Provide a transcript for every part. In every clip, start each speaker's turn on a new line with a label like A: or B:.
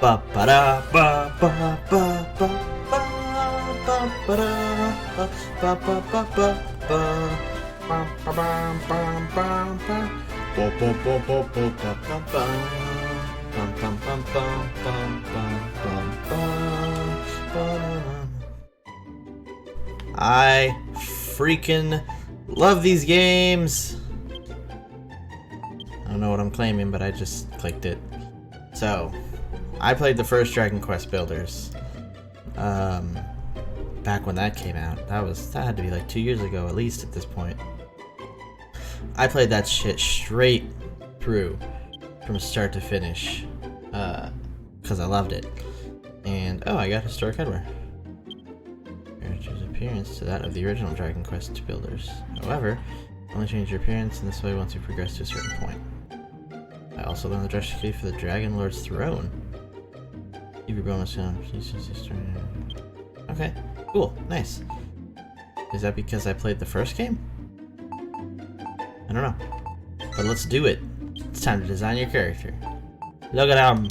A: ba ba da ba ba ba ba ba ba ba da ba ba ba ba ba ba ba ba ba ba bo bo bo bo bo ba ba ba bum bum bum bum bum bum bum bum. I freaking love these games. I don't know what I'm claiming, but I just clicked it. So, I played the first Dragon Quest Builders. Back when that came out. That had to be like 2 years ago at least at this point. I played that shit straight through from start to finish. Because I loved it. And oh, I got historic hardware. Character's appearance to that of the original Dragon Quest Builders. However, only change your appearance in this way once you progress to a certain point. I also learned the dress key for the Dragon Lord's throne. Keep your bonus down. Okay, cool, nice. Is that because I played the first game? I don't know. But let's do it. It's time to design your character. Look at him.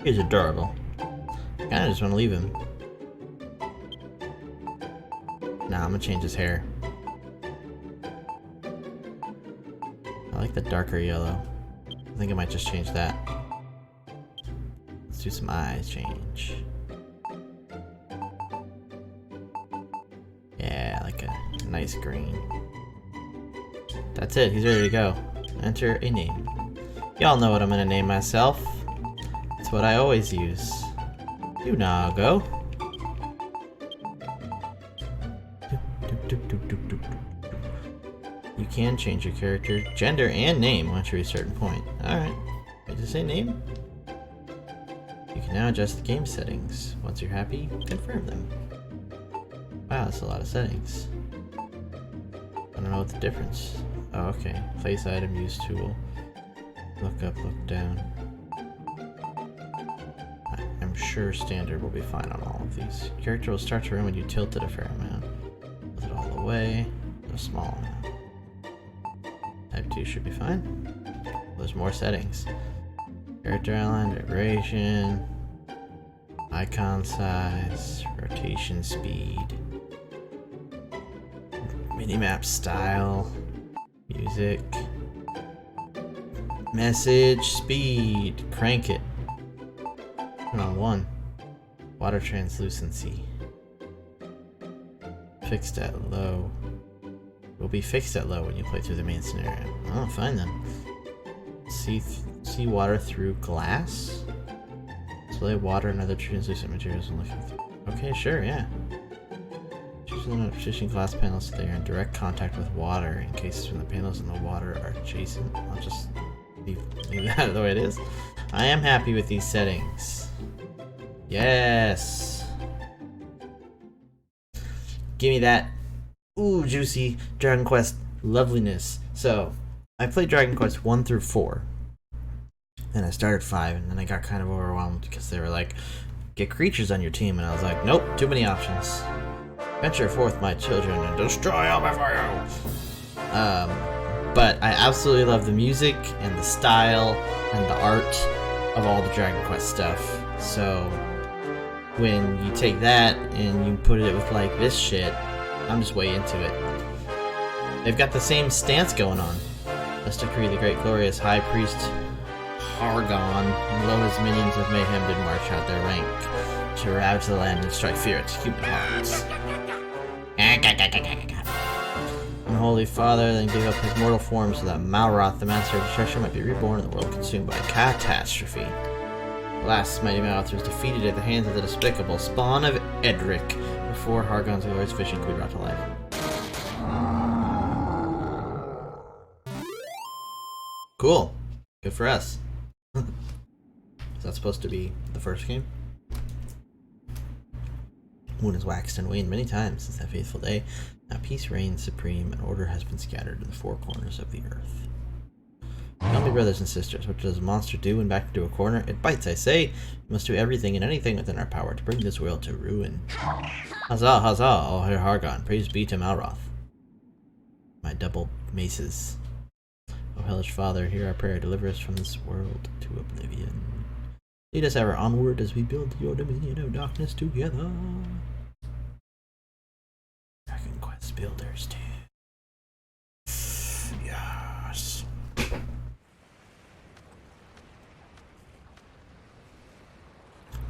A: He's adorable. I kinda just want to leave him. Nah, I'm gonna change his hair. I like the darker yellow. I think I might just change that. Let's do some eyes change. Yeah, like a nice green. That's it, he's ready to go. Enter a name. Y'all know what I'm gonna name myself. It's what I always use. Yunago. You can change your character, gender, and name once you reach a certain point. Alright. Did you say name? You can now adjust the game settings. Once you're happy, confirm them. Wow, that's a lot of settings. I don't know what the difference. Oh, okay. Place item, use tool. Look up, look down. I'm sure standard will be fine on all of these. Character will start to run when you tilt it a fair amount. Put it all the way. A small amount. Type 2 should be fine. There's more settings. Character outline, duration, icon size, rotation speed, minimap style, music, message speed, crank it. Turn on 1. Water translucency. Fixed at low. Will be fixed at low when you play through the main scenario. Oh, fine then. See water through glass? Display water and other translucent materials when looking through. Okay, sure, yeah. Choose the position glass panels so they are in direct contact with water in cases when the panels and the water are adjacent. I'll just leave that the way it is. I am happy with these settings. Yes! Give me that. Ooh, juicy Dragon Quest loveliness. So, I played Dragon Quest 1 through 4. Then I started 5, and then I got kind of overwhelmed because they were like, get creatures on your team, and I was like, nope, too many options. Venture forth, my children, and destroy all before you! But I absolutely love the music, and the style, and the art of all the Dragon Quest stuff. So, when you take that, and you put it with like this shit, I'm just way into it. They've got the same stance going on. Let's decree the great glorious High Priest Hargon and lo his minions of mayhem did march out their rank to ravage the land and strike fear into human hearts. Unholy Father then gave up his mortal form so that Malroth, the Master of Destruction, might be reborn in the world consumed by catastrophe. Alas, mighty Malroth was defeated at the hands of the despicable spawn of Edric before Hargon's glorious vision could be brought to life. Cool. Good for us. Is that supposed to be the first game? Moon has waxed and waned many times since that fateful day. Now peace reigns supreme and order has been scattered in the four corners of the earth. Tell me, brothers and sisters, what does a monster do when backed into a corner? It bites, I say. We must do everything and anything within our power to bring this world to ruin. Huzzah, huzzah, all hail Hargon. Praise be to Malroth. My double maces. O hellish Father, hear our prayer. Deliver us from this world to oblivion. Lead us ever onward as we build your dominion of darkness together. Dragon Quest Builders 2. Yes.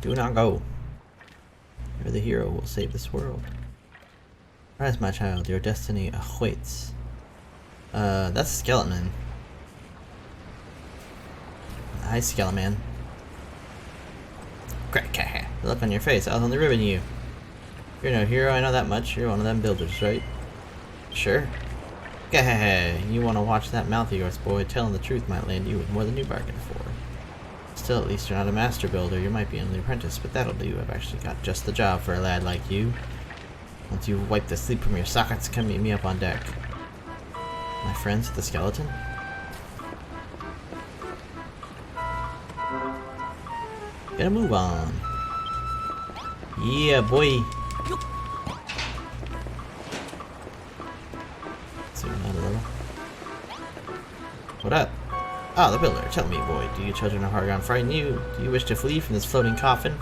A: Do not go. You're the hero who will save this world. Rise, my child, your destiny awaits. That's Skeleton Man. Hi, Skeleton Man. Crack, the look on your face, I was on the ribbon you. You're no hero, I know that much. You're one of them builders, right? Sure. You want to watch that mouth of yours, boy. Telling the truth might land you with more than you bargained for. Still, at least you're not a master builder. You might be only an apprentice, but that'll do. I've actually got just the job for a lad like you. Once you wipe the sleep from your sockets, come meet me up on deck. My friends with the skeleton? Gotta move on. Yeah, boy. Zoom out a little. What up? Ah, the builder. Tell me, boy, do you children of Hargon frighten you? Do you wish to flee from this floating coffin?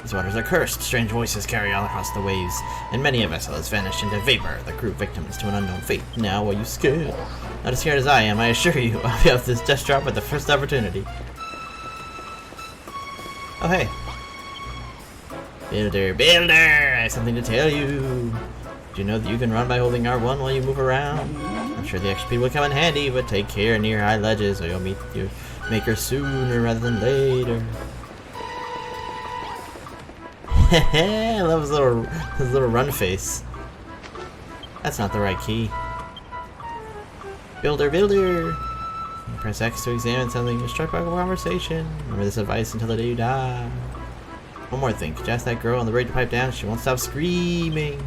A: These waters are cursed. Strange voices carry on across the waves, and many a vessel has vanished into vapor, the crew victims to an unknown fate. Now, are you scared? Not as scared as I am, I assure you. I'll be off this death drop at the first opportunity. Oh, hey. Builder, builder! I have something to tell you. Do you know that you can run by holding R1 while you move around? I'm sure the XP will come in handy, but take care near high ledges or you'll meet your maker sooner rather than later. I love his little run face. That's not the right key. Builder, builder! Press X to examine something. You're struck by a conversation. Remember this advice until the day you die. One more thing. Could you ask that girl on the rig to pipe down? She won't stop screaming.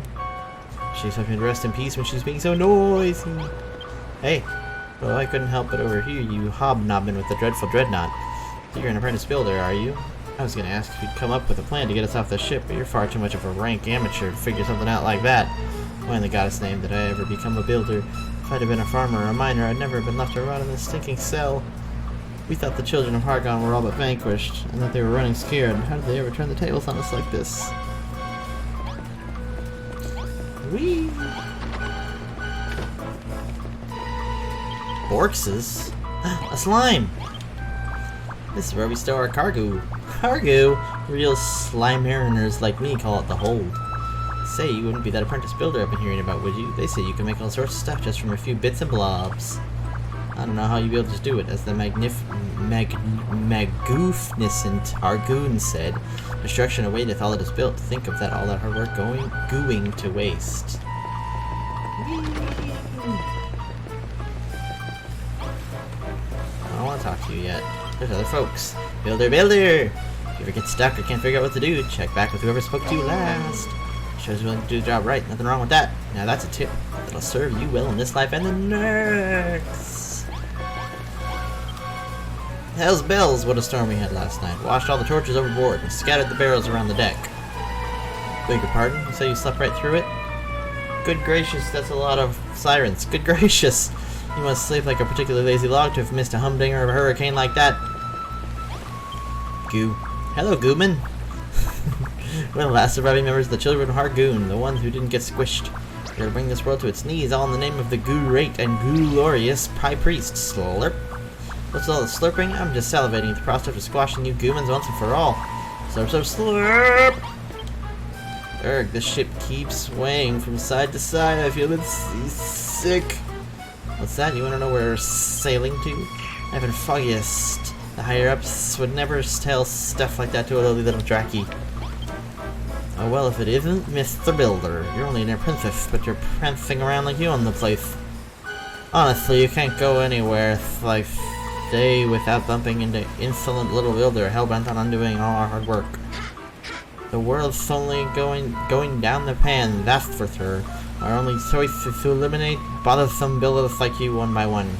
A: She's hoping to rest in peace when she's being so noisy. Hey. Well, I couldn't help but overhear you hobnobbing with the dreadful Dreadnought. You're an apprentice builder, are you? I was gonna ask if you'd come up with a plan to get us off the ship, but you're far too much of a rank amateur to figure something out like that. Why in the goddess name did I ever become a builder? If I'd have been a farmer or a miner, I'd never have been left to rot in this stinking cell. We thought the children of Hargon were all but vanquished, and that they were running scared. How did they ever turn the tables on us like this? Whee! Borxes? A slime! This is where we store our cargo. Cargo? Real slime mariners like me call it the hold. Say, you wouldn't be that apprentice builder I've been hearing about, would you? They say you can make all sorts of stuff just from a few bits and blobs. I don't know how you builders do it. As the magnificent Hargoon said, destruction awaiteth all that is built. Think of that, all that hard work gooing to waste. I don't want to talk to you yet. There's other folks. Builder, builder! If you ever get stuck or can't figure out what to do, check back with whoever spoke to you last. Shows willing to do the job right. Nothing wrong with that. Now that's a tip that'll serve you well in this life and the next. Hell's bells, what a storm we had last night. Washed all the torches overboard and scattered the barrels around the deck. Beg your pardon? You say you slept right through it? Good gracious, that's a lot of sirens. Good gracious. You must sleep like a particularly lazy log to have missed a humdinger of a hurricane like that. Goo. Hello, Gooman. We're the last surviving members of the Children of Hargoon, the ones who didn't get squished. We're gonna bring this world to its knees, all in the name of the great and glorious High Priest. Slurp. What's all the slurping? I'm just salivating at the prospect of squashing you Goomans once and for all. Slurp, slurp, slurp! Erg, this ship keeps swaying from side to side. I feel sick. What's that? You wanna know where we're sailing to? Heaven foggiest. The higher-ups would never tell stuff like that to a lowly little Draki. Oh well, if it isn't Mr. Builder. You're only an apprentice, but you're prancing around like you own the place. Honestly, you can't go anywhere like day without bumping into insolent little builder hell-bent on undoing all our hard work. The world's only going down the pan, that's for sure. Our only choice is to eliminate bothersome builders like you one by one.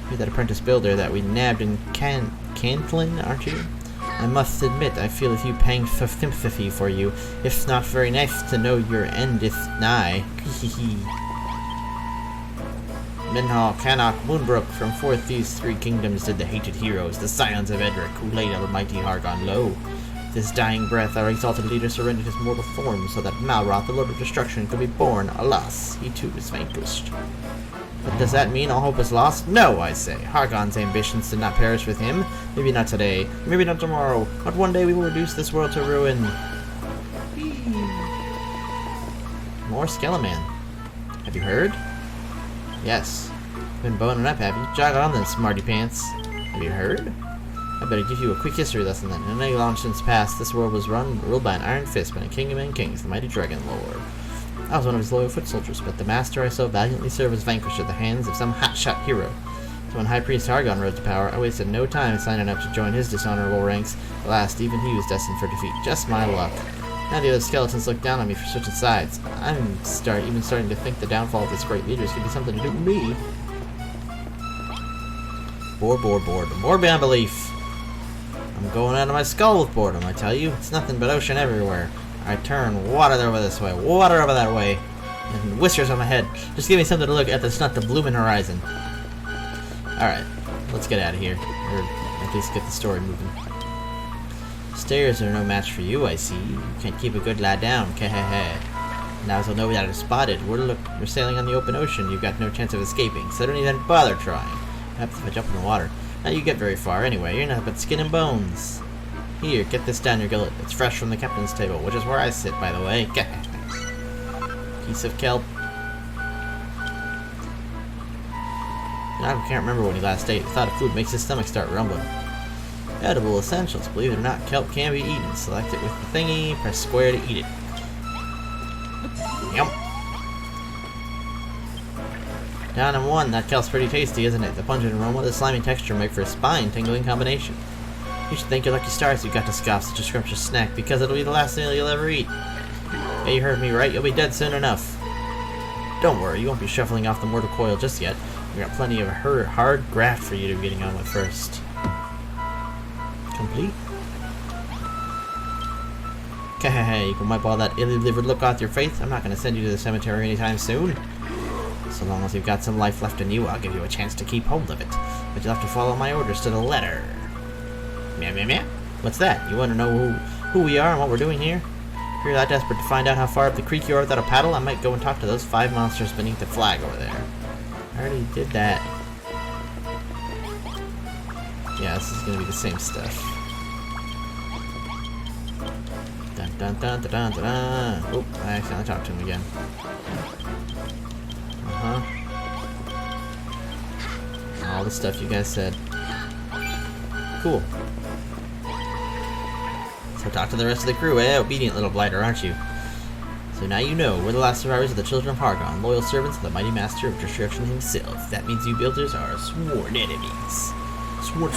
A: You're that apprentice builder that we nabbed in Cantlin, aren't you? I must admit, I feel a few pangs of sympathy for you. It's not very nice to know your end is nigh. Minhall, Cannock, Moonbrook, from forth these three kingdoms did the hated heroes, the scions of Edric, who laid almighty Hargon low. With his dying breath, our exalted leader surrendered his mortal form so that Malroth, the Lord of Destruction, could be born. Alas, he too is vanquished. But does that mean all hope is lost? No, I say. Hargon's ambitions did not perish with him. Maybe not today, maybe not tomorrow, but one day we will reduce this world to ruin. More Skeleman. Have you heard? Yes. Been boning up, have you? Jog on then, smarty pants. Have you heard? I better give you a quick history lesson then. In a long since past, this world was ruled by an iron fist by a king among kings, the mighty Dragon Lord. I was one of his loyal foot soldiers, but the master I so valiantly served was vanquished at the hands of some hotshot hero. So when High Priest Hargon rose to power, I wasted no time signing up to join his dishonorable ranks. At last, even he was destined for defeat. Just my luck. Now the other skeletons look down on me for switching sides. I'm even starting to think the downfall of this great leader could be something to do with me. More beyond belief. I'm going out of my skull with boredom, I tell you. It's nothing but ocean everywhere. I turn water over this way, water over that way, and whiskers on my head. Just give me something to look at that's not the blooming horizon. Alright, let's get out of here. Or at least get the story moving. Stairs are no match for you, I see. You can't keep a good lad down, kehehe. Now as I'll know without it spotted, we're sailing on the open ocean. You've got no chance of escaping, so don't even bother trying. Perhaps if I jump in the water. Not you get very far anyway, you're nothing but skin and bones. Here, get this down your gullet. It's fresh from the captain's table, which is where I sit, by the way. Piece of kelp. I can't remember when he last ate. The thought of food makes his stomach start rumbling. Edible essentials. Believe it or not, kelp can be eaten. Select it with the thingy, press square to eat it. Yum. Down in one. That kelp's pretty tasty, isn't it? The pungent aroma, the slimy texture make for a spine-tingling combination. You should thank your lucky stars you got to scoff such a scrumptious snack, because it'll be the last meal you'll ever eat. Yeah, you heard me right. You'll be dead soon enough. Don't worry, you won't be shuffling off the mortal coil just yet. We got plenty of hard graft for you to be getting on with first. Complete? Hey, you can wipe all that illy-livered look off your face. I'm not going to send you to the cemetery anytime soon. So long as you've got some life left in you, I'll give you a chance to keep hold of it. But you'll have to follow my orders to the letter. Meow, meow, meow. What's that? You want to know who we are and what we're doing here? If you're that desperate to find out how far up the creek you are without a paddle, I might go and talk to those 5 monsters beneath the flag over there. I already did that. Yeah, this is going to be the same stuff. Dun dun dun dun dun dun. Oh, I accidentally talked to him again. All the stuff you guys said. Cool. So talk to the rest of the crew, eh? Obedient little blighter, aren't you? So now you know, we're the last survivors of the Children of Hargon, loyal servants of the mighty master of destruction himself. That means you builders are sworn enemies. Sworn.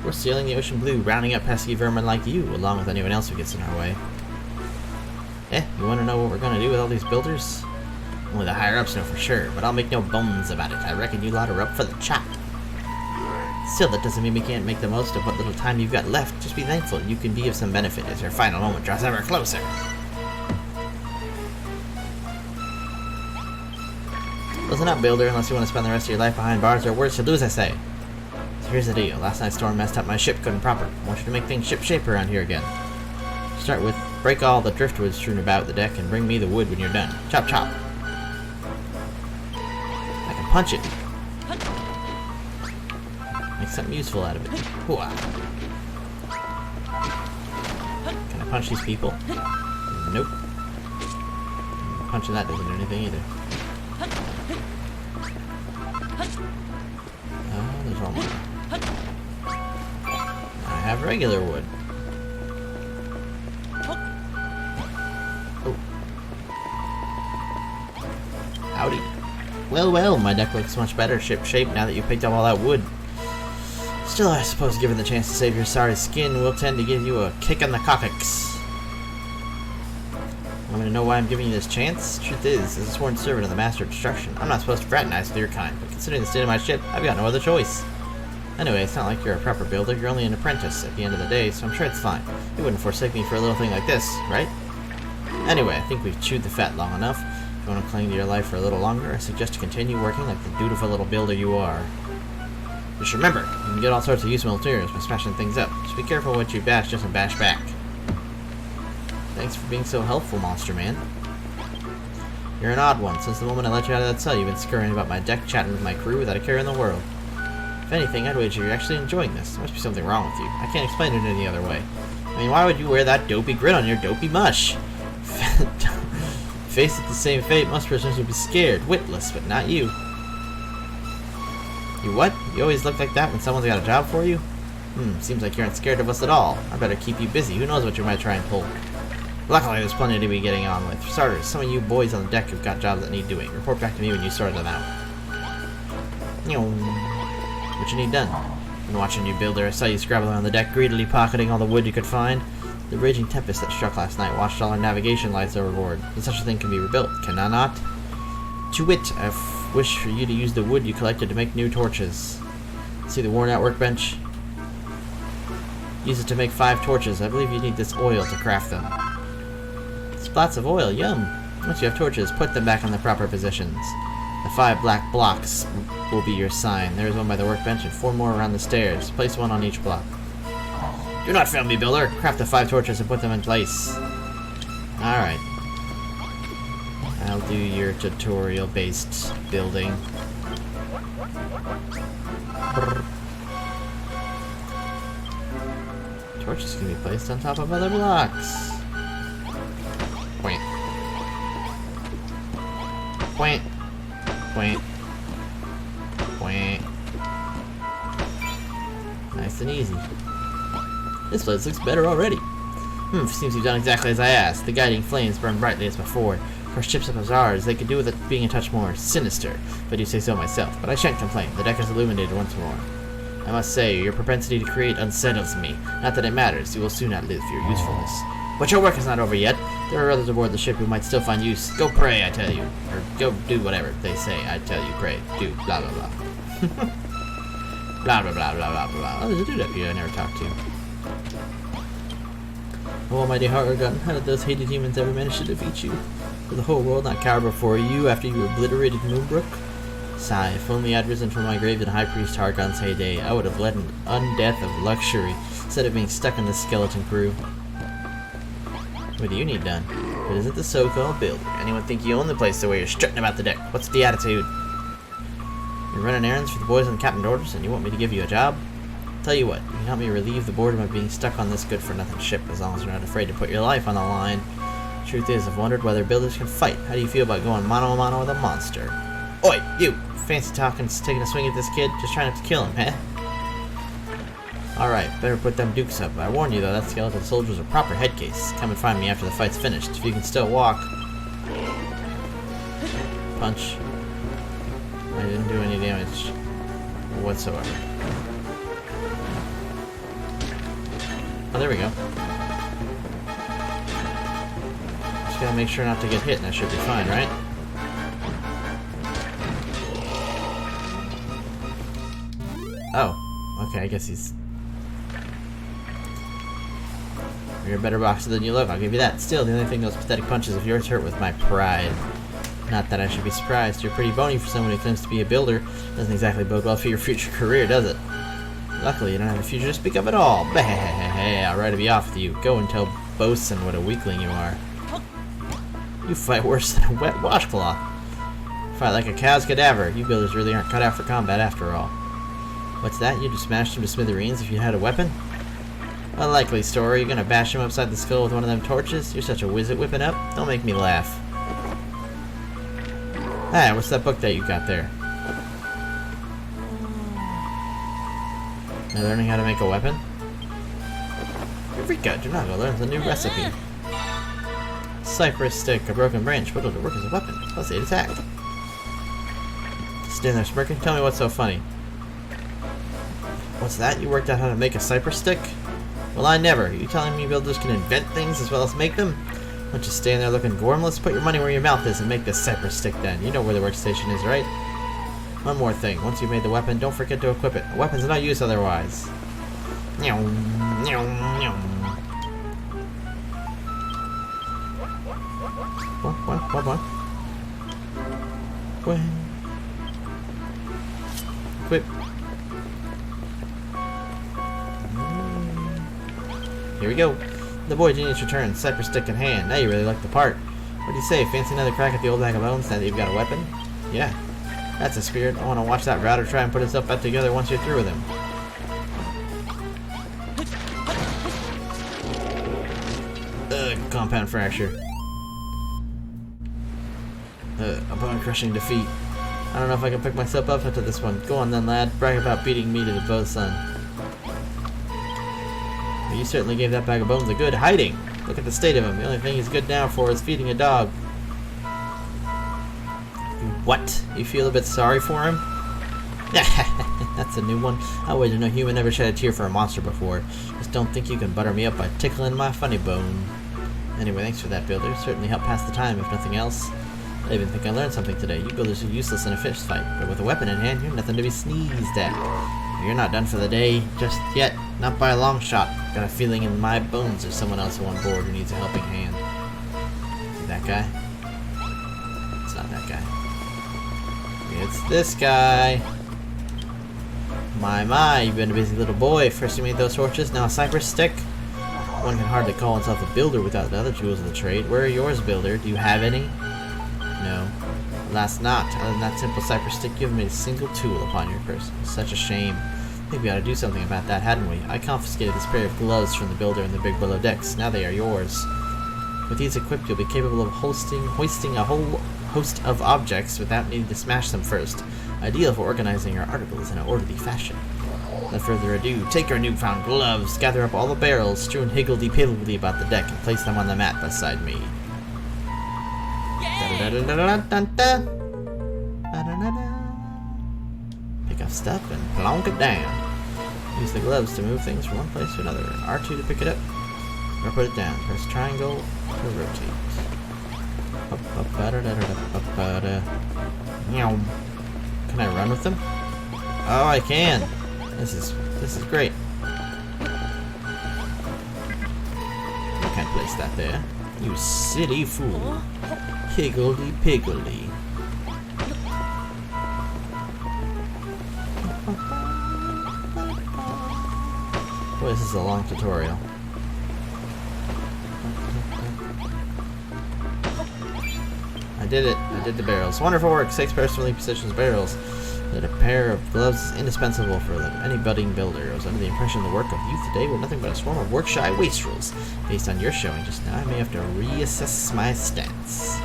A: We're sailing the ocean blue, rounding up pesky vermin like you, along with anyone else who gets in our way. You wanna know what we're gonna do with all these builders? Only the higher-ups know for sure, but I'll make no bones about it. I reckon you lot are up for the chop. Still, that doesn't mean we can't make the most of what little time you've got left. Just be thankful you can be of some benefit as your final moment draws ever closer. Listen up, builder, unless you want to spend the rest of your life behind bars or worse to lose, I say. So here's the deal. Last night's storm messed up my ship good and proper. I want you to make things ship-shape around here again. Start with, break all the driftwood strewn about the deck and bring me the wood when you're done. Chop, chop. I can punch it. Make something useful out of it. Hooah. Can I punch these people? Nope. Punching that doesn't do anything either. Oh, there's one more. I have regular wood. Oh. Howdy. Well, my deck looks much better ship-shape now that you picked up all that wood. Still, I suppose given the chance to save your sorry skin, we'll tend to give you a kick in the coccyx. Want me to know why I'm giving you this chance? Truth is, as a sworn servant of the Master of Destruction, I'm not supposed to fraternize with your kind, but considering the state of my ship, I've got no other choice. Anyway, it's not like you're a proper builder, you're only an apprentice at the end of the day, so I'm sure it's fine. You wouldn't forsake me for a little thing like this, right? Anyway, I think we've chewed the fat long enough. If you want to cling to your life for a little longer, I suggest you continue working like the dutiful little builder you are. Just remember, you can get all sorts of useful materials by smashing things up. Just be careful what you bash, just bash back. Thanks for being so helpful, Monster Man. You're an odd one. Since the moment I let you out of that cell, you've been scurrying about my deck, chatting with my crew without a care in the world. If anything, I'd wager you're actually enjoying this. There must be something wrong with you. I can't explain it any other way. I mean, why would you wear that dopey grin on your dopey mush? Face it the same fate, most prisoners would be scared, witless, but not you. You what? You always look like that when someone's got a job for you? Seems like you aren't scared of us at all. I better keep you busy. Who knows what you might try and pull. Luckily, there's plenty to be getting on with. For starters, some of you boys on the deck have got jobs that need doing. Report back to me when you sort them out. What you need done? Been watching you builder. I saw you scrabbling on the deck, greedily pocketing all the wood you could find. The raging tempest that struck last night washed all our navigation lights overboard. But such a thing can be rebuilt, can I not? To wit, I wish for you to use the wood you collected to make new torches. See the worn-out workbench? Use it to make 5 torches. I believe you need this oil to craft them. Splats of oil, yum! Once you have torches, put them back in the proper positions. The 5 black blocks will be your sign. There is one by the workbench and 4 more around the stairs. Place one on each block. Do not fail me, builder! Craft the 5 torches and put them in place. Alright. I'll do your tutorial-based building. Torches can be placed on top of other blocks. Point. Point. Point. Point. Nice and easy. This place looks better already. Seems you've done exactly as I asked. The guiding flames burn brightly as before. For ships such as ours, they could do with it being a touch more sinister, if I do say so myself. But I shan't complain. The deck is illuminated once more. I must say, your propensity to create unsettles me. Not that it matters. You will soon outlive your usefulness. But your work is not over yet. There are others aboard the ship who might still find use. Go pray, I tell you. Or go do whatever they say. I tell you, pray. Do blah blah blah. Blah blah blah blah blah blah. Oh, there's a dude up here I never talked to. Oh, almighty Harrigan, how did those hated humans ever manage to defeat you? Will the whole world not cower before you after you obliterated Moonbrook? Sigh, if only I'd risen from my grave in High Priest Hargon's heyday, I would have led an undeath of luxury, instead of being stuck in this skeleton crew. What do you need done? It isn't the so-called builder. Anyone think you own the place the way you're strutting about the deck? What's the attitude? You're running errands for the boys on the captain's orders, and you want me to give you a job? Tell you what, you can help me relieve the boredom of being stuck on this good-for-nothing ship, as long as you're not afraid to put your life on the line. Truth is, I've wondered whether builders can fight. How do you feel about going mano-a-mano with a monster? Oi, you! Fancy taking a swing at this kid? Just trying not to kill him, eh? Alright, better put them dukes up. I warn you though, that skeleton soldier's a proper headcase. Come and find me after the fight's finished. If you can still walk. Punch. I didn't do any damage whatsoever. Oh, there we go. Just gotta make sure not to get hit and I should be fine, right? Oh, okay, I guess he's... You're a better boxer than you look, I'll give you that. Still, the only thing those pathetic punches of yours hurt with my pride. Not that I should be surprised. You're pretty bony for someone who claims to be a builder. Doesn't exactly bode well for your future career, does it? Luckily, you don't have a future to speak of at all. Bah, I'll rather be off with you. Go and tell Bosun what a weakling you are. You fight worse than a wet washcloth. Fight like a cow's cadaver. You builders really aren't cut out for combat after all. What's that? You'd have smashed him to smithereens if you had a weapon? Unlikely story. You're gonna bash him upside the skull with one of them torches? You're such a whiz at whipping up. Don't make me laugh. Hey, what's that book that you got there? Now learning how to make a weapon? Eureka! Junago learns a new recipe. Cypress stick, a broken branch, whittled to work as a weapon. Plus 8 attack. Stand there smirking. Tell me what's so funny. What's that? You worked out how to make a cypress stick? Well, I never. Are you telling me builders can invent things as well as make them? Don't just stand there looking gormless. Put your money where your mouth is and make this cypress stick then. You know where the workstation is, right? One more thing. Once you've made the weapon, don't forget to equip it. A weapon's not used otherwise. What? way. Equip. Here we go. The boy genius returns, cypress stick in hand. Now you really like the part. What do you say? Fancy another crack at the old bag of bones now that you've got a weapon? Yeah. That's a spirit. I want to watch that router try and put himself back together once you're through with him. Ugh, compound fracture. A bone-crushing defeat. I don't know if I can pick myself up after this one. Go on then, lad. Brag about beating me to the bow's son. Well, you certainly gave that bag of bones a good hiding. Look at the state of him. The only thing he's good now for is feeding a dog. What? You feel a bit sorry for him? That's a new one. I wager no human ever shed a tear for a monster before. Just don't think you can butter me up by tickling my funny bone. Anyway, thanks for that, Builder. Certainly helped pass the time, if nothing else. I even think I learned something today. You builders are useless in a fist fight, but with a weapon in hand, you're nothing to be sneezed at. You're not done for the day just yet. Not by a long shot. Got a feeling in my bones there's someone else on board who needs a helping hand. Is that guy? It's not that guy. It's this guy. My, you've been a busy little boy. First you made those torches, now a cypress stick. One can hardly call himself a builder without the other tools of the trade. Where are yours, Builder? Do you have any? No. Alas not. Other than that simple cypress stick, you haven't made a single tool upon your person. Such a shame. I think we ought to do something about that, hadn't we? I confiscated this pair of gloves from the Builder in the big below decks. Now they are yours. With these equipped, you'll be capable of hoisting a whole host of objects without needing to smash them first. Ideal for organizing your articles in an orderly fashion. Without further ado, take your newfound gloves, gather up all the barrels, strewn higgledy-piggledy about the deck, and place them on the mat beside me. Pick up stuff and plonk it down. Use the gloves to move things from one place to another. R2 to pick it up, or put it down. Press triangle to rotate. Can I run with them? Oh, I can. This is great. You can't place that there. You silly fool. Higgledy-piggledy. Boy, this is a long tutorial. I did it. I did the barrels. Wonderful work. 6 personally positions barrels. That a pair of gloves is indispensable for any budding builder. I was under the impression the work of youth today were nothing but a swarm of work-shy wastrels. Based on your showing just now, I may have to reassess my stance.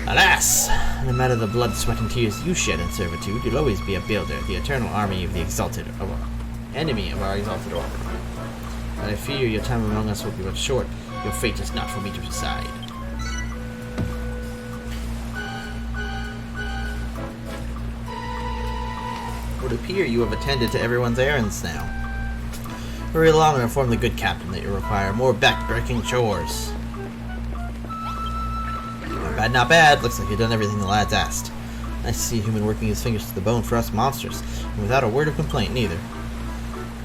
A: Alas! No matter the blood, sweat, and tears you shed in servitude, you'll always be a builder, the eternal army of the exalted enemy of our exalted order. But I fear your time among us will be but short. Your fate is not for me to decide. It would appear you have attended to everyone's errands now. Hurry along and inform the good captain that you require more back-breaking chores. Not bad, not bad. Looks like you've done everything the lad's asked. Nice to see a human working his fingers to the bone for us monsters, and without a word of complaint neither.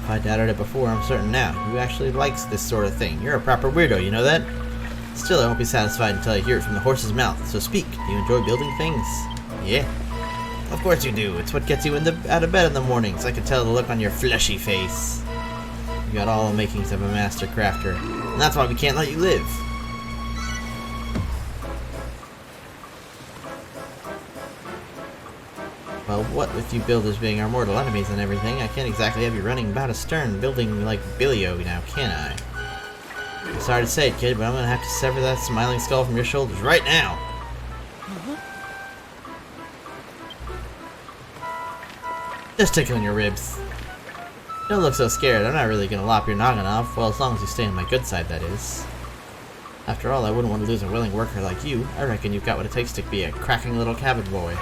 A: If I doubted it before, I'm certain now. You actually likes this sort of thing. You're a proper weirdo, you know that? Still, I won't be satisfied until I hear it from the horse's mouth, so speak. Do you enjoy building things? Yeah. Of course you do. It's what gets you out of bed in the mornings. I can tell the look on your fleshy face. You got all the makings of a master crafter, and that's why we can't let you live. Well, what with you builders being our mortal enemies and everything, I can't exactly have you running about astern building like Billio now, can I? I'm sorry to say it, kid, but I'm gonna have to sever that smiling skull from your shoulders right now. Just tickling your ribs. Don't look so scared. I'm not really gonna lop your noggin off. Well, as long as you stay on my good side, that is. After all, I wouldn't want to lose a willing worker like you. I reckon you've got what it takes to be a cracking little cabin boy.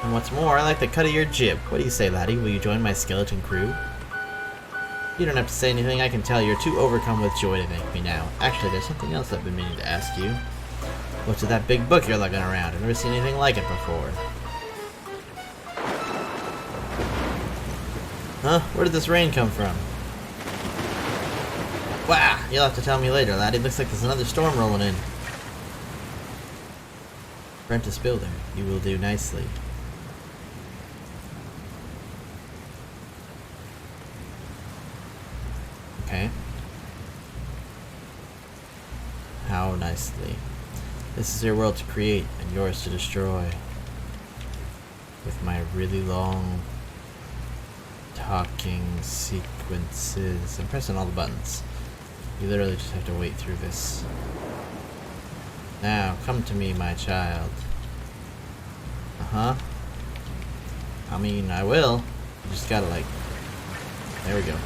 A: And what's more, I like the cut of your jib. What do you say, laddie? Will you join my skeleton crew? You don't have to say anything. I can tell you're too overcome with joy to thank me now. Actually, there's something else I've been meaning to ask you. What's with that big book you're lugging around? I've never seen anything like it before. Huh? Where did this rain come from? Wow! You'll have to tell me later, laddie. Looks like there's another storm rolling in. Apprentice builder, you will do nicely. Okay. How nicely. This is your world to create and yours to destroy. With my really long talking sequences. I'm pressing all the buttons. You literally just have to wait through this. Now, come to me, my child. Uh-huh. I mean, I will. You just gotta, like... There we go.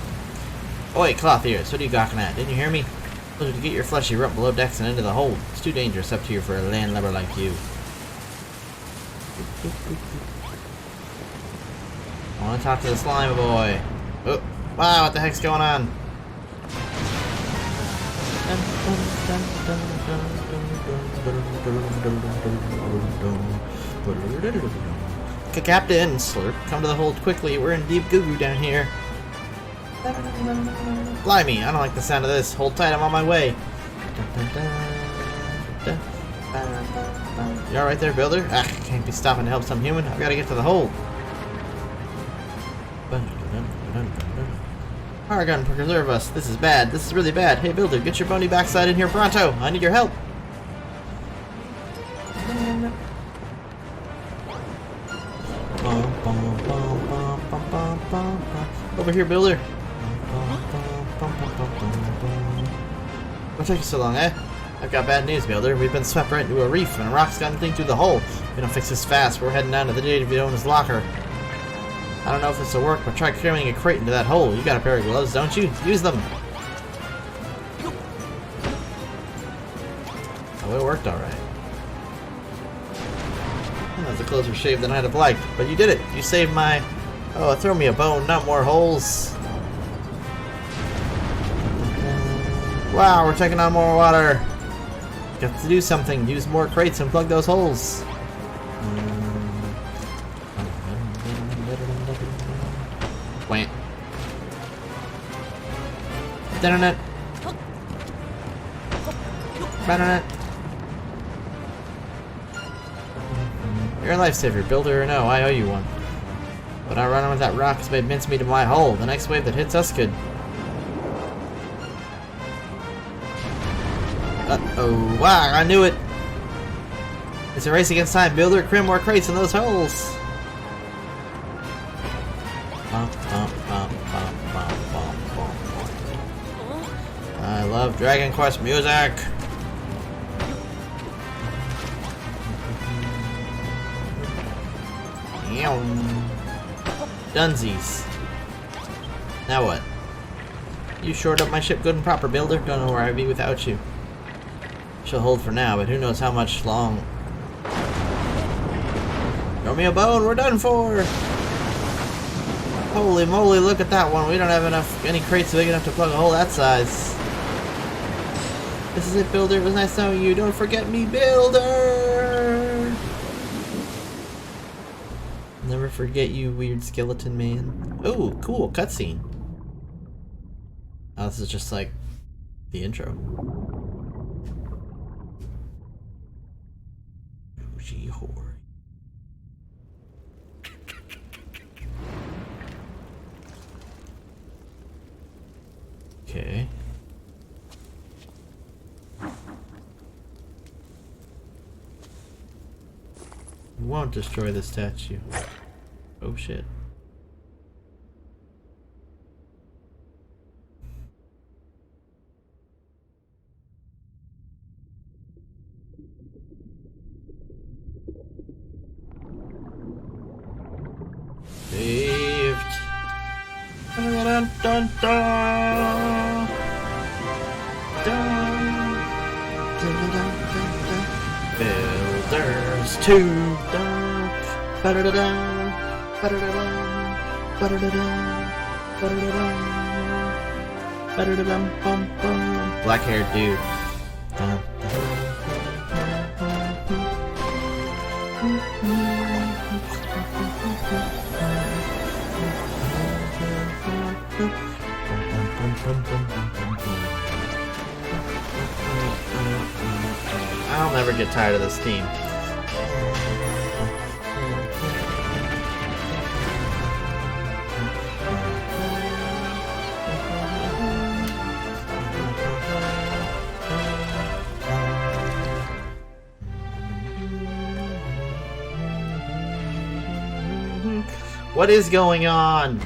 A: Oh wait, Cloth Ears, what are you gawking at? Didn't you hear me? I told you to get your fleshy rump below decks and into the hold. It's too dangerous up here for a landlubber like you. I want to talk to the slime boy. Oh, wow, what the heck's going on? Captain, Slurp, come to the hold quickly. We're in deep goo-goo down here. Blimey, I don't like the sound of this. Hold tight, I'm on my way. You alright there, builder? Ah, can't be stopping to help some human. I've got to get to the hold. Argon, preserve us. This is bad. This is really bad. Hey, builder, get your bony backside in here pronto. I need your help. Over here, builder. What took you so long, eh? I've got bad news, builder. We've been swept right into a reef, and a rock's gotten clean through the hole. If we don't fix this fast, we're heading down to the David Jones locker. I don't know if this will work, but try carrying a crate into that hole. You got a pair of gloves, don't you? Use them. Oh, it worked alright. The clothes were shaved than I'd have liked, but you did it. You saved my... Oh, throw me a bone, not more holes. Wow, we're taking on more water. Got to do something. Use more crates and plug those holes. Wait. Internet. Internet. You're a lifesaver, builder or no, I owe you one. But I running with that rock has made mincemeat of my hole. The next wave that hits us could... Uh-oh. Wow, I knew it. It's a race against time, builder. Cram more crates in those holes. I love Dragon Quest music. Dunsies. Now what? You shored up my ship good and proper, builder. Don't know where I'd be without you. She'll hold for now, but who knows how much long. Throw me a bone, we're done for! Holy moly, look at that one. We don't have any crates big enough to plug a hole that size. This is it, builder. It was nice knowing you. Don't forget me, builder! Never forget you, weird skeleton man. Oh, cool, cutscene. Oh, this is just like the intro. Hori. Okay. You won't destroy the statue. Oh shit. Saved. Dun, dun, dun. Dun. Builders 2. Dun. Ba-da-da-da. Ba-da-da-da. Ba-da-da-da. Ba-da-da-da. Ba-da-da-dum, bum, bum. Black-haired dude. Dun. I'll never get tired of this theme. What is going on?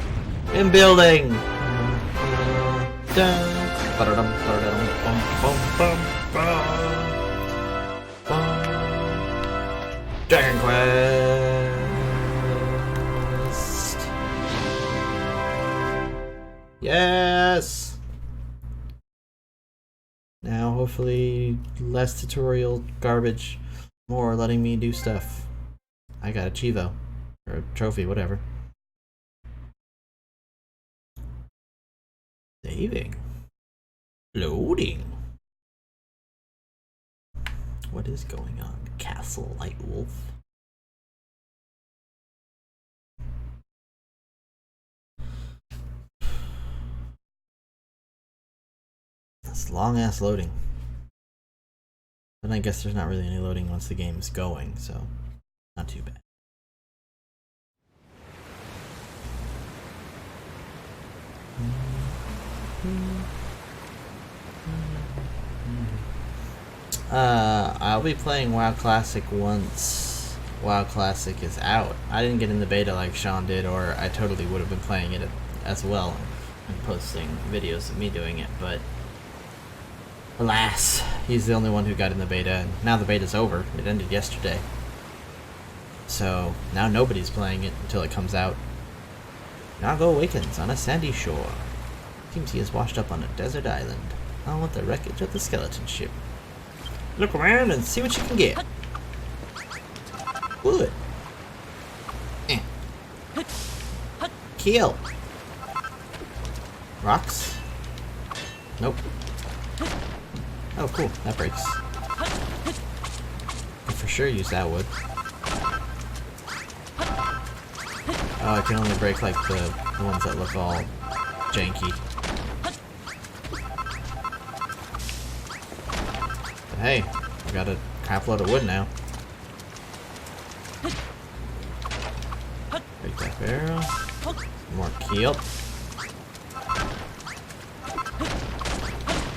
A: In building. Dragon Quest. Yes. Now hopefully less tutorial garbage, more letting me do stuff. I got a Chivo or a trophy, whatever. Saving. Loading. What is going on? Castle Light Wolf. This long ass loading. But I guess there's not really any loading once the game's going, so not too bad. I'll be playing WoW Classic once WoW Classic is out. I didn't get in the beta like Sean did, or I totally would have been playing it as well and posting videos of me doing it, but alas, he's the only one who got in the beta, and now the beta's over. It ended yesterday. So now nobody's playing it until it comes out. Nago awakens on a sandy shore. Seems he is washed up on a desert island, along with the wreckage of the skeleton ship. Look around and see what you can get. Wood. Kill. Rocks. Nope. Oh, cool. That breaks. I'll for sure use that wood. Oh, I can only break like the ones that look all janky. But hey, I got a crap load of wood now. Break that barrel. Some more keel.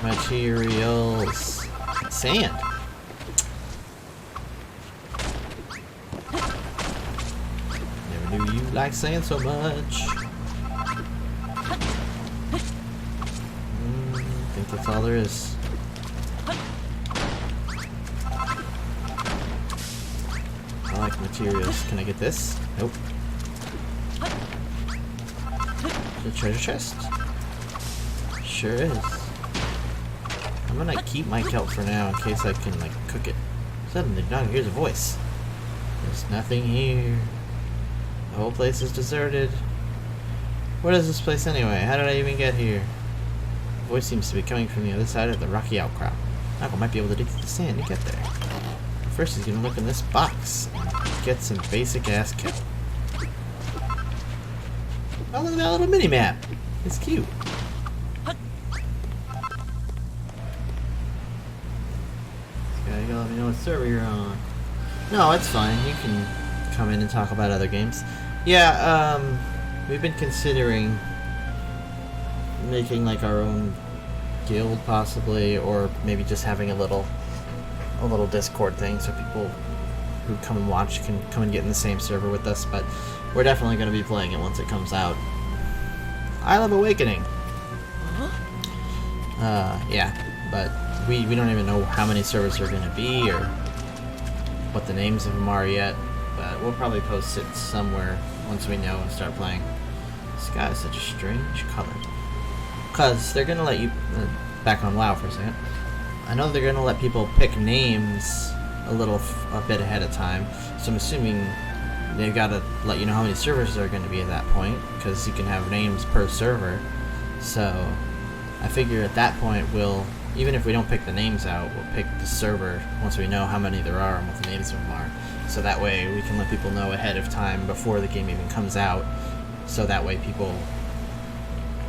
A: Materials. Sand. Never knew you liked sand so much. I think that's all there is. I like materials. Can I get this? Nope. The treasure chest? Sure is. I'm gonna keep my kelp for now in case I can like cook it. Suddenly now here's a voice. There's nothing here. The whole place is deserted. What is this place anyway? How did I even get here? The voice seems to be coming from the other side of the rocky outcrop. Nago might be able to dig through the sand to get there. First he's gonna look in this box and get some basic ass kelp. Oh, look at that little mini map. It's cute. You gotta let me know what server you're on. No, it's fine. You can come in and talk about other games. Yeah, we've been considering making like our own guild possibly, or maybe just having a little Discord thing so people who come and watch can come and get in the same server with us, but we're definitely going to be playing it once it comes out. I Love Awakening. Yeah, but we don't even know how many servers are going to be or what the names of them are yet, but we'll probably post it somewhere once we know and start playing. The sky is such a strange color. Because they're going to let you... back on WoW for a second. I know they're going to let people pick names a bit ahead of time, so I'm assuming they've got to let you know how many servers there are going to be at that point, because you can have names per server. So I figure at that point we'll, even if we don't pick the names out, we'll pick the server once we know how many there are and what the names of them are. So that way we can let people know ahead of time before the game even comes out, so that way people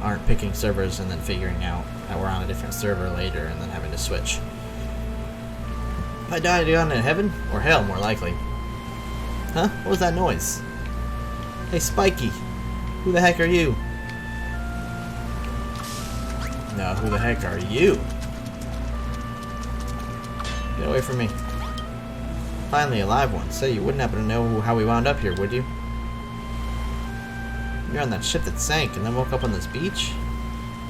A: aren't picking servers and then figuring out that we're on a different server later and then having to switch. If I died down in heaven? Or hell, more likely. Huh? What was that noise? Hey, Spiky! Who the heck are you? No, who the heck are you? Get away from me. Finally, a live one. Say, you wouldn't happen to know how we wound up here, would you? You're on that ship that sank and then woke up on this beach?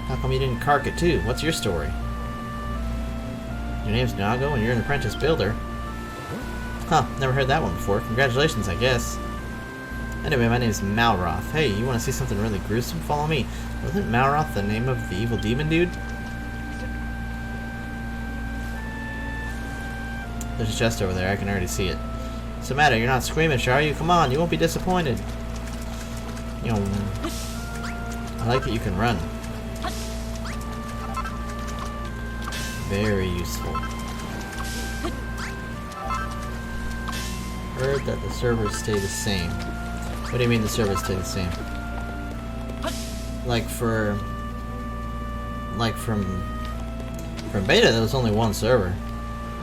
A: How come you didn't cark it too? What's your story? Your name's Nago and you're an apprentice builder. Huh, never heard that one before. Congratulations, I guess. Anyway, my name's Malroth. Hey, you want to see something really gruesome? Follow me. Wasn't Malroth the name of the evil demon dude? There's a chest over there. I can already see it. What's the matter? You're not squeamish, are you? Come on, you won't be disappointed. You know, I like that you can run. Very useful. Heard that the servers stay the same. What do you mean the servers stay the same? Like from beta, there was only one server.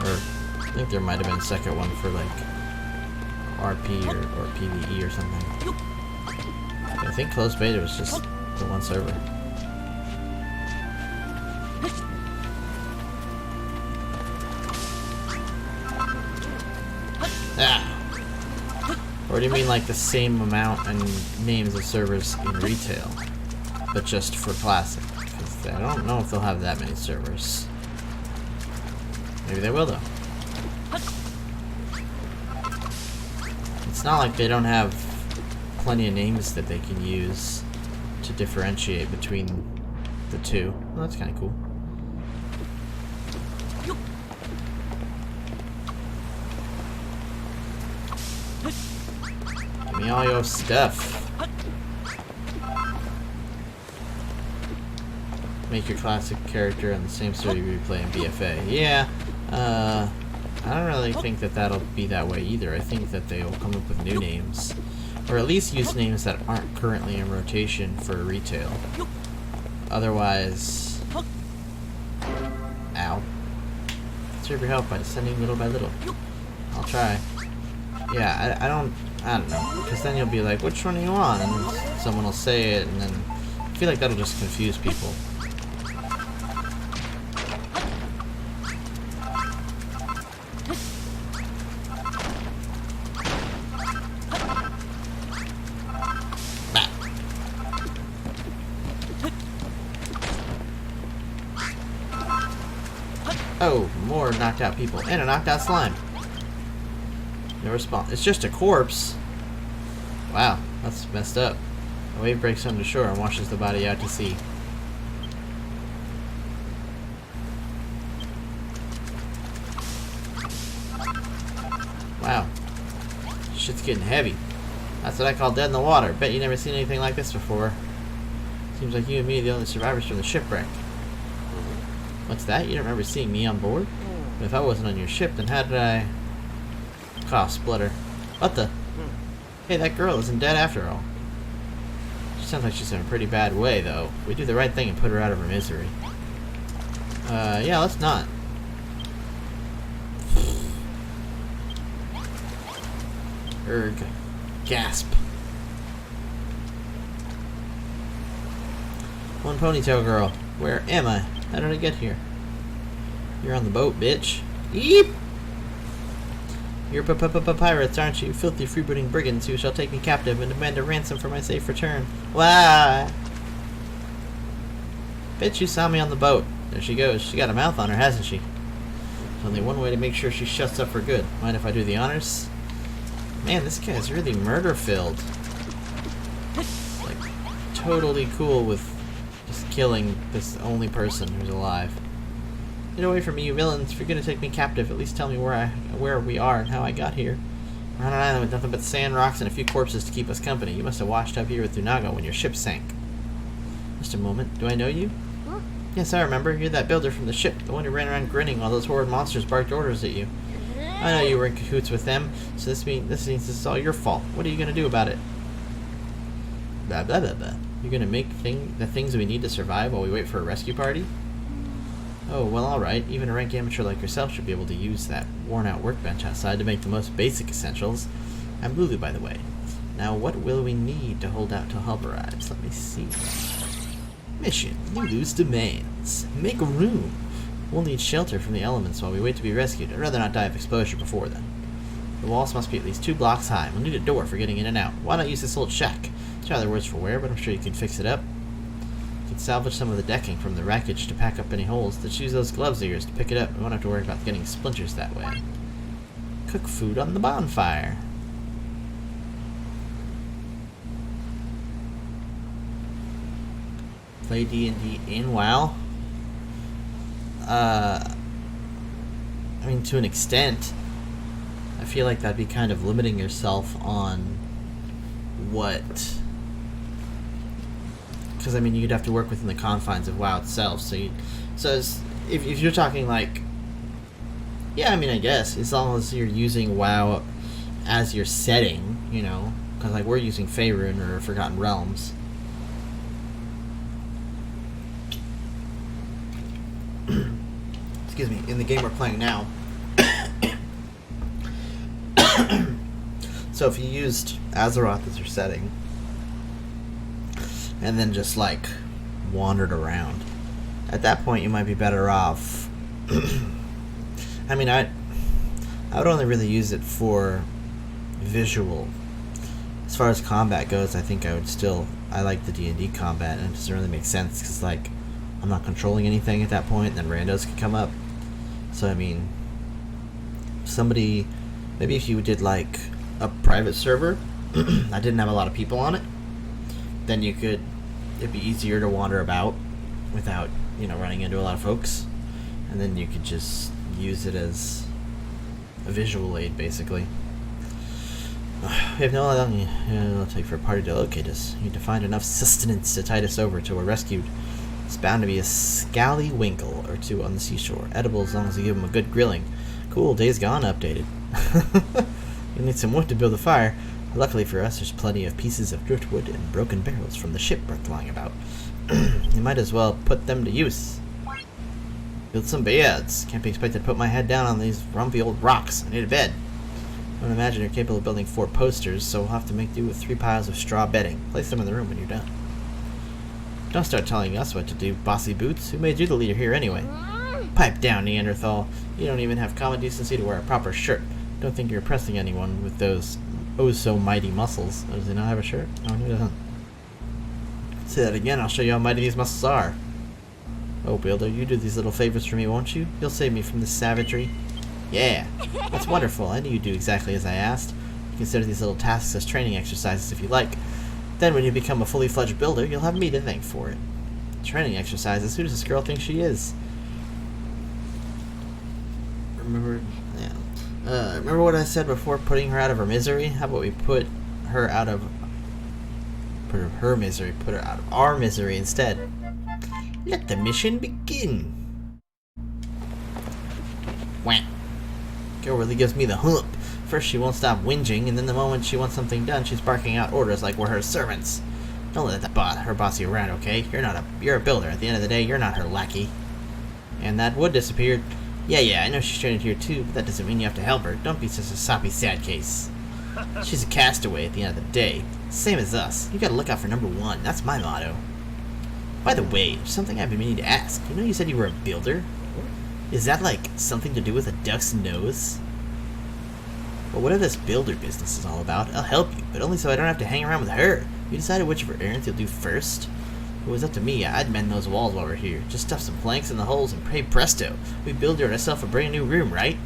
A: Or I think there might have been a second one for like RP or PvE or something. I think closed beta was just the one server. Ah! Or do you mean like the same amount and names of servers in retail, but just for classic? Because I don't know if they'll have that many servers. Maybe they will though. It's not like they don't have plenty of names that they can use to differentiate between the two. Well, that's kind of cool. Give me all your stuff. Make your classic character in the same story you play in BFA. Yeah, I don't really think that that'll be that way either. I think that they'll come up with new names. Or at least use names that aren't currently in rotation for retail. Otherwise... Ow. Serve your help by descending little by little. I'll try. Yeah, I don't know. Because then you'll be like, which one are you on? And someone will say it, and then I feel like that'll just confuse people. Oh, more knocked out people. And a knocked out slime. No response. It's just a corpse. Wow, that's messed up. A wave breaks onto shore and washes the body out to sea. Wow. Shit's getting heavy. That's what I call dead in the water. Bet you never seen anything like this before. Seems like you and me are the only survivors from the shipwreck. What's that? You don't remember seeing me on board? But if I wasn't on your ship, then how did I... Cough, splutter. What the? Hey, that girl isn't dead after all. She sounds like she's in a pretty bad way, though. We do the right thing and put her out of her misery. Yeah, let's not. Erg. Gasp. One ponytail girl. Where am I? How did I get here? You're on the boat, bitch. Yeep! You're pirates, aren't you? Filthy freebooting brigands who shall take me captive and demand a ransom for my safe return. Why? Bet you saw me on the boat. There she goes. She got a mouth on her, hasn't she? There's only one way to make sure she shuts up for good. Mind if I do the honors? Man, this guy's really murder-filled. Like, totally cool with just killing this only person who's alive. Get away from me, you villains. If you're gonna take me captive, at least tell me where we are and how I got here. We're on an island with nothing but sand, rocks, and a few corpses to keep us company. You must have washed up here with Nago when your ship sank. Just a moment. Do I know you? Huh? Yes, I remember. You're that builder from the ship, the one who ran around grinning while those horrid monsters barked orders at you. I know you were in cahoots with them, so this means this is all your fault. What are you gonna do about it? Blah blah blah blah. You're gonna make the things we need to survive while we wait for a rescue party? Oh, well, alright. Even a rank amateur like yourself should be able to use that worn-out workbench outside to make the most basic essentials. I'm Lulu, by the way. Now, what will we need to hold out till help arrives? Let me see. Mission. Lulu's demands. Make room. We'll need shelter from the elements while we wait to be rescued. I'd rather not die of exposure before then. The walls must be at least 2 blocks high. We'll need a door for getting in and out. Why not use this old shack? It's rather worse for wear, but I'm sure you can fix it up. You can salvage some of the decking from the wreckage to pack up any holes. Just use those gloves of yours to pick it up. You won't have to worry about getting splinters that way. Cook food on the bonfire. Play D&D in WoW? I mean, to an extent. I feel like that'd be kind of limiting yourself on what... Because, I mean, you'd have to work within the confines of WoW itself. So if you're talking like... Yeah, I mean, I guess. As long as you're using WoW as your setting, you know. Because, like, we're using Faerun or Forgotten Realms. Excuse me. In the game we're playing now. So if you used Azeroth as your setting, and then just, like, wandered around, at that point you might be better off... I mean, I would only really use it for visual. As far as combat goes, I think I like the D&D combat, and it doesn't really make sense, because, like, I'm not controlling anything at that point, and then randos could come up. So, I mean, maybe if you did, like, a private server that didn't have a lot of people on it, then it'd be easier to wander about without, you know, running into a lot of folks, and then you could just use it as a visual aid, basically. We have no long it'll take for a party to locate us. You need to find enough sustenance to tide us over till we're rescued. It's bound to be a scallywinkle or two on the seashore. Edible as long as you give them a good grilling. Cool, Days Gone updated. You'll need some wood to build a fire. Luckily for us, there's plenty of pieces of driftwood and broken barrels from the shipwreck lying about. You might as well put them to use. Build some beds. Can't be expected to put my head down on these rumpy old rocks. I need a bed. I don't imagine you're capable of building 4 posters, so we'll have to make do with 3 piles of straw bedding. Place them in the room when you're done. Don't start telling us what to do, bossy boots. Who made you the leader here anyway? Pipe down, Neanderthal. You don't even have common decency to wear a proper shirt. Don't think you're impressing anyone with those oh-so-mighty muscles. Oh, does he not have a shirt? No, he doesn't. Say that again, I'll show you how mighty these muscles are. Oh, Builder, you do these little favors for me, won't you? You'll save me from this savagery. Yeah, that's wonderful. I knew you'd do exactly as I asked. You consider these little tasks as training exercises if you like. Then when you become a fully fledged builder, you'll have me to thank for it. Training exercises? Who does this girl think she is? Remember what I said before putting her out of her misery? How about we put her out of our misery instead? Let the mission begin. Wham. Girl really gives me the hump. First she won't stop whinging, and then the moment she wants something done, she's barking out orders like we're her servants. Don't let her boss you around, okay? You're a builder. At the end of the day, you're not her lackey. And that wood disappeared. Yeah, I know she's trained here too, but that doesn't mean you have to help her. Don't be such a soppy sad case. She's a castaway at the end of the day. Same as us. You gotta look out for number 1. That's my motto. By the way, there's something I've been meaning to ask. You know you said you were a builder? Is that like something to do with a duck's nose? Well, whatever this builder business is all about, I'll help you, but only so I don't have to hang around with her. You decided which of her errands you'll do first? If it was up to me, I'd mend those walls while we're here. Just stuff some planks in the holes and pray presto, we build ourselves a brand new room, right?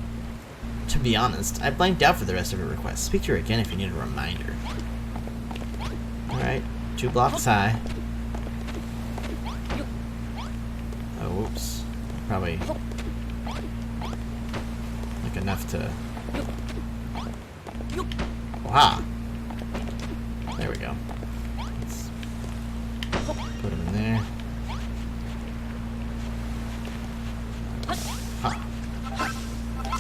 A: To be honest, I blanked out for the rest of her requests. Speak to her again if you need a reminder. Alright, 2 blocks high. Oh, whoops. Probably like enough to... Wow. There we go. Let's put him in there. Huh.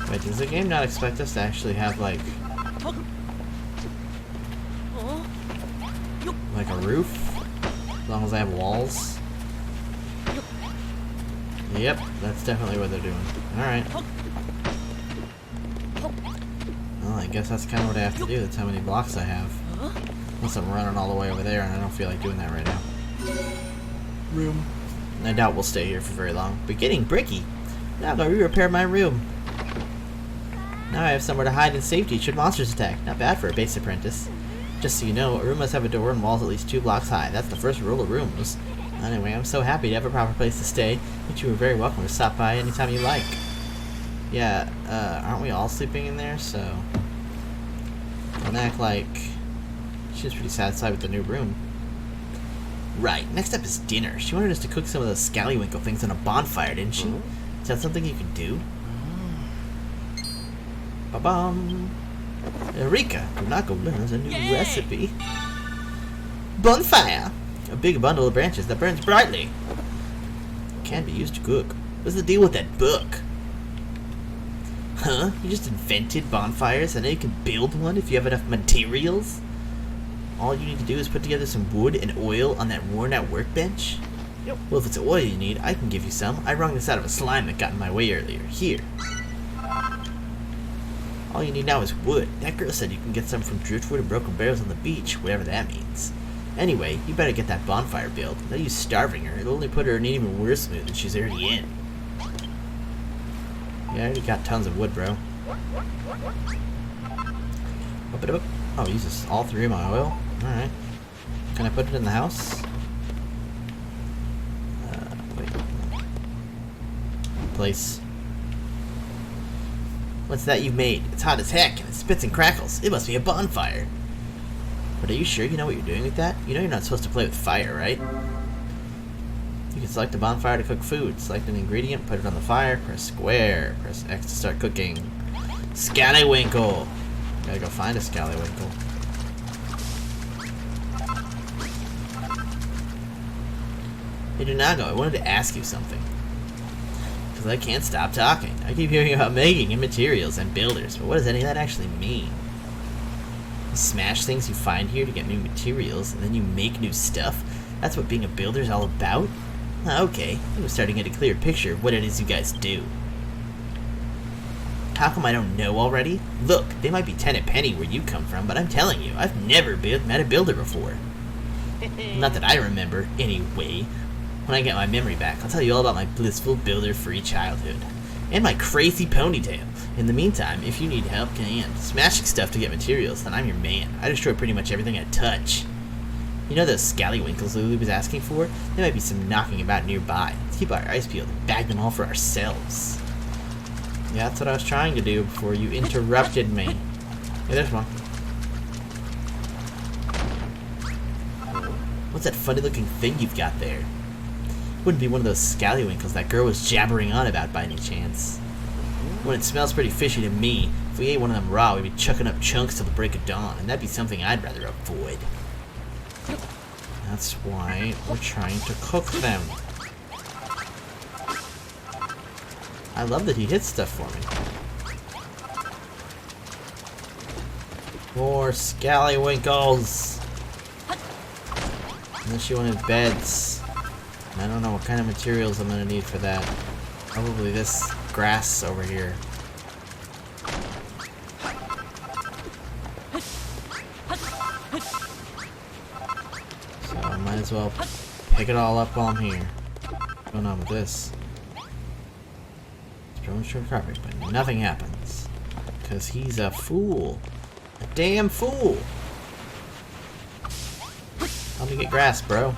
A: Wait, does the game not expect us to actually have like a roof? As long as I have walls? Yep, that's definitely what they're doing. Alright. Well, I guess that's kind of what I have to do. That's how many blocks I have. Unless I'm running all the way over there, and I don't feel like doing that right now. Room. I doubt we'll stay here for very long. But getting bricky. Now I'm gonna re-repair my room. Now I have somewhere to hide in safety should monsters attack. Not bad for a base apprentice. Just so you know, a room must have a door and walls at least 2 blocks high. That's the first rule of rooms. Anyway, I'm so happy to have a proper place to stay, but you are very welcome to stop by anytime you like. Yeah, aren't we all sleeping in there, so... Don't act like... She was pretty satisfied with the new room. Right, next up is dinner. She wanted us to cook some of those scallywinkle things on a bonfire, didn't she? Is that something you can do? Ba-bum! Eureka! Runako learns a new recipe. Bonfire! A big bundle of branches that burns brightly. Can be used to cook. What's the deal with that book? Huh? You just invented bonfires and now you can build one if you have enough materials? All you need to do is put together some wood and oil on that worn-out workbench? Yep. Well, if it's oil you need, I can give you some. I wrung this out of a slime that got in my way earlier. Here. All you need now is wood. That girl said you can get some from driftwood and broken barrels on the beach, whatever that means. Anyway, you better get that bonfire built. No use starving her. It'll only put her in an even worse mood than she's already in. Yeah, I already got tons of wood, bro. Oh, uses all 3 of my oil? Alright. Can I put it in the house? Wait. Place. What's that you've made? It's hot as heck, and it spits and crackles. It must be a bonfire. But are you sure you know what you're doing with that? You know you're not supposed to play with fire, right? You can select a bonfire to cook food. Select an ingredient, put it on the fire, press square, press X to start cooking. Scallywinkle! Gotta go find a scallywinkle. Hey Donago, I wanted to ask you something. Because I can't stop talking. I keep hearing about making and materials and builders, but what does any of that actually mean? You smash things you find here to get new materials, and then you make new stuff? That's what being a builder is all about? Okay, I'm starting to get a clear picture of what it is you guys do. How come I don't know already? Look, they might be 10 a penny where you come from, but I'm telling you, I've never met a builder before. Not that I remember, anyway. When I get my memory back, I'll tell you all about my blissful builder-free childhood. And my crazy ponytail. In the meantime, if you need help and smashing stuff to get materials, then I'm your man. I destroy pretty much everything I touch. You know those scallywinkles Lulu was asking for? There might be some knocking about nearby. Let's keep our eyes peeled and bag them all for ourselves. Yeah, that's what I was trying to do before you interrupted me. Hey, there's one. What's that funny-looking thing you've got there? Wouldn't be one of those scallywinkles that girl was jabbering on about by any chance. When it smells pretty fishy to me, if we ate one of them raw, we'd be chucking up chunks till the break of dawn, and that'd be something I'd rather avoid. That's why we're trying to cook them. I love that he hits stuff for me. More scallywinkles! And then she wanted beds. And I don't know what kind of materials I'm gonna need for that. Probably this grass over here. So I might as well pick it all up while I'm here. What's going on with this? Throwing short carpet, but nothing happens. Because he's a fool. A damn fool! Help me get grass, bro.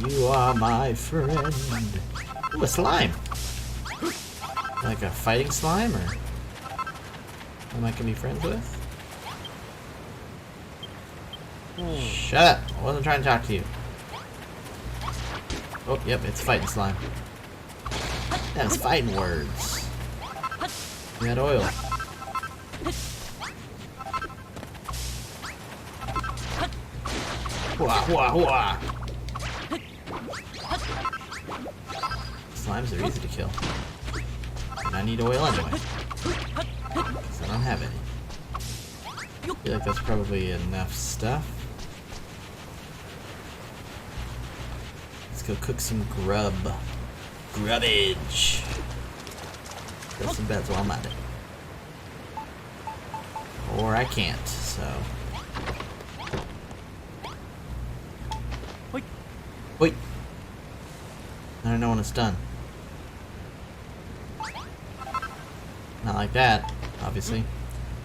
A: You are my friend. Ooh, a slime. Like a fighting slime, or who I can be friends with? Shut up! I wasn't trying to talk to you. Oh, yep, it's fighting slime. That's fighting words. We had oil. Hua, hua, hua. Slimes are easy to kill. And I need oil anyway. Because I don't have any. I feel like that's probably enough stuff. Let's go cook some grub. Grubbage! Build some beds while I'm at it. Or I can't, so... Wait! I don't know when it's done. Not like that. obviously.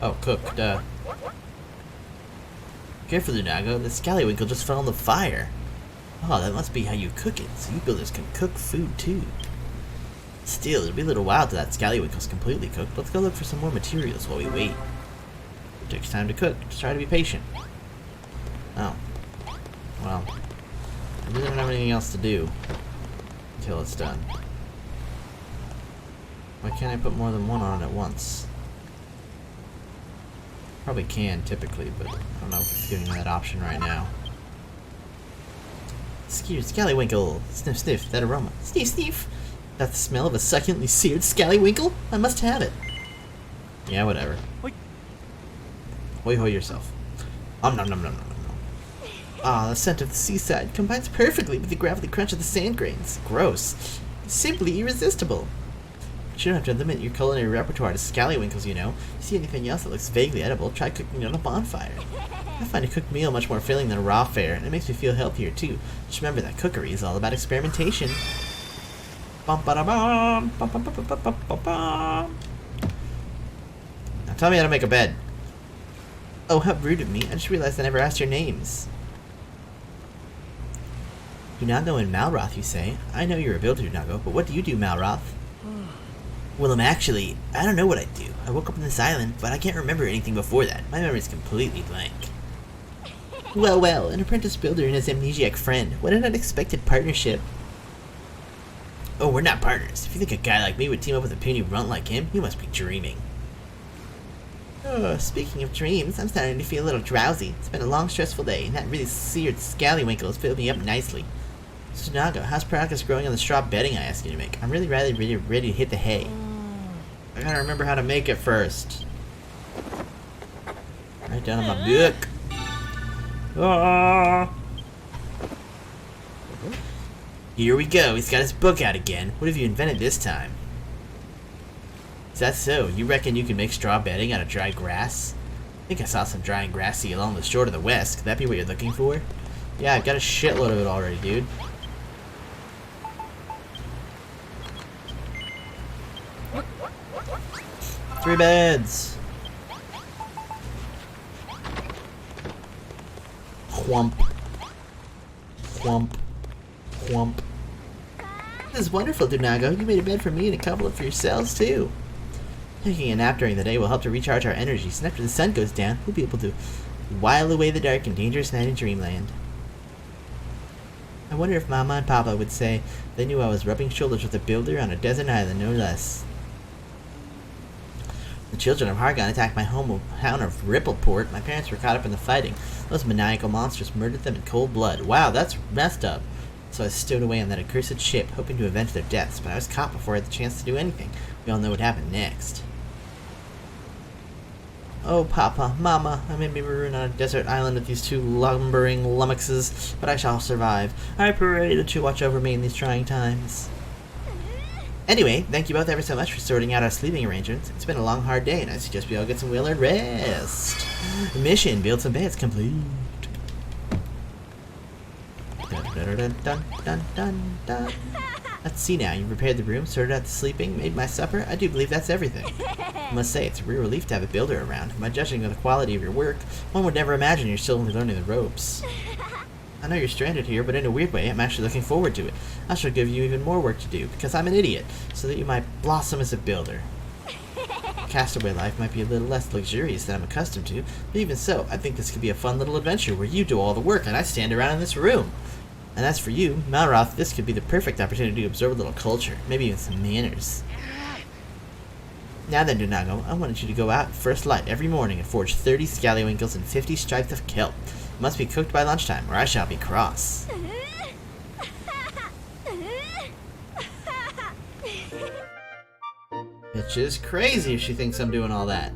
A: Oh, cook, duh. Careful, Dunago, the scallywinkle just fell in the fire. Oh, that must be how you cook it, so you builders can cook food too. Still, it'll be a little while till that scallywinkle's completely cooked. Let's go look for some more materials while we wait. It takes time to cook, just try to be patient. Oh. Well, I really don't have anything else to do until it's done. Why can't I put more than one on it at once? Probably can, typically, but I don't know if it's giving me that option right now. Excuse, Scallywinkle! Sniff, sniff, that aroma. Sniff, sniff! That's the smell of a succulently seared Scallywinkle? I must have it! Yeah, whatever. Hoi hoi yourself. Nom nom nom nom nom nom. Ah, the scent of the seaside combines perfectly with the gravelly crunch of the sand grains. Gross. Simply irresistible. You don't have to limit your culinary repertoire to scallywinkles, you know. If you see anything else that looks vaguely edible, try cooking it on a bonfire. I find a cooked meal much more filling than a raw fare, and it makes me feel healthier too. Just remember that cookery is all about experimentation. Bum ba da bum, bum bum bum bum bum bum bum. Now tell me how to make a bed. Oh, how rude of me. I just realized I never asked your names. Dunago and Malroth, you say? I know you're a builder, Dunago, but what do you do, Malroth? Well, I don't know what I do. I woke up on this island, but I can't remember anything before that. My memory's completely blank. Well, well, an apprentice builder and his amnesiac friend. What an unexpected partnership. Oh, we're not partners. If you think a guy like me would team up with a puny runt like him, you must be dreaming. Oh, speaking of dreams, I'm starting to feel a little drowsy. It's been a long, stressful day, and that really seared scallywinkle has filled me up nicely. So, Dunago, how's progress growing on the straw bedding I asked you to make? I'm really ready to hit the hay. I gotta remember how to make it first. Write down in my book. Ah. Here we go. He's got his book out again. What have you invented this time? Is that so? You reckon you can make straw bedding out of dry grass? I think I saw some drying grassy along the shore to the west. Could that be what you're looking for? Yeah, I've got a shitload of it already, dude. Three beds. Whump. Whump. Whump. This is wonderful, Dunago. You made a bed for me and a couple for yourselves, too. Taking a nap during the day will help to recharge our energies, and after the sun goes down, we'll be able to while away the dark and dangerous night in Dreamland. I wonder if Mama and Papa would say they knew I was rubbing shoulders with a builder on a desert island, no less. The children of Hargon attacked my hometown of Rippleport. My parents were caught up in the fighting. Those maniacal monsters murdered them in cold blood. Wow, that's messed up. So I stowed away on that accursed ship, hoping to avenge their deaths, but I was caught before I had the chance to do anything. We all know what happened next. Oh, Papa, Mama, I may be marooned on a desert island with these two lumbering lummoxes, but I shall survive. I pray that you watch over me in these trying times. Anyway, thank you both ever so much for sorting out our sleeping arrangements. It's been a long, hard day, and I suggest we all get some well-earned rest. Mission, build some beds, complete. Dun, dun, dun, dun, dun, dun, dun. Let's see now, you prepared the room, sorted out the sleeping, made my supper. I do believe that's everything. I must say, it's a real relief to have a builder around. By judging by the quality of your work, one would never imagine you're still only learning the ropes. I know you're stranded here, but in a weird way, I'm actually looking forward to it. I shall give you even more work to do, because I'm an idiot, so that you might blossom as a builder. Castaway life might be a little less luxurious than I'm accustomed to, but even so, I think this could be a fun little adventure where you do all the work and I stand around in this room. And as for you, Malroth, this could be the perfect opportunity to absorb a little culture, maybe even some manners. Now then, Dunago, I wanted you to go out at first light every morning and forge 30 scallywinkles and 50 stripes of kelp. It must be cooked by lunchtime, or I shall be cross. Bitch is crazy if she thinks I'm doing all that.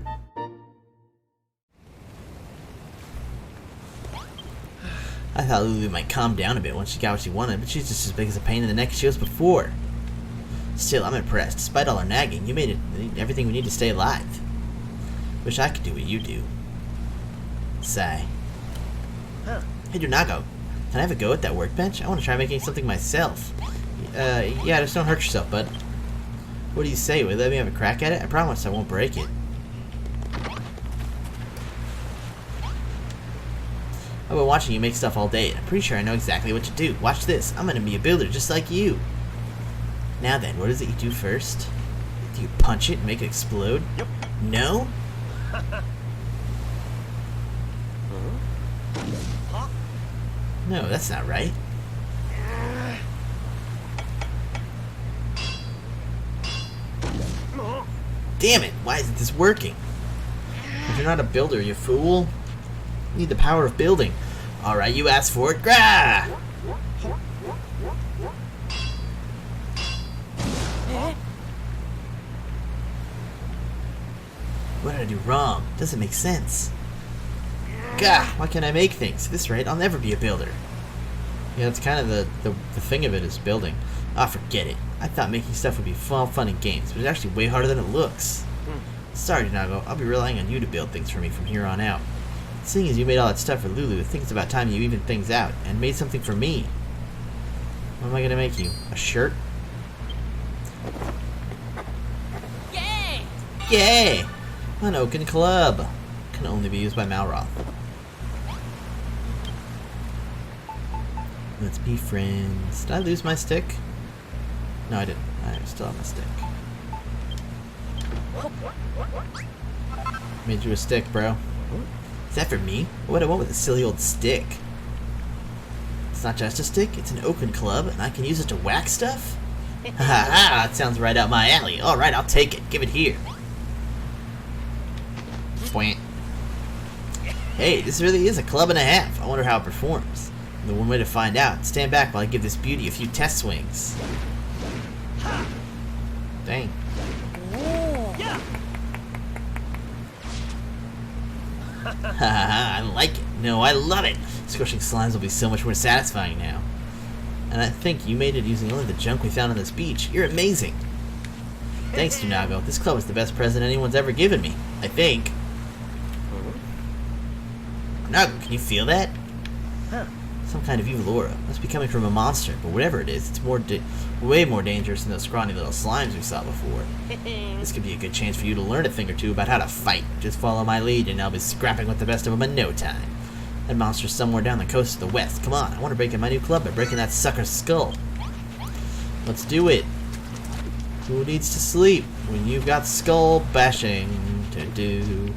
A: I thought Lulu might calm down a bit once she got what she wanted, but she's just as big as a pain in the neck as she was before. Still, I'm impressed. Despite all our nagging, you made it everything we need to stay alive. Wish I could do what you do. Sigh. Hey, Dunago, can I have a go at that workbench? I want to try making something myself. Yeah, just don't hurt yourself, bud. What do you say? Will you let me have a crack at it? I promise I won't break it. I've been watching you make stuff all day, and I'm pretty sure I know exactly what to do. Watch this. I'm gonna be a builder just like you. Now then, what is it you do first? Do you punch it and make it explode?
B: Yep.
A: No? No, that's not right. Damn it, why isn't this working? If you're not a builder, you fool. You need the power of building. Alright, you asked for it. Grah! What did I do wrong? Doesn't make sense. Gah! Why can't I make things? At this rate, I'll never be a builder. Yeah, that's kind of the thing of it is building. Ah, forget it. I thought making stuff would be fun and games, but it's actually way harder than it looks. Sorry, Nago. I'll be relying on you to build things for me from here on out. Seeing as you made all that stuff for Lulu, I think it's about time you even things out and made something for me. What am I gonna make you? A shirt?
C: Yay!
A: Yay! An Oaken Club. Can only be used by Malroth. Let's be friends. Did I lose my stick? No, I didn't. I still have my stick. Made you a stick, bro. Is that for me? What do I want with a silly old stick? It's not just a stick, it's an Oaken Club, and I can use it to whack stuff? Ha ha ha, that sounds right up my alley. Alright, I'll take it. Give it here. Bwant. Hey, this really is a club and a half. I wonder how it performs. And the one way to find out, stand back while I give this beauty a few test swings. Dang. Haha, I like it. No, I love it. Squishing slimes will be so much more satisfying now. And I think you made it using only the junk we found on this beach. You're amazing. Thanks, Tunago. This club is the best present anyone's ever given me. I think. Tunago, can you feel that? Some kind of evil aura. Must be coming from a monster, but whatever it is, it's way more dangerous than those scrawny little slimes we saw before. This could be a good chance for you to learn a thing or two about how to fight. Just follow my lead and I'll be scrapping with the best of them in no time. That monster's somewhere down the coast to the west. Come on, I want to break in my new club by breaking that sucker's skull. Let's do it. Who needs to sleep when you've got skull bashing to do?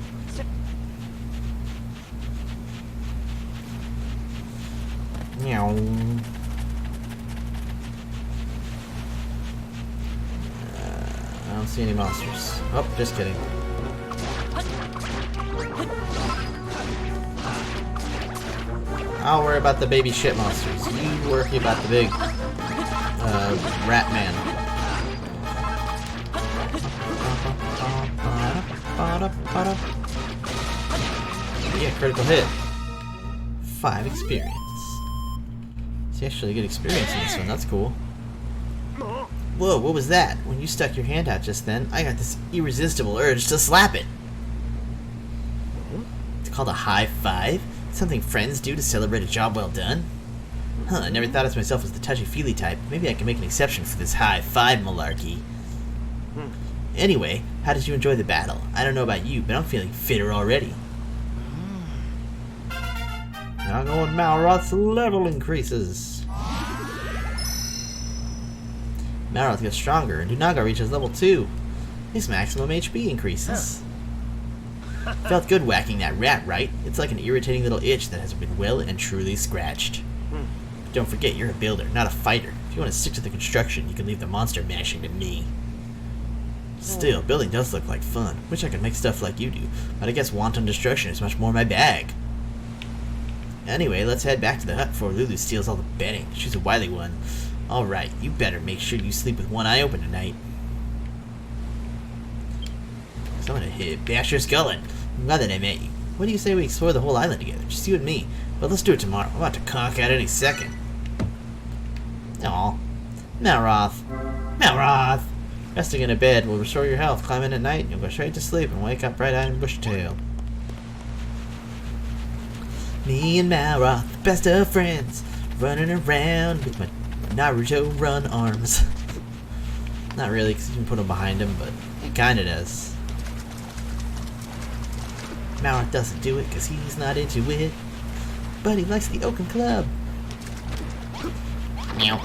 A: Meow. I don't see any monsters. Oh, just kidding. I'll worry about the baby shit monsters. You worry about the big rat man. Yeah, critical hit. 5 experience. You actually get experience in this one, that's cool. Whoa, what was that? When you stuck your hand out just then, I got this irresistible urge to slap it. It's called a high five? Something friends do to celebrate a job well done? Huh, I never thought of myself as the touchy-feely type. Maybe I can make an exception for this high five malarkey. Anyway, how did you enjoy the battle? I don't know about you, but I'm feeling fitter already. Now going Malroth's level increases. Malroth gets stronger, and Tunago reaches level 2. His maximum HP increases. Felt good whacking that rat, right? It's like an irritating little itch that has been well and truly scratched. But don't forget, you're a builder, not a fighter. If you want to stick to the construction, you can leave the monster mashing to me. Still, building does look like fun. Wish I could make stuff like you do, but I guess wanton destruction is much more my bag. Anyway, let's head back to the hut before Lulu steals all the bedding. She's a wily one. Alright, you better make sure you sleep with one eye open tonight. So I'm gonna bash your skull in. I'm glad that I met you. What do you say we explore the whole island together? Just you and me. But let's do it tomorrow. I'm about to conk out any second. Aw. Malroth. Malroth! Resting in a bed will restore your health. Climb in at night and you'll go straight to sleep and wake up bright-eyed and bushy-tailed. Me and Malroth, the best of friends, running around with my Naruto run arms. Not really, because you can put them behind him, but it kinda does. Malroth doesn't do it because he's not into it. Buddy likes the Oaken Club. Meow.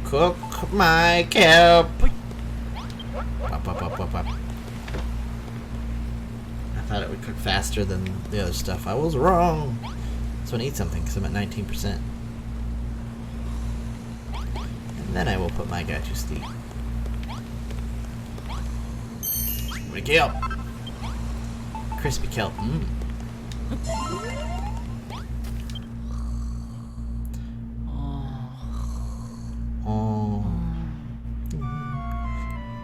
A: Cook my kelp. Wop, wop, wop, wop, wop. I thought it would cook faster than the other stuff. I was wrong. So I need something because I'm at 19%. And then I will put my guy to sleep. What a kelp! Crispy kelp. Mmm. Oh.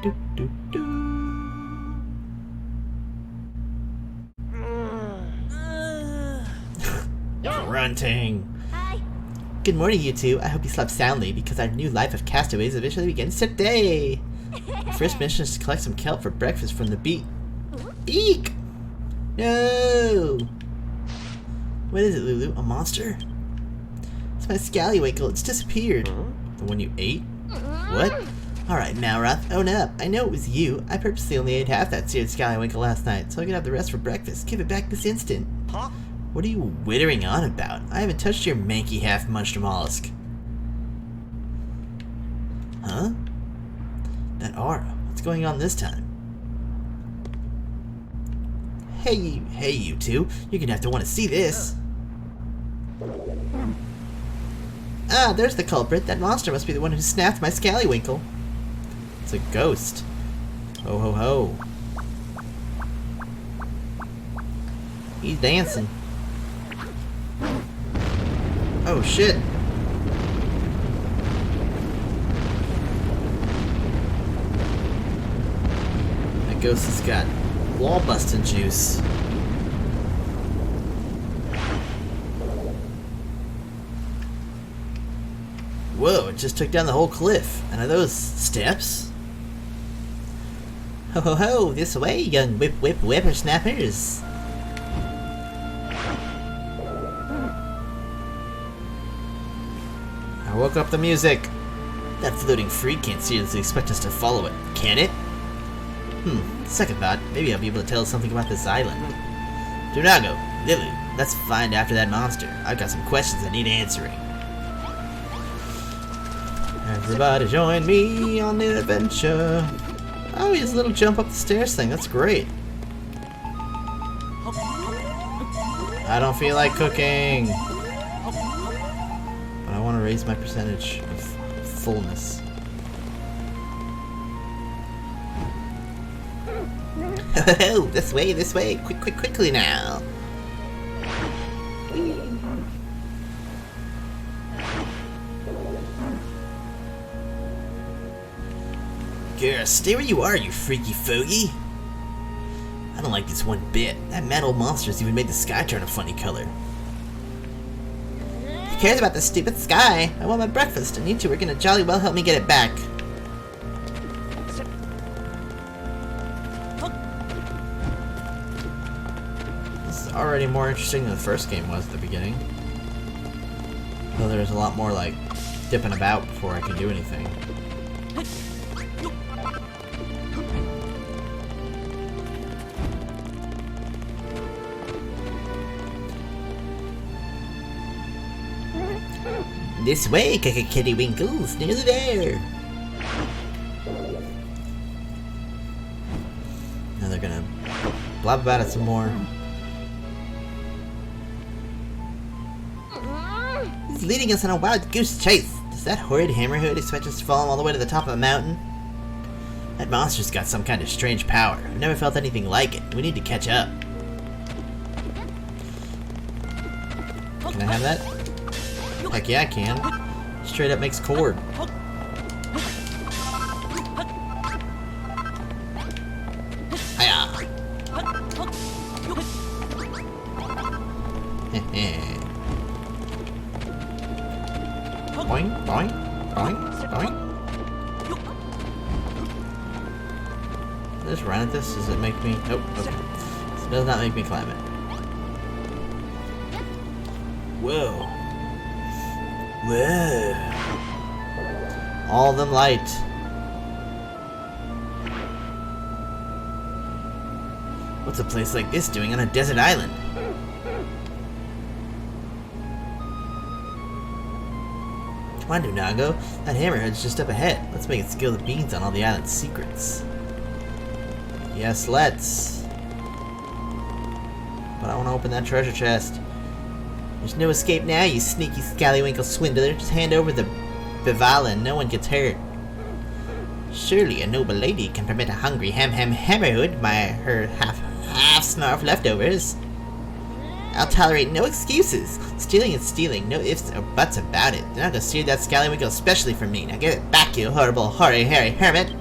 A: Do, do, do. Grunting.
C: Hi.
A: Good morning, you two. I hope you slept soundly because our new life of castaways officially begins today. Our first mission is to collect some kelp for breakfast from the beak. Eek! No! What is it, Lulu? A monster? It's my scallywinkle. It's disappeared. The one you ate? What? Alright, Malroth, own up. I know it was you. I purposely only ate half that seared scallywinkle last night, so I could have the rest for breakfast. Give it back this instant.
B: Huh?
A: What are you wittering on about? I haven't touched your manky half-munched mollusk. Huh? That aura. What's going on this time? Hey, you two. You're gonna have to want to see this. Ah, there's the culprit. That monster must be the one who snapped my scallywinkle. It's a ghost. Ho ho ho. He's dancing. Oh shit. That ghost has got wall busting juice. Whoa, it just took down the whole cliff. And are those steps? Ho ho ho, this way, young whippersnappers. I woke up the music. That floating freak can't seriously expect us to follow it, can it? Second thought, maybe I'll be able to tell us something about this island. Dunago, Lily, let's find after that monster. I've got some questions I need answering. Everybody join me on the adventure. Oh, he has a little jump up the stairs thing. That's great. I don't feel like cooking. But I want to raise my percentage of fullness. Oh, this way. Quickly now. Girl, stay where you are, you freaky fogey. I don't like this one bit. That mad old monster's even made the sky turn a funny color. Who cares about this stupid sky? I want my breakfast, and you two are gonna jolly well help me get it back. This is already more interesting than the first game was at the beginning. Though there's a lot more, like, dipping about before I can do anything. This way, Kitty Winkles, nearly there. Now they're gonna blab about it some more. He's leading us on a wild goose chase. Does that horrid hammerhead expect us to follow him all the way to the top of the mountain? That monster's got some kind of strange power. I've never felt anything like it. We need to catch up. Can I have that? Heck yeah, I can. Straight up makes cord. Hiya! Boing, boing, boing, boing. Just run at this? Does it make me... Nope, okay. This does not make me climb it. Whoa. Whoa. All of them light. What's a place like this doing on a desert island? Come on, Dunago. That hammerhead's just up ahead. Let's make it spill the beans on all the island's secrets. Yes, let's. But I want to open that treasure chest. There's no escape now, you sneaky scallywinkle swindler. Just hand over the bivala and no one gets hurt. Surely a noble lady can permit a hungry hammerhood her half snarf leftovers. I'll tolerate no excuses. Stealing is stealing, no ifs or buts about it. They're not gonna steal that scallywinkle especially from me. Now give it back, you horrible, hairy hermit.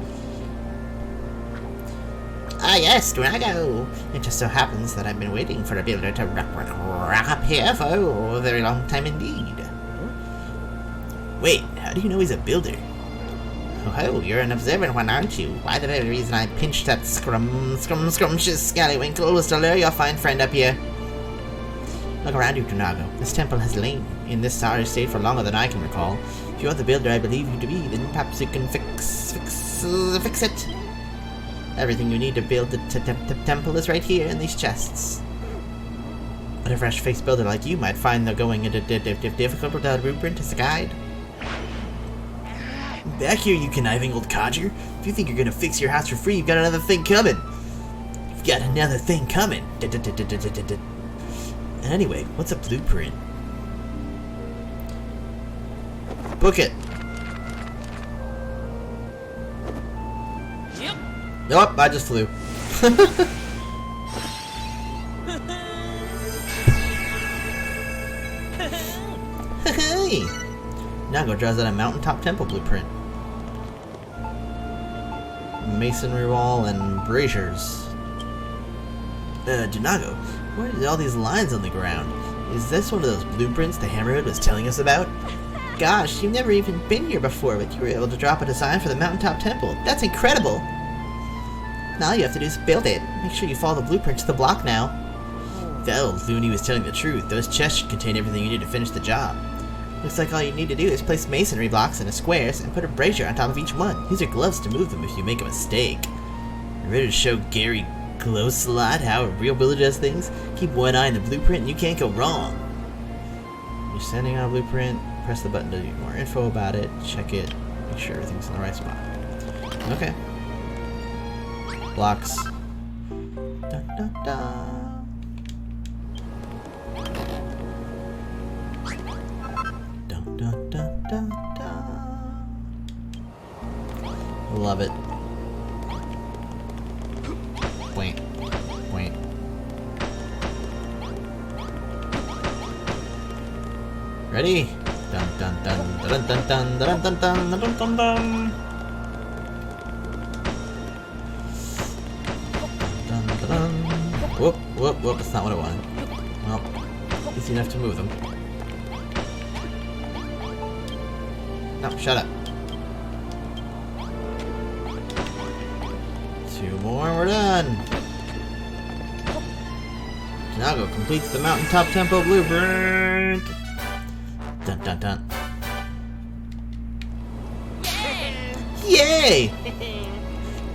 A: Ah yes, Drago! It just so happens that I've been waiting for a builder to rock up here for a very long time indeed. Wait, how do you know he's a builder? Oh, you're an observant one, aren't you? Why, the very reason I pinched that scrumptious scallywinkle was to lure your fine friend up here. Look around you, Drago. This temple has lain in this sorry state for longer than I can recall. If you're the builder I believe you to be, then perhaps you can fix it. Everything you need to build the temple is right here in these chests. But a fresh-faced builder like you might find the going into difficult without a blueprint as a guide. Back here, you conniving old codger. If you think you're gonna fix your house for free, you've got another thing coming. You've got another thing coming. Anyway, what's a blueprint? Book it.
C: Yep.
A: Nope, I just flew. Hey! Nago draws out a mountaintop temple blueprint. Masonry wall and braziers. Dunago, what are all these lines on the ground? Is this one of those blueprints the Hammerhead was telling us about? Gosh, you've never even been here before, but you were able to drop a design for the mountaintop temple. That's incredible! Now all you have to do is build it. Make sure you follow the blueprint to the block now. Well, Looney was telling the truth. Those chests should contain everything you need to finish the job. Looks like all you need to do is place masonry blocks into squares and put a brazier on top of each one. Use your gloves to move them if you make a mistake. You ready to show Gary Glowslot how a real builder does things? Keep one eye on the blueprint and you can't go wrong. You're sending out a blueprint, press the button to get more info about it, check it, make sure everything's in the right spot. Okay. Blocks. Dun, dun, dun. Dun, dun, dun, dun, dun. Love it. Wait. Wait. Ready? Dun dun dun dun dun dun dun dun dun dun dun dun. Dun dun dun. Whoop whoop whoop! That's not what I wanted. Well, easy enough to move them. No, shut up. Two more, we're done. Nago completes the mountaintop temple blueprint. Dun dun dun. Yay!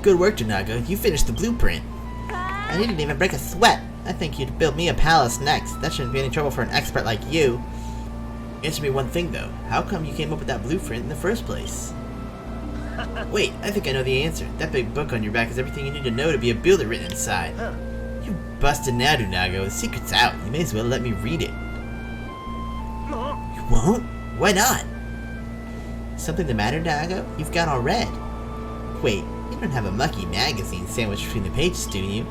A: Good work, Dunago. You finished the blueprint. I didn't even break a sweat. I think you'd build me a palace next. That shouldn't be any trouble for an expert like you. Answer me one thing, though. How come you came up with that blueprint in the first place? Wait, I think I know the answer. That big book on your back is everything you need to know to be a builder written inside. You busted now, Dunago. The secret's out. You may as well let me read it. You won't? Why not? Something the matter, Dunago? You've got all red. Wait, you don't have a mucky magazine sandwiched between the pages, do you?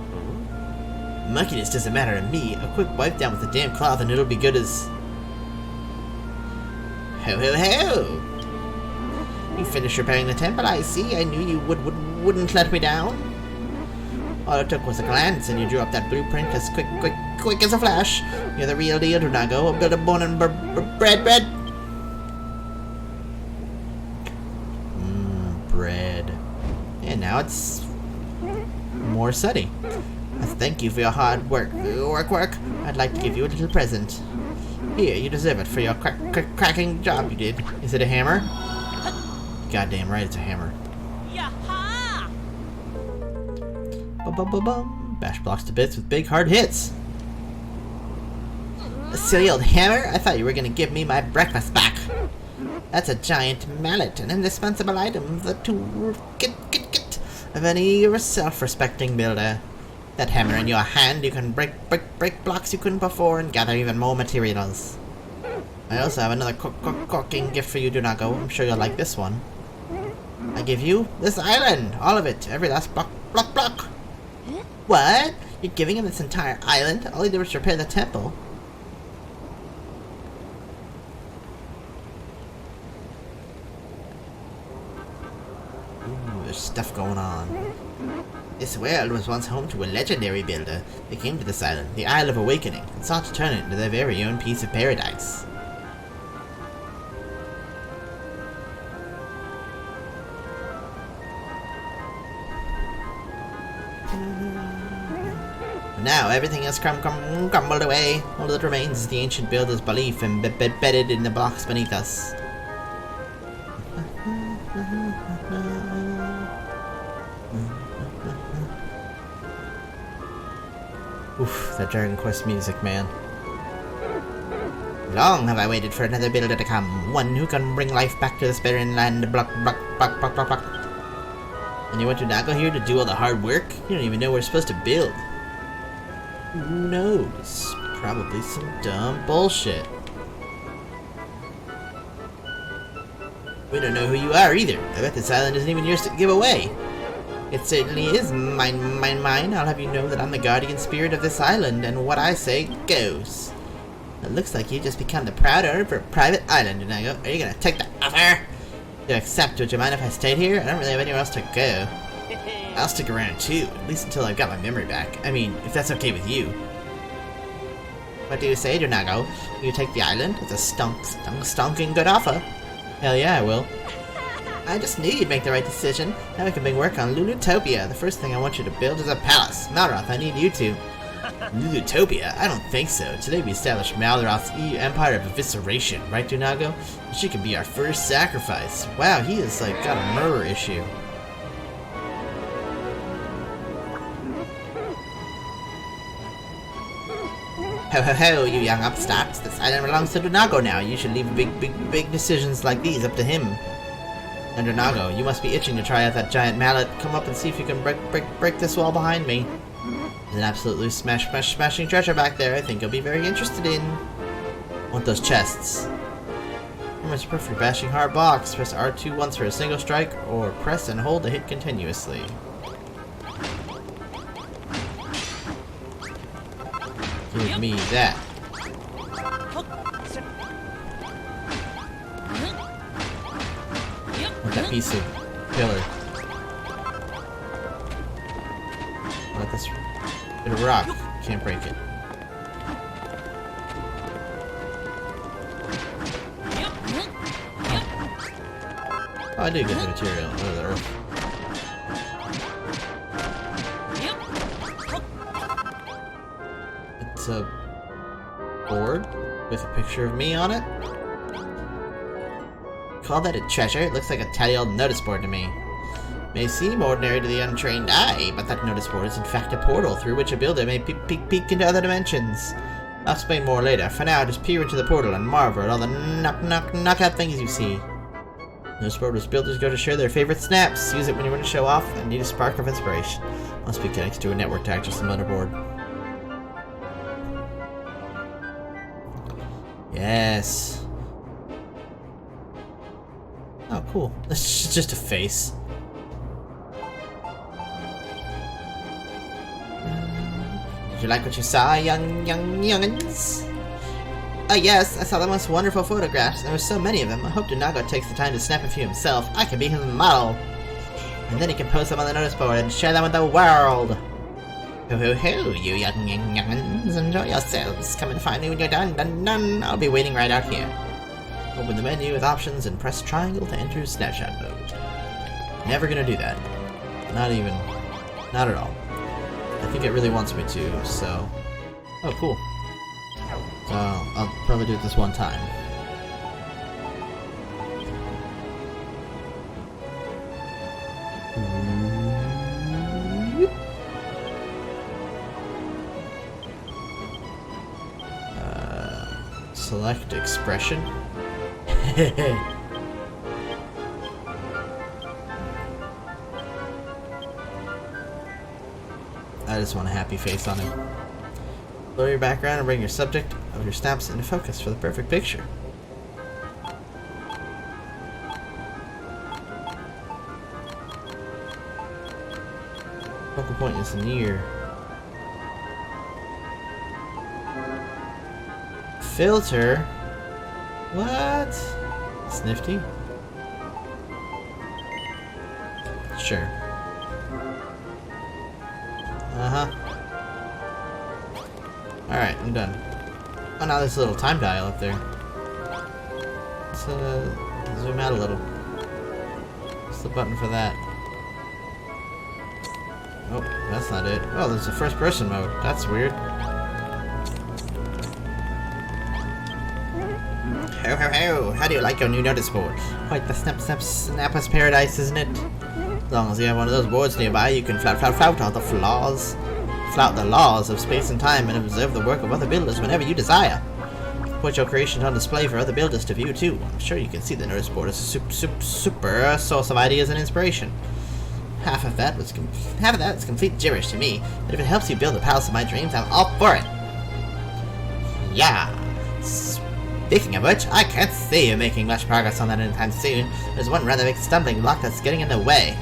A: Muckiness doesn't matter to me. A quick wipe down with a damp cloth and it'll be good as... Ho ho ho! You finished repairing the temple, I see. I knew you wouldn't let me down. All it took was a glance, and you drew up that blueprint as quick as a flash. You're the real deal, Dunago. A builder born and bread. Bread. And now it's more sunny. As thank you for your hard work. I'd like to give you a little present. Here, you deserve it for your cracking job you did. Is it a hammer? Goddamn right, it's a hammer.
C: Yaha!
A: Bum. Bash blocks to bits with big hard hits. A silly old hammer? I thought you were gonna give me my breakfast back. That's a giant mallet, an indispensable item the toolkit of any self-respecting builder. That hammer in your hand, you can break blocks you couldn't before and gather even more materials. I also have another corking gift for you, Dunago. I'm sure you'll like this one. I give you this island, all of it, every last block. What? You're giving him this entire island? All he did was repair the temple. Ooh, there's stuff going on. This world was once home to a legendary builder. They came to this island, the Isle of Awakening, and sought to turn it into their very own piece of paradise. Now everything has crumbled away. All that remains is the ancient builder's belief embedded in the blocks beneath us. Oof, that Dragon Quest music, man. Long have I waited for another builder to come, one who can bring life back to this barren land. Block. And you want Dunago here to do all the hard work? You don't even know we're supposed to build. Who knows? Probably some dumb bullshit. We don't know who you are either. I bet this island isn't even yours to give away. It certainly is mine. I'll have you know that I'm the guardian spirit of this island, and what I say goes. It looks like you just become the proud owner for a private island, Dunago. Are you gonna take the offer? To accept, would you mind if I stayed here? I don't really have anywhere else to go. I'll stick around too, at least until I've got my memory back. I mean, if that's okay with you. What do you say, Dunago? Will you take the island? It's a stonking good offer. Hell yeah, I will. I just knew you'd make the right decision. Now we can begin work on Lulutopia. The first thing I want you to build is a palace. Malroth, I need you to. Lulutopia? I don't think so. Today we established Malroth's empire of evisceration, right, Dunago? She could be our first sacrifice. Wow, he has, like, got a murder issue. Ho ho ho, you young upstarts. This island belongs to Dunago now. You should leave big decisions like these up to him. And Dunago, you must be itching to try out that giant mallet. Come up and see if you can break this wall behind me. There's an absolutely smashing treasure back there I think you'll be very interested in. I want those chests. Almost perfect for bashing hard blocks. Press R2 once for a single strike, or press and hold to hit continuously. Give me that. Want that piece of pillar. Let this bit of rock. Can't break it. Oh, I did get the material. Oh, the earth. It's a board with a picture of me on it. Call that a treasure? It looks like a tatty old notice board to me. May seem ordinary to the untrained eye, but that notice board is in fact a portal through which a builder may peek into other dimensions. I'll explain more later. For now, just peer into the portal and marvel at all the knockout things you see. Notice board was builders go to share their favorite snaps. Use it when you want to show off and need a spark of inspiration. Must be connected to a network to access the motherboard. Yes. Oh, cool. This is just a face. Did you like what you saw, youngins? Oh yes, I saw the most wonderful photographs. There were so many of them. I hope Dunago takes the time to snap a few himself. I can be his model. And then he can post them on the notice board and share them with the world. Ho ho ho, you youngins. Enjoy yourselves. Come and find me when you're done. I'll be waiting right out here. Open the menu with options and press triangle to enter snapshot mode. Never gonna do that. Not at all. I think it really wants me to, so... Oh, cool. So, I'll probably do it this one time. Select expression. I just want a happy face on him. Lower your background and bring your subject of your snaps into focus for the perfect picture. Focal point is near. Filter? What? It's nifty. Sure. Uh-huh. Alright, I'm done. Oh, now there's a little time dial up there. Let's zoom out a little. What's the button for that? Oh, that's not it. Oh, there's a first-person mode. That's weird. Ho ho ho! How do you like your new notice board? Quite the snapper's paradise, isn't it? As long as you have one of those boards nearby, you can flout all the flaws. Flout the laws of space and time and observe the work of other builders whenever you desire. Put your creations on display for other builders to view too. I'm sure you can see the notice board as a super source of ideas and inspiration. Half of that is complete gibberish to me, but if it helps you build the palace of my dreams, I'm all for it. Yeah. Speaking of which, I can't see you making much progress on that anytime soon. There's one rather big stumbling block that's getting in the way.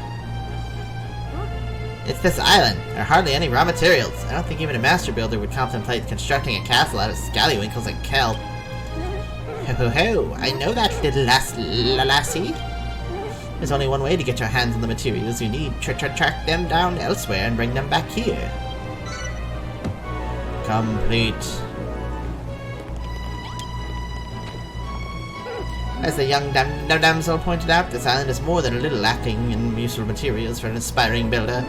A: It's this island. There are hardly any raw materials. I don't think even a master builder would contemplate constructing a castle out of scallywinkles like kelp. Ho ho ho! I know that, little lassie. There's only one way to get your hands on the materials you need. Track them down elsewhere and bring them back here. Complete. As the young damsel pointed out, this island is more than a little lacking in useful materials for an aspiring builder.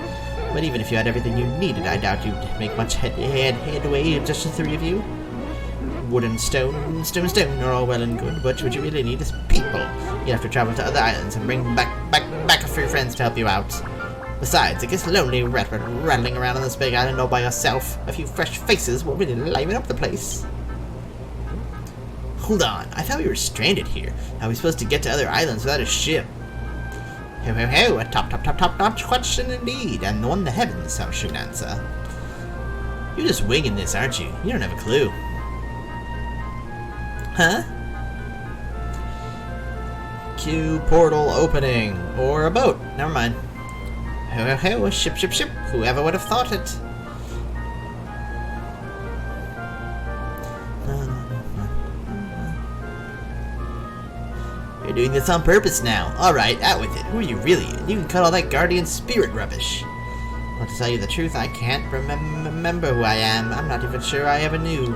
A: But even if you had everything you needed, I doubt you'd make much headway with just the three of you. Wood and stone are all well and good, but what you really need is people. You have to travel to other islands and bring back a few friends to help you out. Besides, it gets lonely rattling around on this big island all by yourself. A few fresh faces will really liven up the place. Hold on, I thought we were stranded here. How are we supposed to get to other islands without a ship? Ho ho ho, a top-notch question indeed, and one the heavens should answer. You're just winging this, aren't you? You don't have a clue. Huh? Q portal opening. Or a boat. Never mind. Ho ho ho, a ship. Whoever would have thought it? You're doing this on purpose now. Alright, out with it. Who are you really? You can cut all that guardian spirit rubbish. Well, to tell you the truth, I can't remember who I am. I'm not even sure I ever knew.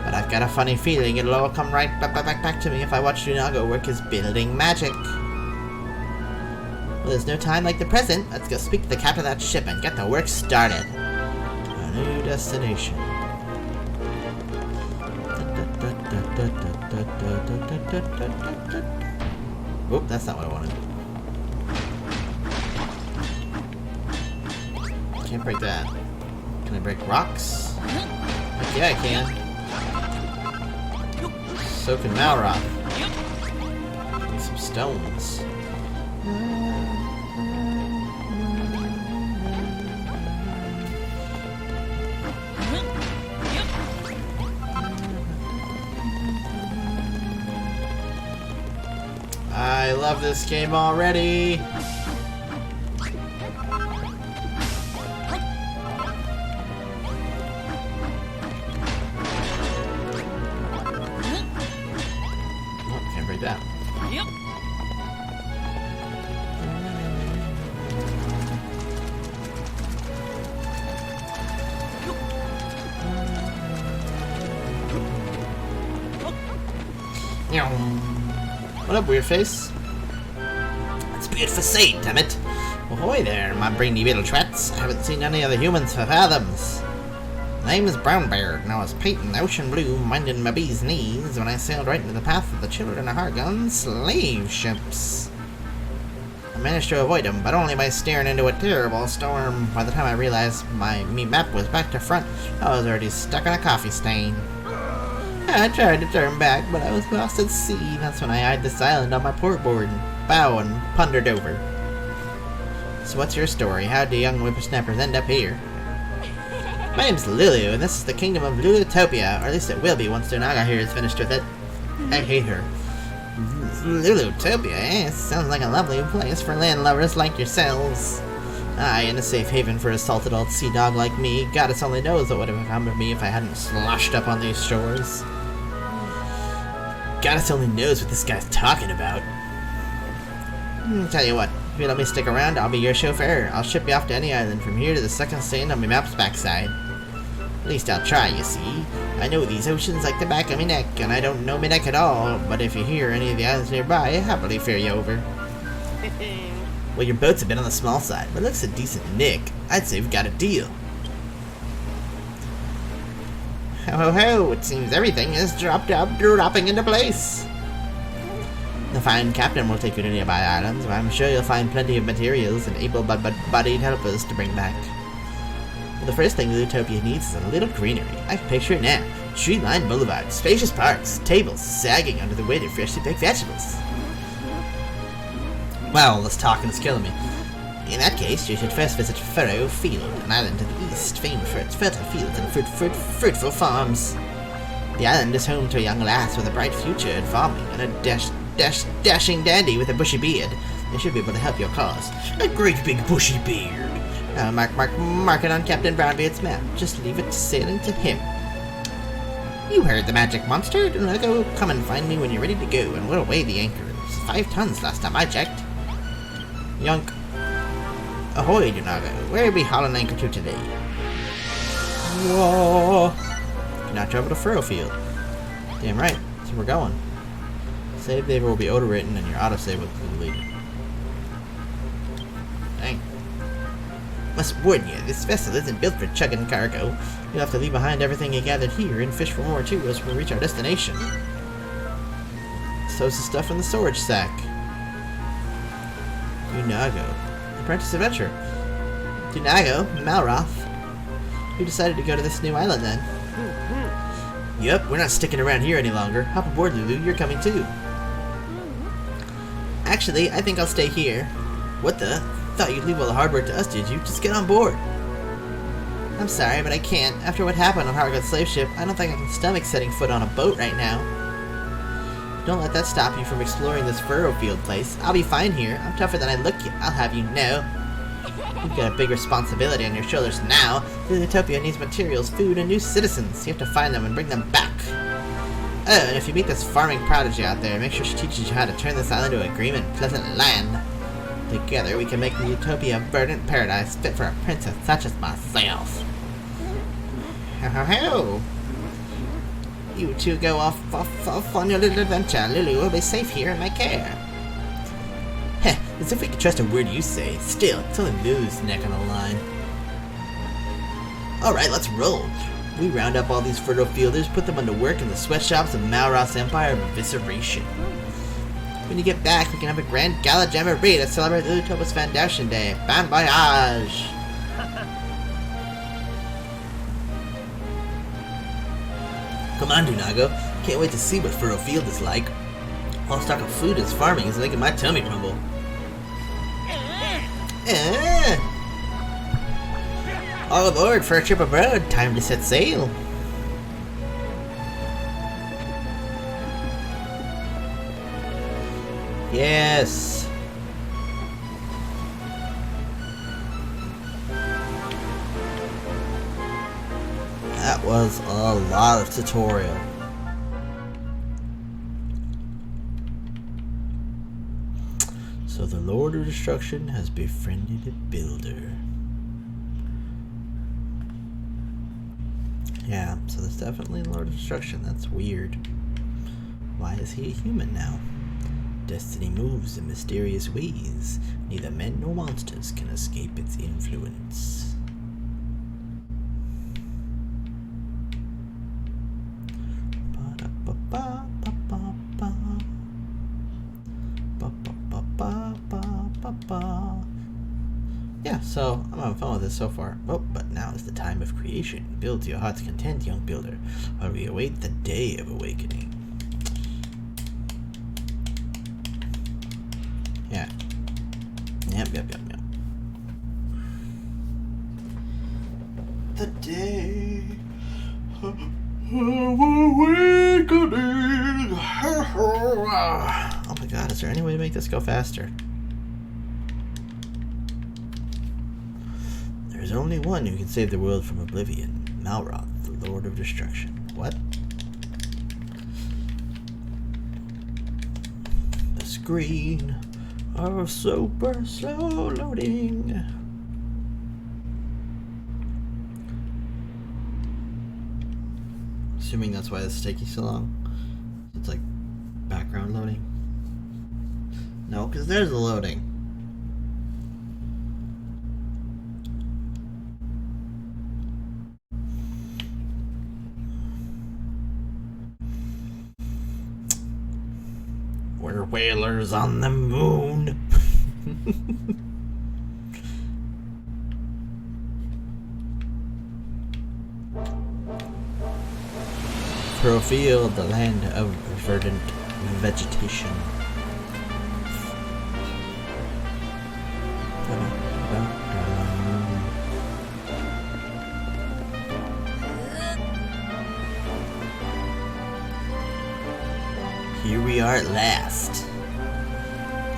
A: But I've got a funny feeling it'll all come right back to me if I watch Junago work his building magic. Well, there's no time like the present. Let's go speak to the captain of that ship and get the work started. A new destination. Oop, that's not what I wanted. Can't break that. Can I break rocks? Heck yeah, I can. So can Malroth. Need some stones. I love this game already. Oh, can't break that.
C: Yep.
A: What up, weird face? It's Beard for Sade, damn it! Ahoy there, my brainy little trats. I haven't seen any other humans for fathoms. My name is Brownbeard, and I was painting ocean blue, minding my bee's knees, when I sailed right into the path of the children of Hargon slave ships. I managed to avoid them, but only by staring into a terrible storm. By the time I realized me map was back to front, I was already stuck in a coffee stain. I tried to turn back, but I was lost at sea. That's when I eyed this island on my port board and bow and pondered over. So what's your story? How do young whippersnappers end up here? My name's Lulu, and this is the kingdom of Lulutopia, or at least it will be once Dunaga here is finished with it. I hate her. Lulutopia, eh? Sounds like a lovely place for landlubbers like yourselves. Aye, and a safe haven for a salted old sea dog like me. Goddess only knows what would have become of me if I hadn't sloshed up on these shores. Goddess only knows what this guy's talking about. Tell you what, if you let me stick around, I'll be your chauffeur. I'll ship you off to any island from here to the second stand on my map's backside. At least I'll try, you see. I know these oceans like the back of my neck, and I don't know my neck at all, but if you hear any of the islands nearby, I'll happily ferry you over. Well, your boat's a bit on the small side, but looks a decent nick. I'd say we've got a deal. Ho ho ho, it seems everything is dropping into place. The fine captain will take you to nearby islands, where I'm sure you'll find plenty of materials and able-bodied helpers to bring back. Well, the first thing Lulutopia needs is a little greenery. I can picture it now. Tree-lined boulevards, spacious parks, tables sagging under the weight of freshly picked vegetables. Well, this talking is killing me. In that case, you should first visit Furrow Field, an island to the east, famed for its fertile fields and fruitful farms. The island is home to a young lass with a bright future in farming, and a dashing dandy with a bushy beard. They should be able to help your cause. A great big bushy beard. Mark it on Captain Brownbeard's map. Just leave it sailing to him. You heard the magic monster. Dunago, come and find me when you're ready to go, and we'll weigh the anchor. It was 5 tons last time I checked. Yunk. Ahoy, Dunago. Where are we hauling anchor to today? Whoa. You're not travel to Furrow Field. Damn right. That's where we're going. Save data will be auto-written and your autosave will be deleted. Dang. Must warn you, this vessel isn't built for chugging cargo. You'll have to leave behind everything you gathered here and fish for more too as we reach our destination. So's the stuff in the storage sack. Dunago. Apprentice adventure. Dunago, Malroth. Who decided to go to this new island then? Yep, we're not sticking around here any longer. Hop aboard, Lulu, you're coming too. Actually, I think I'll stay here. What the? Thought you'd leave all the hard work to us, did you? Just get on board. I'm sorry, but I can't. After what happened on Hargo's slave ship, I don't think I can stomach setting foot on a boat right now. Don't let that stop you from exploring this Furrow Field place. I'll be fine here. I'm tougher than I look, I'll have you know. You've got a big responsibility on your shoulders now. Lulutopia needs materials, food, and new citizens. You have to find them and bring them back. Oh, and if you meet this farming prodigy out there, make sure she teaches you how to turn this island into a green and pleasant land. Together, we can make Lulutopia a verdant paradise fit for a princess such as myself. Ho ho ho! You two go off on your little adventure. Lulu will be safe here in my care. Heh, as if we could trust a word you say. Still, it's only Lulu's neck on the line. Alright, let's roll. We round up all these Furrow Fielders, put them under work in the sweatshops of Malroth's Empire of Evisceration. When you get back, we can have a grand gala jamboree to celebrate Lulutopia's Foundation Day. Bon voyage! Come on, Dunago. Can't wait to see what Furrow Field is like. All stock of food is farming is making my tummy rumble. All aboard for a trip abroad. Time to set sail. Yes. That was a lot of tutorial. So the Lord of Destruction has befriended a builder. Yeah, so there's definitely a Lord of Destruction. That's weird. Why is he a human now? Destiny moves in mysterious ways. Neither men nor monsters can escape its influence. yeah, so I'm having fun with this so far. Oh, but now is the time of creation. Build to your heart's content, young builder, while we await the day of awakening. Yeah. Yep. The day of awakening. Oh my god, is there any way to make this go faster? There's only one who can save the world from oblivion. Malroth, the Lord of Destruction. What? The screen of super slow loading. Assuming that's why this is taking so long. It's like background loading. No, because there's the loading. We're whalers on the moon. Profield, the land of verdant vegetation. Here we are at last.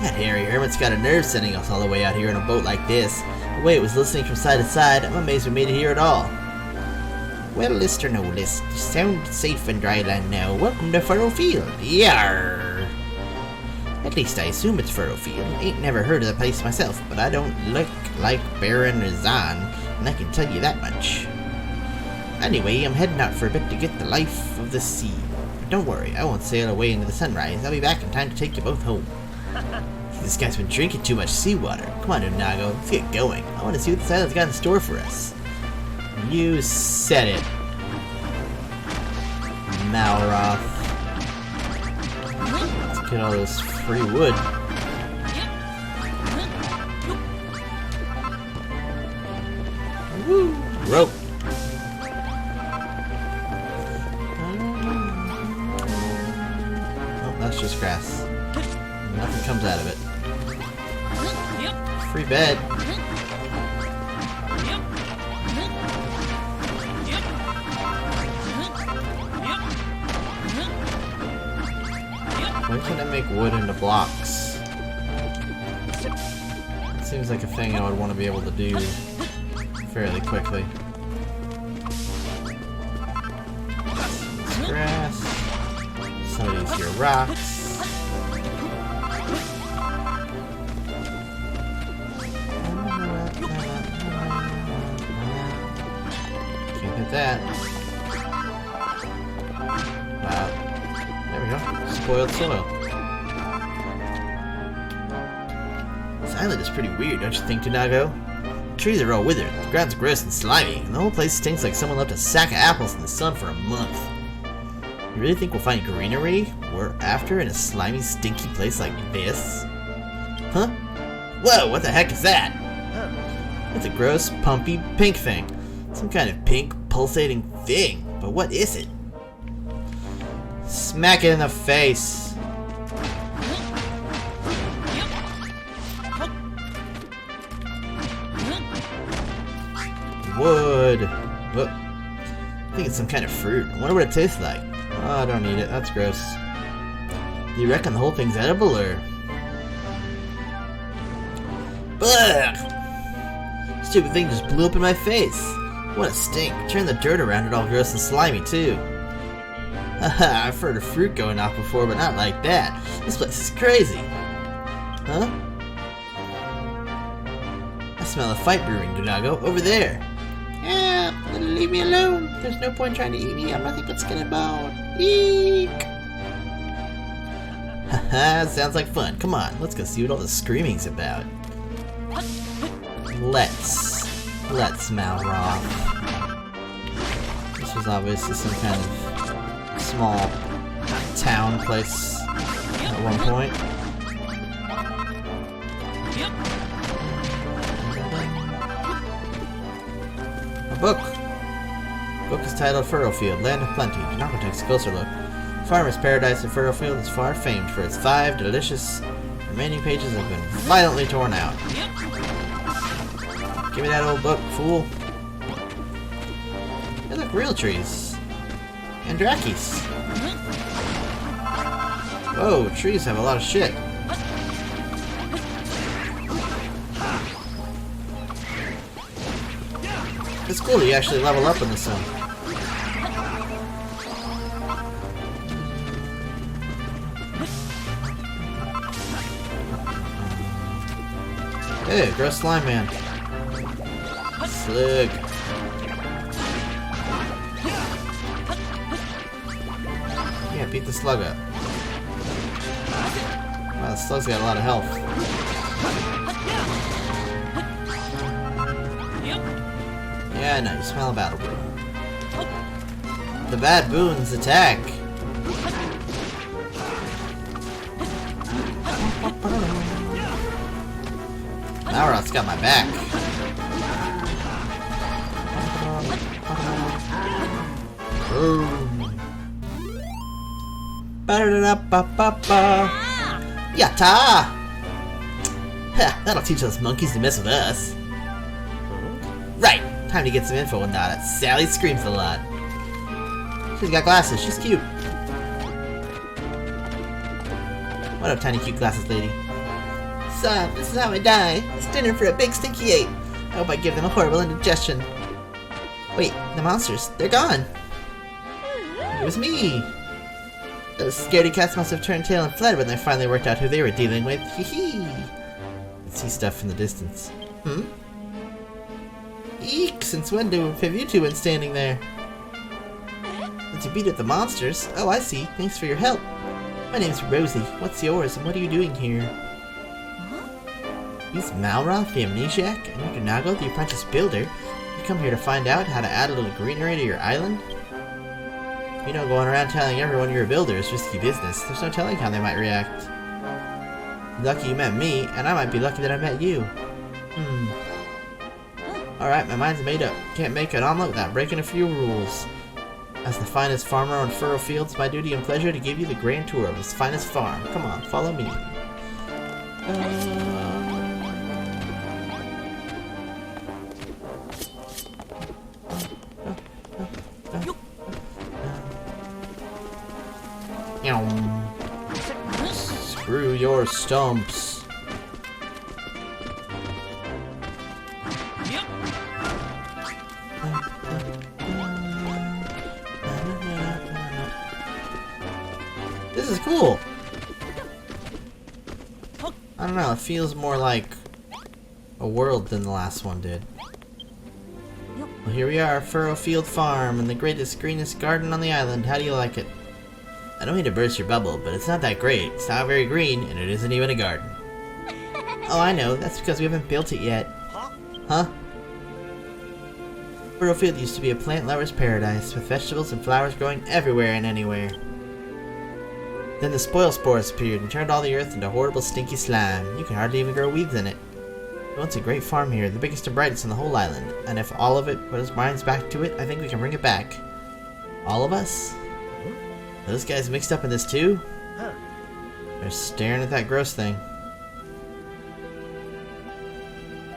A: That hairy hermit's got a nerve sending us all the way out here in a boat like this. The way it was listening from side to side, I'm amazed we made it here at all. Well, list or no list, you sound safe in dry land now. Welcome to Furrowfield. Yarr! At least I assume it's Furrowfield. Ain't never heard of the place myself, but I don't look like Baron Razan, and I can tell you that much. Anyway, I'm heading out for a bit to get the life of the sea. But don't worry, I won't sail away into the sunrise. I'll be back in time to take you both home. This guy's been drinking too much seawater. Come on, Unago, let's get going. I want to see what this island's got in store for us. You said it, Malroth. Let's get all this free wood. Woo! Rope. Oh, that's just grass. Nothing comes out of it. Free bed. Why can't I make wood into blocks? It seems like a thing I would want to be able to do fairly quickly. This grass. Some of these here rocks. Can't hit that. Wow. There we go. Spoiled soil. This island is pretty weird, don't you think, Tunago? The trees are all withered, the ground's gross and slimy, and the whole place stinks like someone left a sack of apples in the sun for a month. You really think we'll find greenery we're after in a slimy, stinky place like this? Huh? Whoa, what the heck is that? It's a gross, pumpy, pink thing. Some kind of pink, pulsating thing. But what is it? Smack it in the face. Wood. Whoop. I think it's some kind of fruit. I wonder what it tastes like. Oh, I don't need it. That's gross. Do you reckon the whole thing's edible, or? Ugh! Stupid thing just blew up in my face. What a stink. Turn the dirt around it all gross and slimy, too. Haha, I've heard of fruit going off before, but not like that. This place is crazy. Huh? I smell a fight brewing, Tunago. Over there. Yeah, leave me alone. There's no point trying to eat me. I'm nothing but skin and bone. Eek! Haha, sounds like fun. Come on, let's go see what all the screaming's about. Let's Malroth. This was obviously some kind of small town place at one point. book. The book is titled Furrowfield, Land of Plenty. Junako takes a closer look. Farmer's Paradise in Furrowfield is far famed for its 5 delicious remaining pages have been violently torn out. Give me that old book, fool. They look real trees. Andrakis. Whoa, trees have a lot of shit. It's cool that you actually level up in this one. Hey, gross slime man. Slug. Yeah, beat the slug up. Wow, the slug's got a lot of health. Yeah, I know, you smell a battle brew. The bad boons attack! Malroth's got my back. Ba-da-da-ba-ba-ba. Yatta! Ha, that'll teach those monkeys to mess with us. Right, time to get some info on that. Sally screams a lot. She's got glasses, she's cute. What up, tiny cute glasses lady? So, this is how I die. It's dinner for a big stinky ape. I hope I give them a horrible indigestion. Wait, the monsters, they're gone. It was me. Those scaredy cats must have turned tail and fled when they finally worked out who they were dealing with. Hee hee. I see stuff in the distance. Eek, since when have you two been standing there? Since you beat up the monsters? Oh, I see. Thanks for your help. My name's Rosie. What's yours, and what are you doing here? He's Malroth, the Amnesiac, and Dr. Nago, the apprentice builder. You come here to find out how to add a little greenery to your island? You know, going around telling everyone you're a builder is risky business. There's no telling how they might react. Lucky you met me, and I might be lucky that I met you. Alright, my mind's made up. Can't make an omelet without breaking a few rules. As the finest farmer on Furrowfield, it's my duty and pleasure to give you the grand tour of this finest farm. Come on, follow me. Screw your stumps. This is cool. I don't know, it feels more like a world than the last one did. Well, here we are, Furrowfield Farm, and the greatest, greenest garden on the island. How do you like it? I don't mean to burst your bubble, but it's not that great. It's not very green, and it isn't even a garden. Oh, I know. That's because we haven't built it yet. Huh? Furrowfield used to be a plant lover's paradise, with vegetables and flowers growing everywhere and anywhere. Then the spoil spores appeared and turned all the earth into horrible stinky slime. You can hardly even grow weeds in it. It's a great farm here, the biggest and brightest on the whole island, and if all of it put its minds back to it, I think we can bring it back. All of us? Are those guys mixed up in this too? They're staring at that gross thing.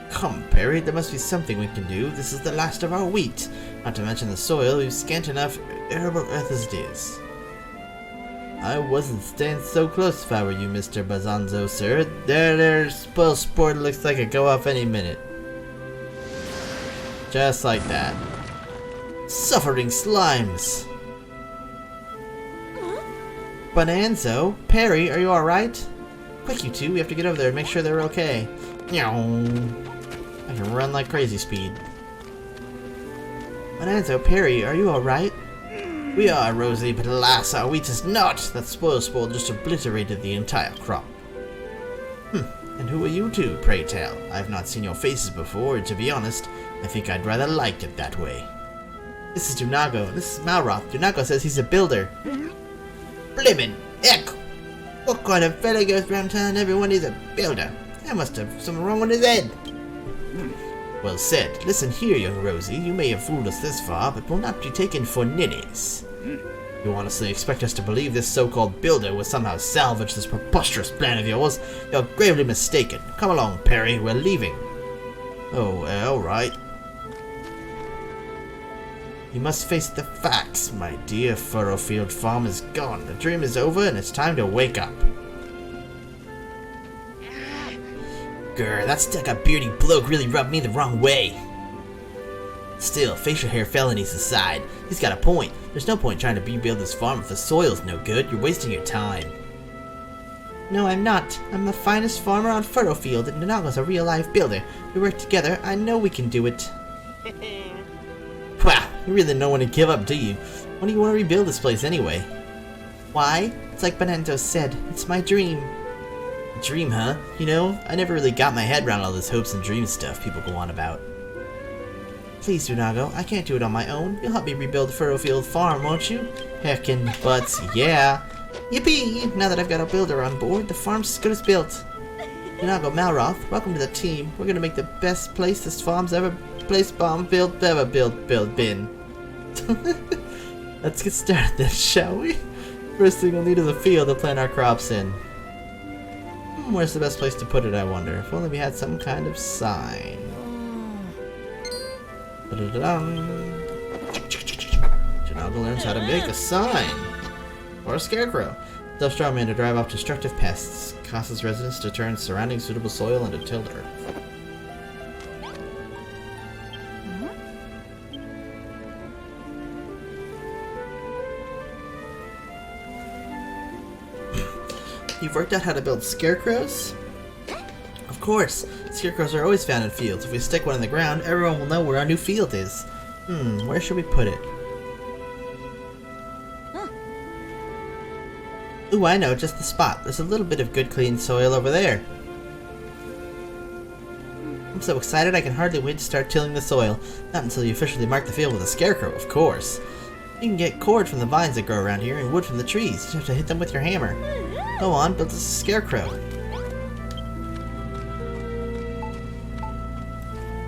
A: Come, Perry, there must be something we can do. This is the last of our wheat. Not to mention the soil, we've scant enough arable earth as it is. I wasn't staying so close if I were you, Mr. Bazanzo, sir. There's spoil sport looks like it go off any minute. Just like that. Suffering slimes! Bonanzo? Perry, are you alright? Quick, you two, we have to get over there and make sure they're okay. I can run like crazy speed. Bonanzo, Perry, are you alright? We are, Rosie, but alas, our wheat is not! That spoil spore just obliterated the entire crop. And who are you two, pray tell? I've not seen your faces before, and to be honest, I think I'd rather liked it that way. This is Dunago, and this is Malroth. Dunago says he's a builder. Blimmin' heck! What kind of fella goes around telling everyone he's a builder? That must have something wrong with his head. Well said. Listen here, young Rosie. You may have fooled us this far, but will not be taken for ninnies. You honestly expect us to believe this so-called builder will somehow salvage this preposterous plan of yours? You're gravely mistaken. Come along, Perry. We're leaving. Oh, all right. You must face the facts, my dear. Furrowfield Farm is gone. The dream is over, and it's time to wake up. Grr, that stuck-up beardy bloke really rubbed me the wrong way. Still, facial hair felonies aside, he's got a point. There's no point trying to rebuild this farm if the soil's no good. You're wasting your time. No, I'm not. I'm the finest farmer on Furrowfield, and Nanago's a real-life builder. We work together. I know we can do it. Wow, you really don't want to give up, do you? Why do you want to rebuild this place anyway? Why? It's like Benento said. It's my dream. Dream, huh? You know, I never really got my head around all this hopes and dreams stuff people go on about. Please, Dunago, I can't do it on my own. You'll help me rebuild Furrowfield Farm, won't you? Heckin' butts, yeah. Yippee! Now that I've got a builder on board, the farm's as good as built. Dunago Malroth, welcome to the team. We're gonna make the best place this farm's ever been. Let's get started then, shall we? First thing we'll need is a field to plant our crops in. Where's the best place to put it, I wonder? If only we had some kind of sign. Dunago learns how to make a sign. Or a scarecrow. Tell Strawman to drive off destructive pests. Causes residents to turn surrounding suitable soil into tilled earth. You've worked out how to build scarecrows? Of course. Scarecrows are always found in fields. If we stick one in the ground, everyone will know where our new field is. Where should we put it? Ooh, I know, just the spot. There's a little bit of good clean soil over there. I'm so excited I can hardly wait to start tilling the soil. Not until you officially mark the field with a scarecrow, of course. You can get cord from the vines that grow around here and wood from the trees. You have to hit them with your hammer. Go on, build us a scarecrow.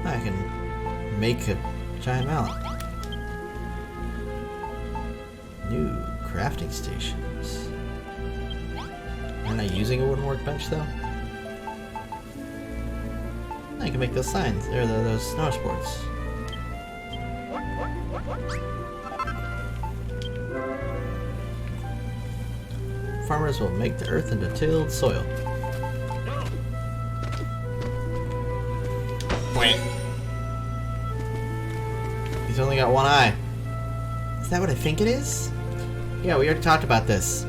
A: I can make a giant mallet. New crafting stations. Aren't I using a wooden workbench though? I can make those signs. They're those snow sports. Farmers will make the earth into tilled soil. Wait. He's only got one eye. Is that what I think it is? Yeah, we already talked about this.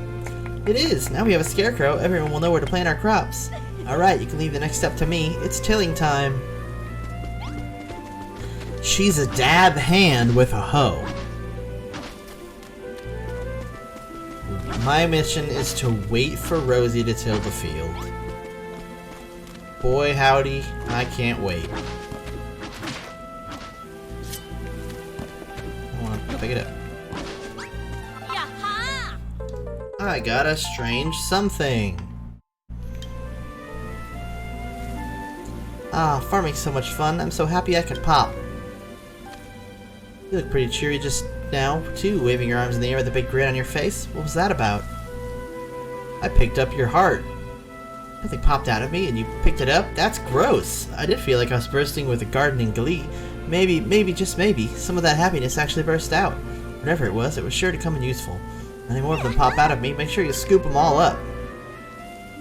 A: It is! Now we have a scarecrow, everyone will know where to plant our crops. Alright, you can leave the next step to me. It's tilling time. She's a dab hand with a hoe. My mission is to wait for Rosie to till the field. Boy howdy, I can't wait. I want to pick it up.
C: Yaha!
A: I got a strange something. Ah, farming's so much fun. I'm so happy I could pop. You look pretty cheery just now, too, waving your arms in the air with a big grin on your face. What was that about? I picked up your heart. Nothing popped out of me, and you picked it up? That's gross. I did feel like I was bursting with a gardening glee. Maybe, just maybe, some of that happiness actually burst out. Whatever it was sure to come in useful. Any more of them pop out of me, make sure you scoop them all up.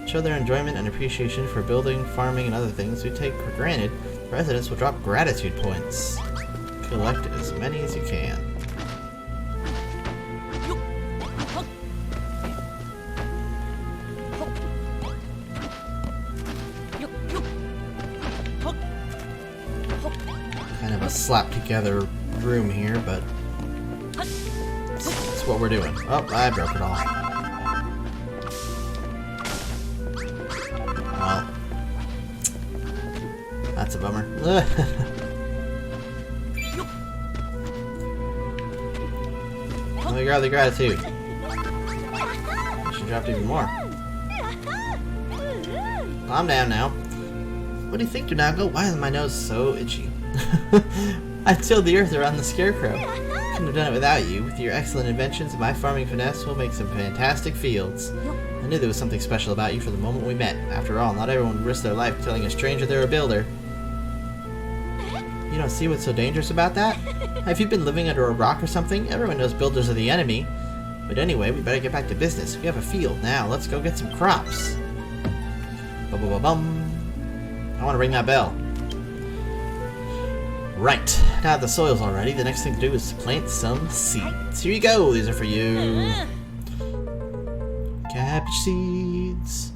A: Show their enjoyment and appreciation for building, farming, and other things we take for granted. Residents will drop gratitude points. Collect as many as you can. Kind of a slap together room here, but that's what we're doing. Oh, I broke it all. Well, that's a bummer. Let me grab the gratitude. She dropped even more. Calm down now. What do you think, Dunago? Why is my nose so itchy? I tilled the earth around the scarecrow. Couldn't have done it without you. With your excellent inventions, my farming finesse will make some fantastic fields. I knew there was something special about you from the moment we met. After all, not everyone would risk their life telling a stranger they're a builder. You don't see what's so dangerous about that? Have you been living under a rock or something? Everyone knows builders are the enemy. But anyway, we better get back to business. We have a field now. Let's go get some crops. Bum-bum-bum-bum. I want to ring that bell. Right. Now that the soil's all ready, the next thing to do is to plant some seeds. Here you go. These are for you. Cabbage seeds.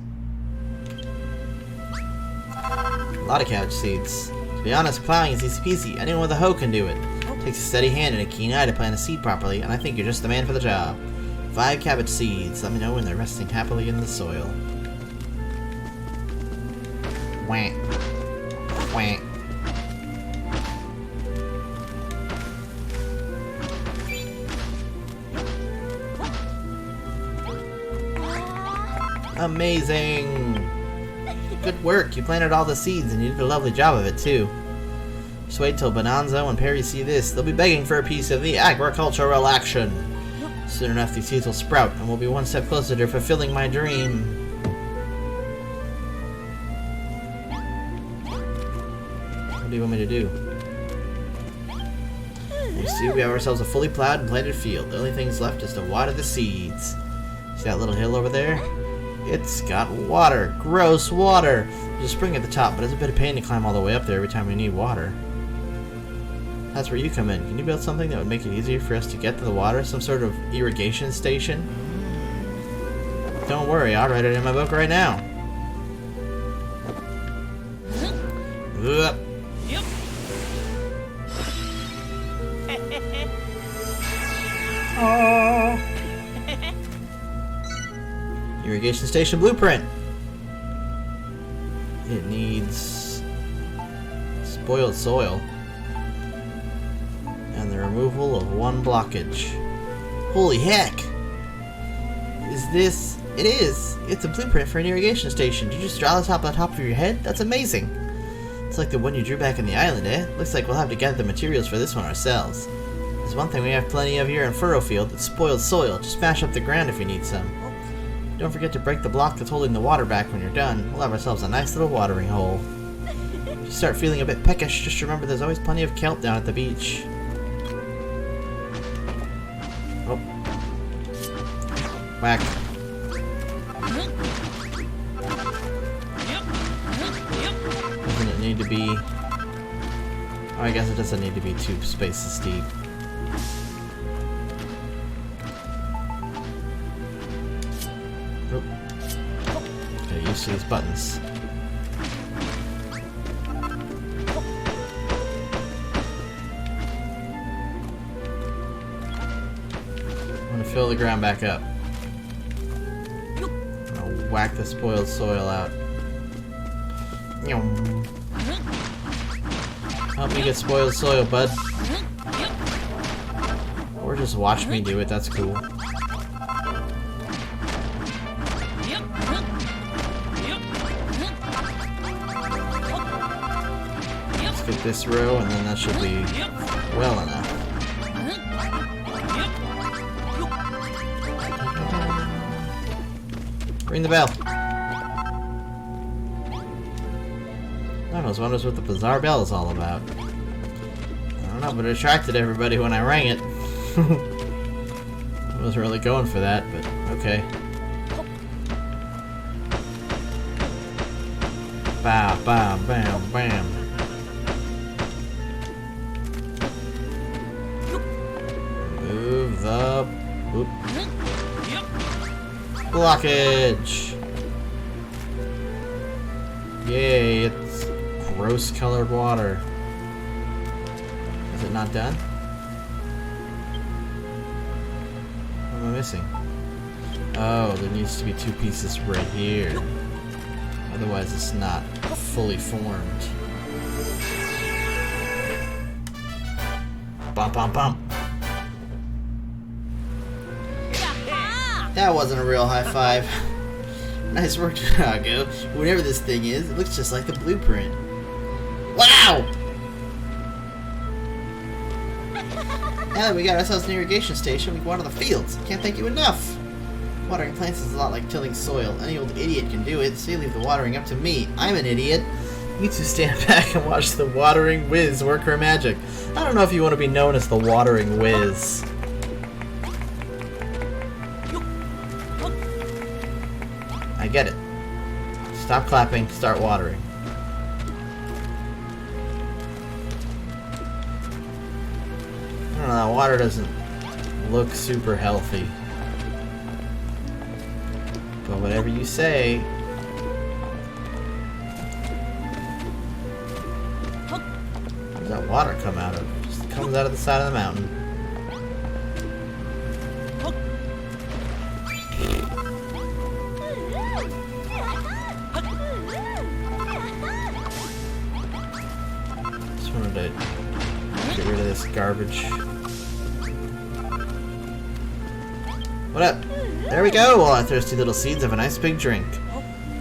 A: A lot of cabbage seeds. To be honest, plowing is easy peasy. Anyone with a hoe can do it. It takes a steady hand and a keen eye to plant a seed properly, and I think you're just the man for the job. 5 cabbage seeds. Let me know when they're resting happily in the soil. Wah. Wah. Amazing! Good work, you planted all the seeds and you did a lovely job of it too. Just wait till Bonanza when Perry see this. They'll be begging for a piece of the agricultural action. Soon enough these seeds will sprout and we'll be one step closer to fulfilling my dream. What do you want me to do? You see, we have ourselves a fully plowed and planted field. The only things left is to water the seeds. See that little hill over there? It's got water. Gross water. There's a spring at the top, but it's a bit of pain to climb all the way up there every time we need water. That's where you come in. Can you build something that would make it easier for us to get to the water? Some sort of irrigation station? Don't worry, I'll write it in my book right now.
C: Yep.
A: Oh. Irrigation station blueprint. It needs spoiled soil and the removal of 1 blockage. Holy heck! Is this? It is! It's a blueprint for an irrigation station. Did you just draw this off the top of your head? That's amazing! It's like the one you drew back in the island, eh? Looks like we'll have to gather the materials for this one ourselves. There's one thing we have plenty of here in Furrowfield. It's spoiled soil. Just smash up the ground if you need some. Don't forget to break the block that's holding the water back when you're done. We'll have ourselves a nice little watering hole. If you start feeling a bit peckish, just remember there's always plenty of kelp down at the beach. Oh. Whack. Doesn't it need to be... Oh, I guess it doesn't need to be 2 spaces deep. Get used to these buttons. I'm gonna fill the ground back up. I'm gonna whack the spoiled soil out. Help me get spoiled soil, bud. Or just watch me do it, that's cool. Let's get this row, and then that should be well enough. Ring the bell. I was wondering what the bizarre bell is all about. I don't know, but it attracted everybody when I rang it. I wasn't really going for that, but okay. Bow, bow, bam, bam. Move the whoop. Blockage. Yay, it's gross colored water. Is it not done? What am I missing? Oh, there needs to be 2 pieces right here. Otherwise it's not fully formed. Bump, bump, bump. That wasn't a real high five. Nice work, Chicago. Whatever this thing is, it looks just like the blueprint. Wow! Now that we got ourselves an irrigation station, we can water the fields. Can't thank you enough. Watering plants is a lot like tilling soil. Any old idiot can do it, so you leave the watering up to me. I'm an idiot. You two stand back and watch the watering whiz work her magic. I don't know if you want to be known as the watering whiz. I get it. Stop clapping, start watering. I don't know, that water doesn't look super healthy. But whatever you say. Where's that water come out of? It just comes out of the side of the mountain. Just wanted to get rid of this garbage. What up? There we go! All our thirsty little seeds have a nice big drink.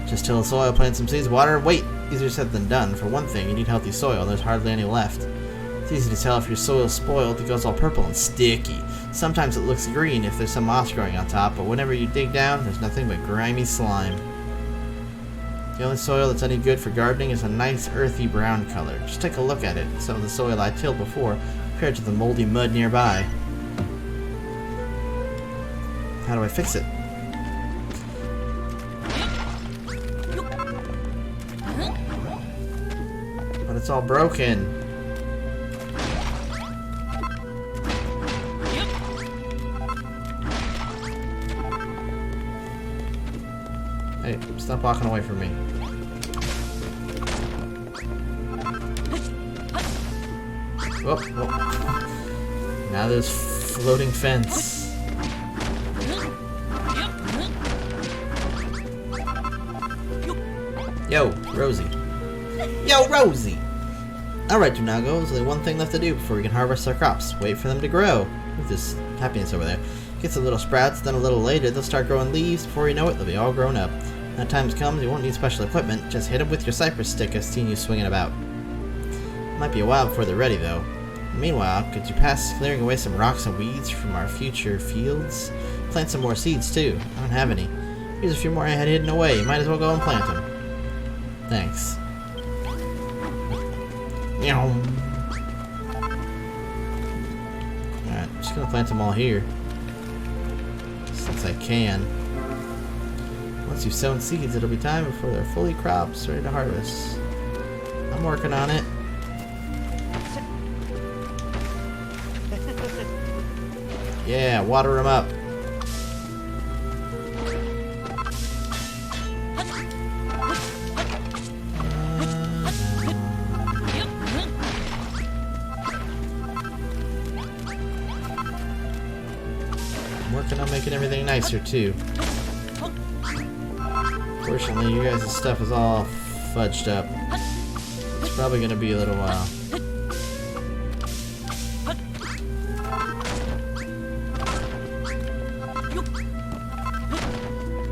A: Just till the soil, plant some seeds, water, wait! Easier said than done. For one thing, you need healthy soil. There's hardly any left. It's easy to tell if your soil's spoiled. It goes all purple and sticky. Sometimes it looks green if there's some moss growing on top, but whenever you dig down, there's nothing but grimy slime. The only soil that's any good for gardening is a nice earthy brown color. Just take a look at it. Some of the soil I tilled before, compared to the moldy mud nearby. How do I fix it? But it's all broken. Hey, stop walking away from me. Whoop, whoop. Now there's floating fence. Yo, Rosie. Yo, Rosie! Alright, Tunago, there's only one thing left to do before we can harvest our crops. Wait for them to grow. With this happiness over there. Get some little sprouts, then a little later they'll start growing leaves. Before you know it, they'll be all grown up. When that time comes, you won't need special equipment. Just hit them with your cypress stick I've seen you swinging about. It might be a while before they're ready, though. Meanwhile, could you pass clearing away some rocks and weeds from our future fields? Plant some more seeds, too. I don't have any. Here's a few more I had hidden away. You might as well go and plant them. Thanks. Alright, I'm just gonna plant them all here. Since I can. Once you've sown seeds, it'll be time before they're fully crops, ready to harvest. I'm working on it. Yeah, water them up. Working on making everything nicer too. Fortunately, you guys' stuff is all fudged up. It's probably gonna be a little while.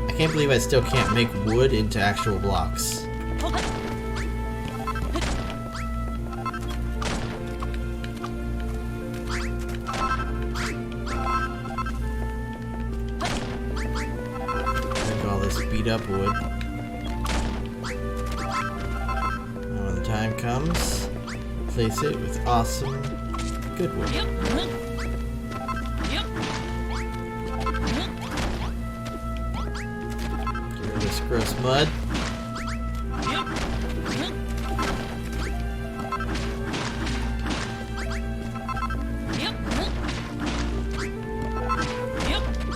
A: I can't believe I still can't make wood into actual blocks. Beat up wood. And when the time comes, replace it with awesome good wood. Get rid of this gross mud.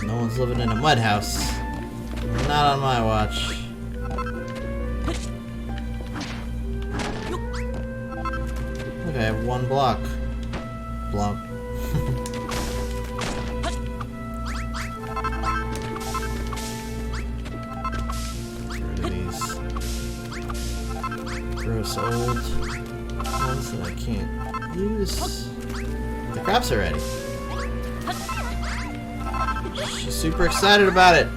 A: No one's living in a mud house. Not on my watch. Look, I have one block. Block. Get rid of these gross old ones that I can't use. The crops are ready. She's super excited about it.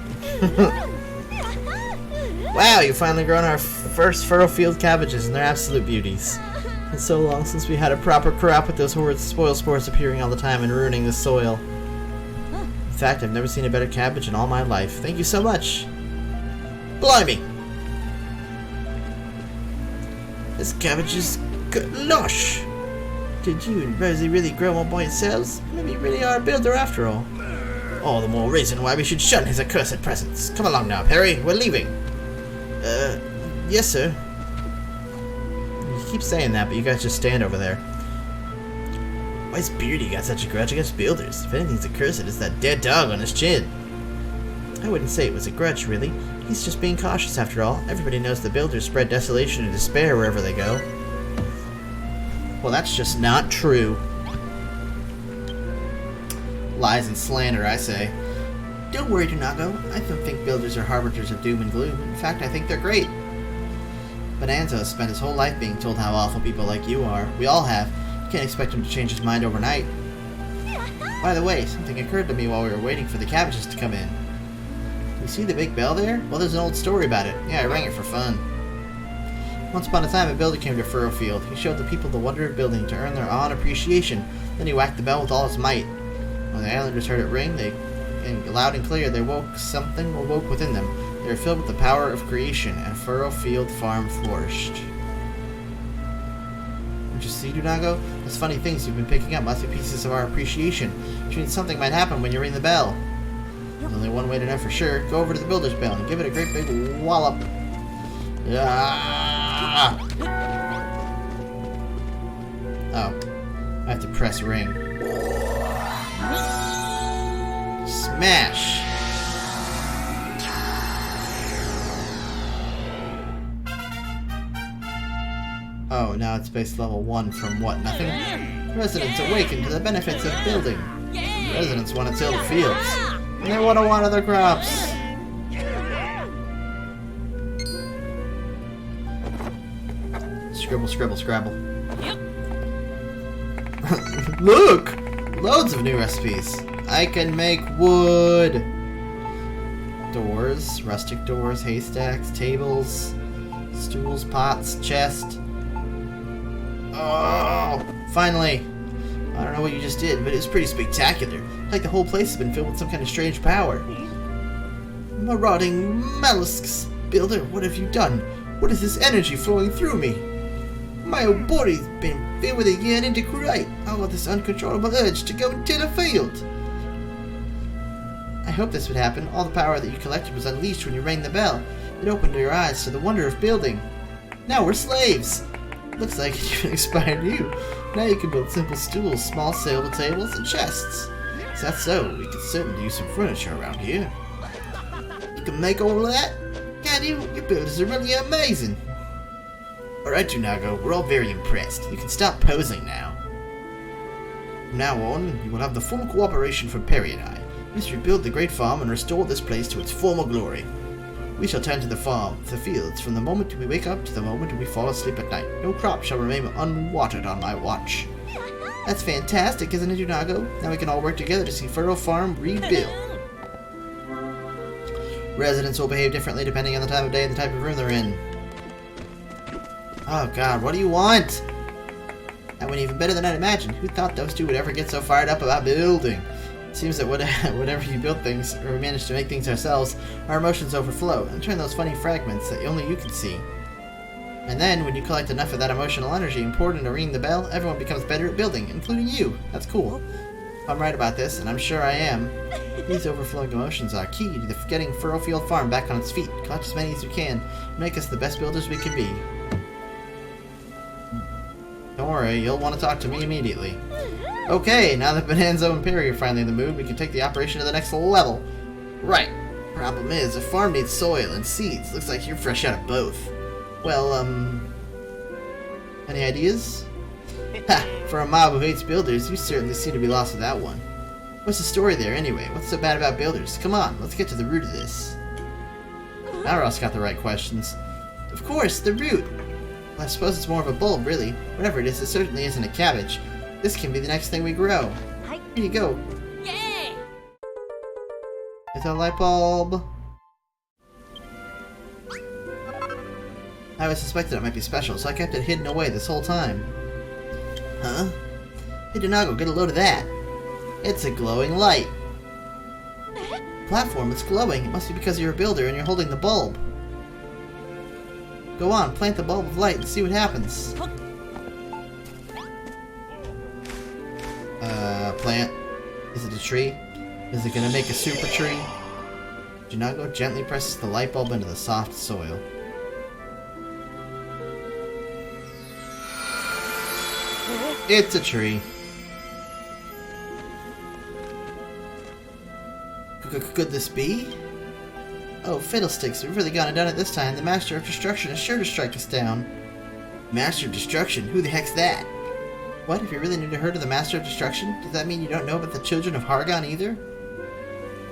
A: Wow, you've finally grown our first fertile field cabbages, and they're absolute beauties. It's so long since we had a proper crop with those horrid spoil spores appearing all the time and ruining the soil. In fact, I've never seen a better cabbage in all my life. Thank you so much. Blimey! This cabbage is good lush! Did you and Rosie really grow one by yourselves? Maybe you really are a builder after all. All the more reason why we should shun his accursed presence. Come along now, Perry. We're leaving. Yes, sir. You keep saying that, but you guys just stand over there. Why's Beardy got such a grudge against builders? If anything's accursed, it's that dead dog on his chin. I wouldn't say it was a grudge, really. He's just being cautious, after all. Everybody knows the builders spread desolation and despair wherever they go. Well, that's just not true. Lies and slander, I say. Don't worry, Dunago. I don't think builders are harbingers of doom and gloom. In fact, I think they're great. Bonanza has spent his whole life being told how awful people like you are. We all have. You can't expect him to change his mind overnight. By the way, something occurred to me while we were waiting for the cabbages to come in. You see the big bell there? Well, there's an old story about it. Yeah, I rang it for fun. Once upon a time, a builder came to Furrowfield. He showed the people the wonder of building to earn their awe and appreciation. Then he whacked the bell with all his might. When the islanders heard it ring, loud and clear, something awoke within them. They were filled with the power of creation, and Furrowfield Farm flourished. Don't you see, Dunago? Those funny things you've been picking up must be pieces of our appreciation, which means something might happen when you ring the bell. There's only one way to know for sure. Go over to the builder's bell and give it a great big wallop. Oh. I have to press ring. Smash! Oh, now it's base level 1 from what, nothing? Residents awaken to the benefits of building. Residents want to till the fields. And they want to water their crops. Scribble, scribble, scrabble. Look! Loads of new recipes. I can make wood. Doors, rustic doors, haystacks, tables, stools, pots, chest. Oh, finally. I don't know what you just did, but it was pretty spectacular. Like the whole place has been filled with some kind of strange power. Marauding mollusks. Builder, what have you done? What is this energy flowing through me? My whole body's been filled with a yearning to create. Oh, this uncontrollable urge to go and till a field. I hoped this would happen. All the power that you collected was unleashed when you rang the bell. It opened your eyes to the wonder of building. Now we're slaves. Looks like it even inspired you. Now you can build simple stools, small saleable tables, and chests. Is that so? We could certainly use some furniture around here. You can make all that? Can you? Your builders are really amazing. Alright, Dunago, we're all very impressed. You can stop posing now. From now on, you will have the full cooperation from Perry and I. We must rebuild the great farm and restore this place to its former glory. We shall tend to the farm, the fields, from the moment we wake up to the moment we fall asleep at night. No crop shall remain unwatered on my watch. That's fantastic, isn't it, Dunago? Now we can all work together to see Furrow Farm rebuilt. Residents will behave differently depending on the time of day and the type of room they're in. Oh god, what do you want? That went even better than I'd imagined. Who thought those two would ever get so fired up about building? It seems that whenever you build things, or we manage to make things ourselves, our emotions overflow and turn those funny fragments that only you can see. And then, when you collect enough of that emotional energy and pour it into ringing the bell, everyone becomes better at building, including you. That's cool. If I'm right about this, and I'm sure I am, these overflowing emotions are key to getting Furrowfield Farm back on its feet. Collect as many as you can, and make us the best builders we can be. Don't worry, you'll want to talk to me immediately. Okay, now that Bonanza and Perry are finally in the mood, we can take the operation to the next level. Right. Problem is, a farm needs soil and seeds. Looks like you're fresh out of both. Well, any ideas? Ha! For a mob who hates builders, you certainly seem to be lost with that one. What's the story there, anyway? What's so bad about builders? Come on, let's get to the root of this. Naros got the right questions. Of course, the root! Well, I suppose it's more of a bulb, really. Whatever it certainly isn't a cabbage. This can be the next thing we grow. Here you go.
C: Yay!
A: It's a light bulb. I always suspected it might be special, so I kept it hidden away this whole time. Huh? Hey, Donago, get a load of that. It's a glowing light. Platform, it's glowing. It must be because you're a builder and you're holding the bulb. Go on, plant the bulb of light and see what happens. Plant. Is it a tree? Is it gonna make a super tree? Donago gently presses the light bulb into the soft soil. It's a tree. Could this be? Oh, fiddlesticks, we've really gone and done it this time. The Master of Destruction is sure to strike us down. Master of Destruction? Who the heck's that? What? If you really need to heard of the Master of Destruction, does that mean you don't know about the Children of Hargon either?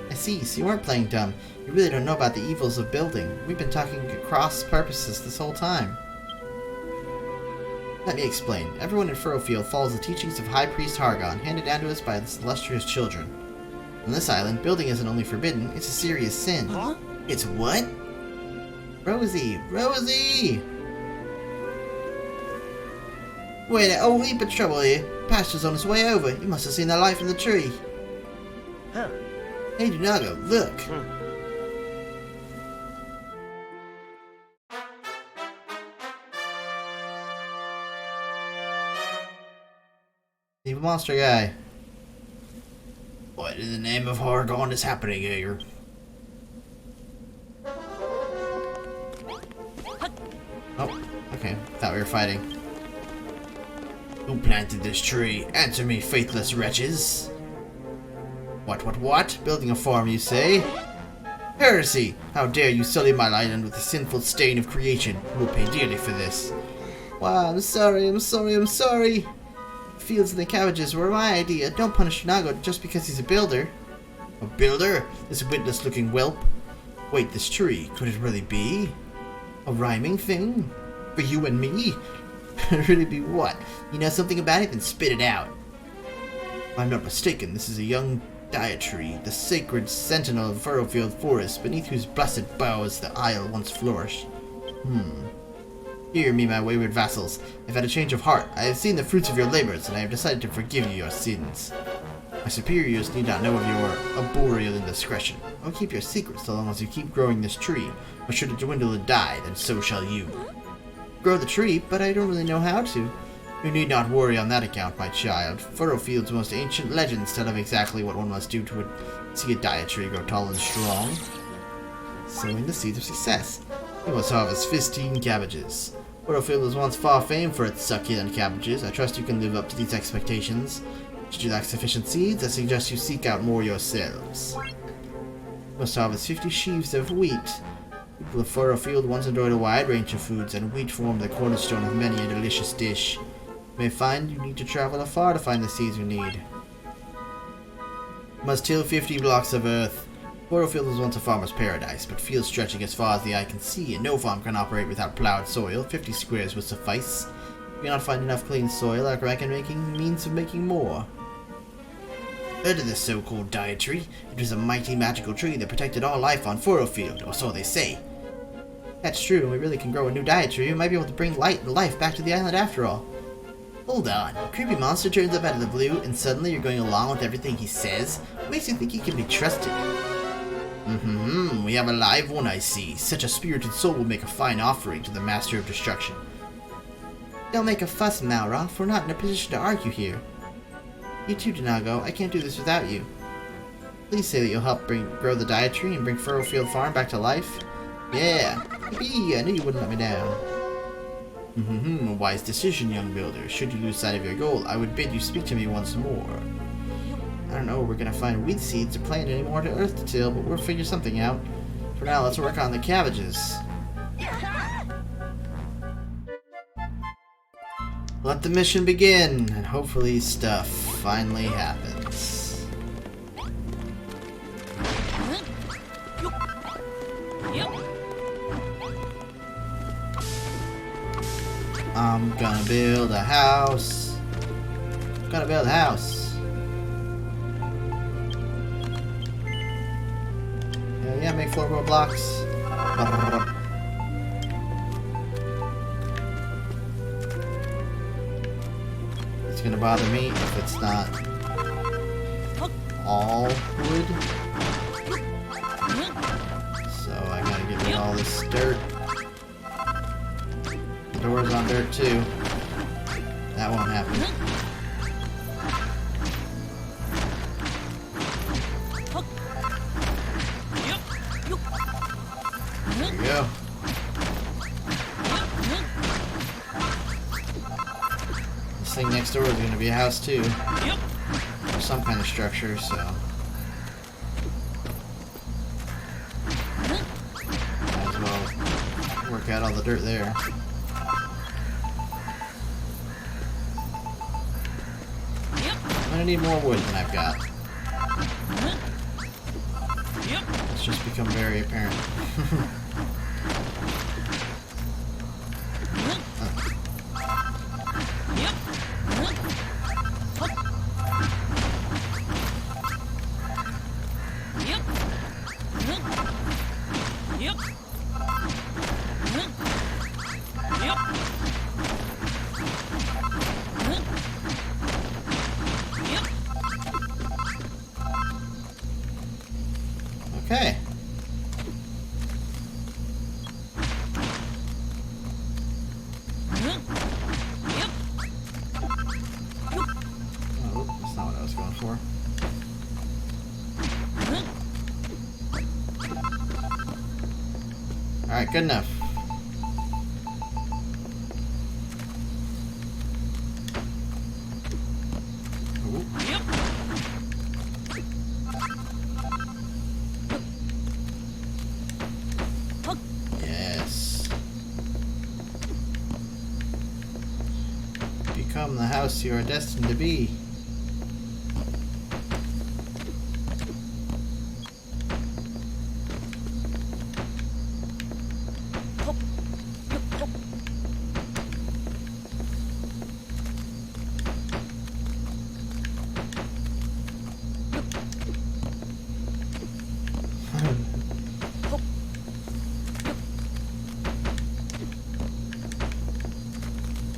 A: I see, so you weren't playing dumb. You really don't know about the evils of building. We've been talking at cross purposes this whole time. Let me explain. Everyone in Furrowfield follows the teachings of High Priest Hargon, handed down to us by the illustrious children. On this island, building isn't only forbidden, it's a serious sin. Huh? It's what? Rosie! Rosie! Wait, a whole heap of trouble here. Pastor's on his way over. You must have seen the light from the tree.
C: Huh.
A: Hey, Donago, look! Evil monster guy. What in the name of Hargon is happening here? Oh, okay. Thought we were fighting. Who planted this tree? Answer me, faithless wretches! What? Building a farm, you say? Heresy! How dare you sully my island with the sinful stain of creation? You will pay dearly for this. Wow, I'm sorry. The fields and the cabbages were my idea. Don't punish Donago just because he's a builder. A builder? This witless-looking whelp? Wait, this tree, could it really be? A rhyming thing? For you and me? Could it really be what? You know something about it? Then spit it out. If I'm not mistaken, this is a young Diatree, the sacred sentinel of Furrowfield Forest, beneath whose blessed boughs the isle once flourished. Hear me, my wayward vassals. I've had a change of heart. I have seen the fruits of your labors, and I have decided to forgive you your sins. My superiors need not know of your arboreal indiscretion. I'll keep your secret so long as you keep growing this tree, or should it dwindle and die, then so shall you. Grow the tree, but I don't really know how to. You need not worry on that account, my child. Furrowfield's most ancient legends tell of exactly what one must do to see a Diatree grow tall and strong. Sowing the seeds of success. You must harvest 15 cabbages. Furrowfield was once far famed for its succulent cabbages. I trust you can live up to these expectations. Should you lack sufficient seeds, I suggest you seek out more yourselves. You must harvest 50 sheaves of wheat. People of Furrowfield once enjoyed a wide range of foods, and wheat formed the cornerstone of many a delicious dish. You may find you need to travel afar to find the seeds you need. You must till 50 blocks of earth. Furrowfield was once a farmer's paradise, but fields stretching as far as the eye can see, and no farm can operate without plowed soil. 50 squares would suffice. If you cannot find enough clean soil, I reckon making means of making more. Heard of this so-called Diatree? It was a mighty magical tree that protected all life on Furrowfield, or so they say. That's true, and we really can grow a new Diatree. We might be able to bring light and life back to the island after all. Hold on. A creepy monster turns up out of the blue, and suddenly you're going along with everything he says? What makes you think he can be trusted? We have a live one, I see. Such a spirited soul will make a fine offering to the Master of Destruction. Don't make a fuss, Malroth. We're not in a position to argue here. You too, Donago. I can't do this without you. Please say that you'll help grow the Diatree and bring Furrowfield Farm back to life. Yeah. Yippee, I knew you wouldn't let me down. A wise decision, young builder. Should you lose sight of your goal, I would bid you speak to me once more. I don't know where we're gonna find wheat seeds to plant anymore to earth to till, but we'll figure something out. For now, let's work on the cabbages. Let the mission begin, and hopefully stuff finally happens. I'm gonna build a house. Gonna build a house. Yeah, make floorboard blocks. It's gonna bother me if it's not all wood. So I gotta get rid of all this dirt. The door's on dirt too. That won't happen. There we go. This thing next door is going to be a house too. Or some kind of structure, so. Might as well work out all the dirt there. I'm going to need more wood than I've got. It's just become very apparent. Okay. Oh, that's not what I was going for. Alright, good enough. Ooh. Yes. Become the house you are destined to be.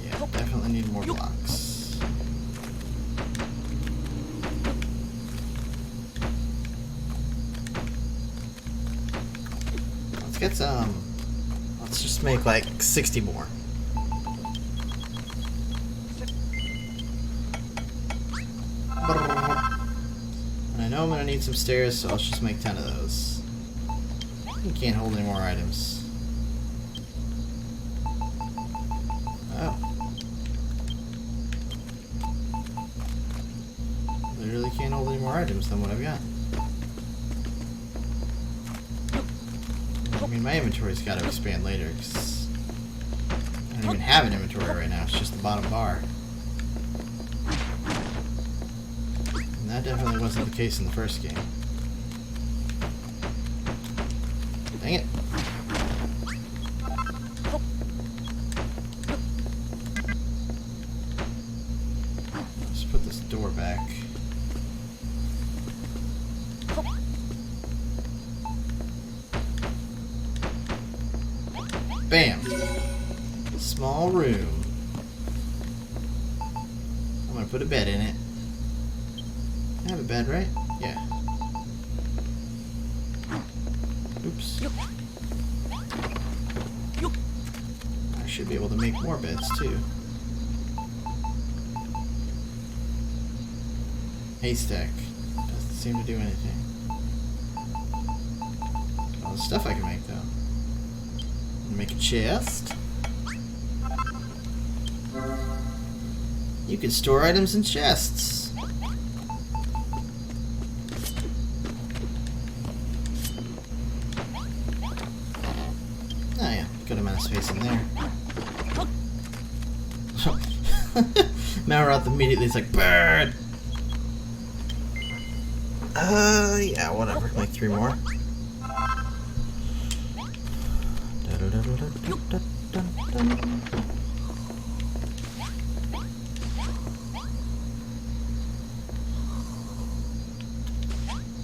A: Yeah, definitely need more blocks. Let's get some. Let's just make like 60 more. And I know I'm gonna need some stairs, so let's just make 10 of those. You can't hold any more items. Oh. Literally can't hold any more items than what I've got. I mean, my inventory's got to expand later, because I don't even have an inventory right now. It's just the bottom bar. And that definitely wasn't the case in the first game. Dang it. Let's put this door back. Bam! Small room. I'm gonna put a bed in it. I have a bed, right? Yeah. Oops. I should be able to make more beds too. Haystack. Doesn't seem to do anything. All the stuff I can make though. Make a chest. You can store items in chests. Oh yeah, good amount of space in there. Malroth immediately is like, bird! Yeah, whatever. Like 3 more.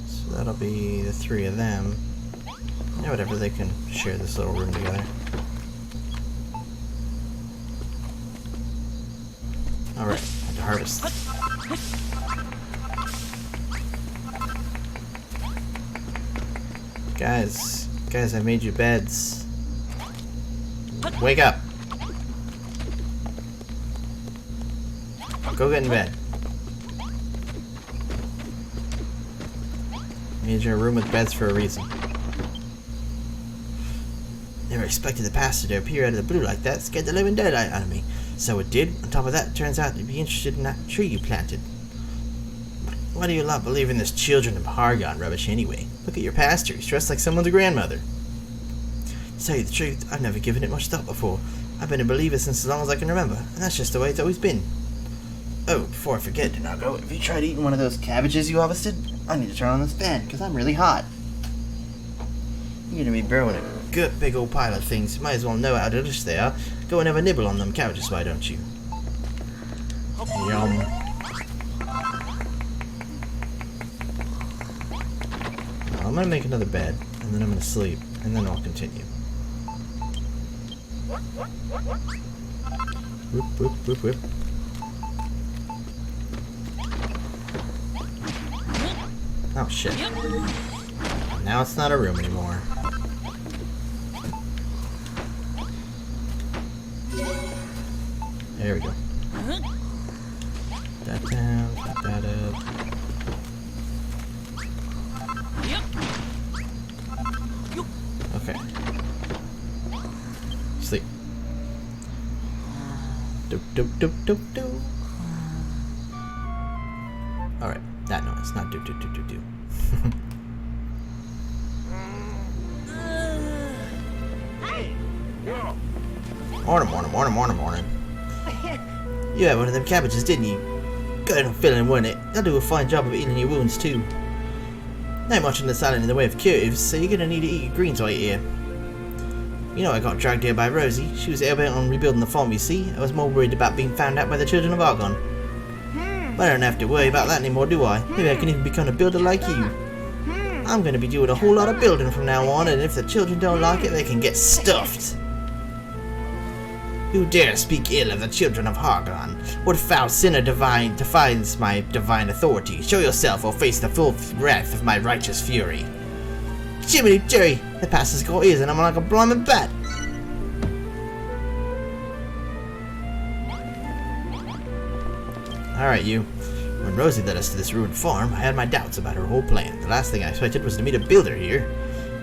A: So that'll be the 3 of them. Yeah, whatever, they can share this little room together. Alright, I harvest. Guys, I made you beds. Wake up. Go get in bed. Made your room with beds for a reason. Never expected the pastor to appear out of the blue like that. Scared the living daylight out of me. So it did. On top of that, it turns out you'd be interested in that tree you planted. Why do you not believe in this children of Hargon rubbish anyway? Look at your pastor. He's dressed like someone's grandmother. To tell you the truth, I've never given it much thought before. I've been a believer since as long as I can remember, and that's just the way it's always been. Oh, before I forget, Dinago, have you tried eating one of those cabbages you harvested? I need to turn on this fan, because I'm really hot. You're gonna be burrowing a good big old pile of things. You might as well know how delicious they are. Go and have a nibble on them cabbages, why don't you? Yum. I'm gonna make another bed, and then I'm gonna sleep, and then I'll continue. Whoop, whoop, whoop, whoop. Oh shit. Now it's not a room anymore. There we go. That down, put that up. Okay. Sleep. Doop doop doop doop doop. Alright, that noise, not doop doop doop doop doop. Morning. You had one of them cabbages, didn't you? Good enough feeling, wasn't it? They'll do a fine job of healing your wounds too. Not much on this island in the way of curatives, so you're gonna need to eat your greens while you're here. You know I got dragged here by Rosie. She was bent on rebuilding the farm, you see. I was more worried about being found out by the children of Argon. But I don't have to worry about that anymore, do I? Maybe I can even become a builder like you. I'm gonna be doing a whole lot of building from now on, and if the children don't like it, they can get stuffed. Who dare speak ill of the children of Hargon? What foul sinner defies my divine authority? Show yourself or face the full wrath of my righteous fury. Jiminy Jerry! The pastor's got ears and I'm like a blimey bat! Alright, you. When Rosie led us to this ruined farm, I had my doubts about her whole plan. The last thing I expected was to meet a builder here.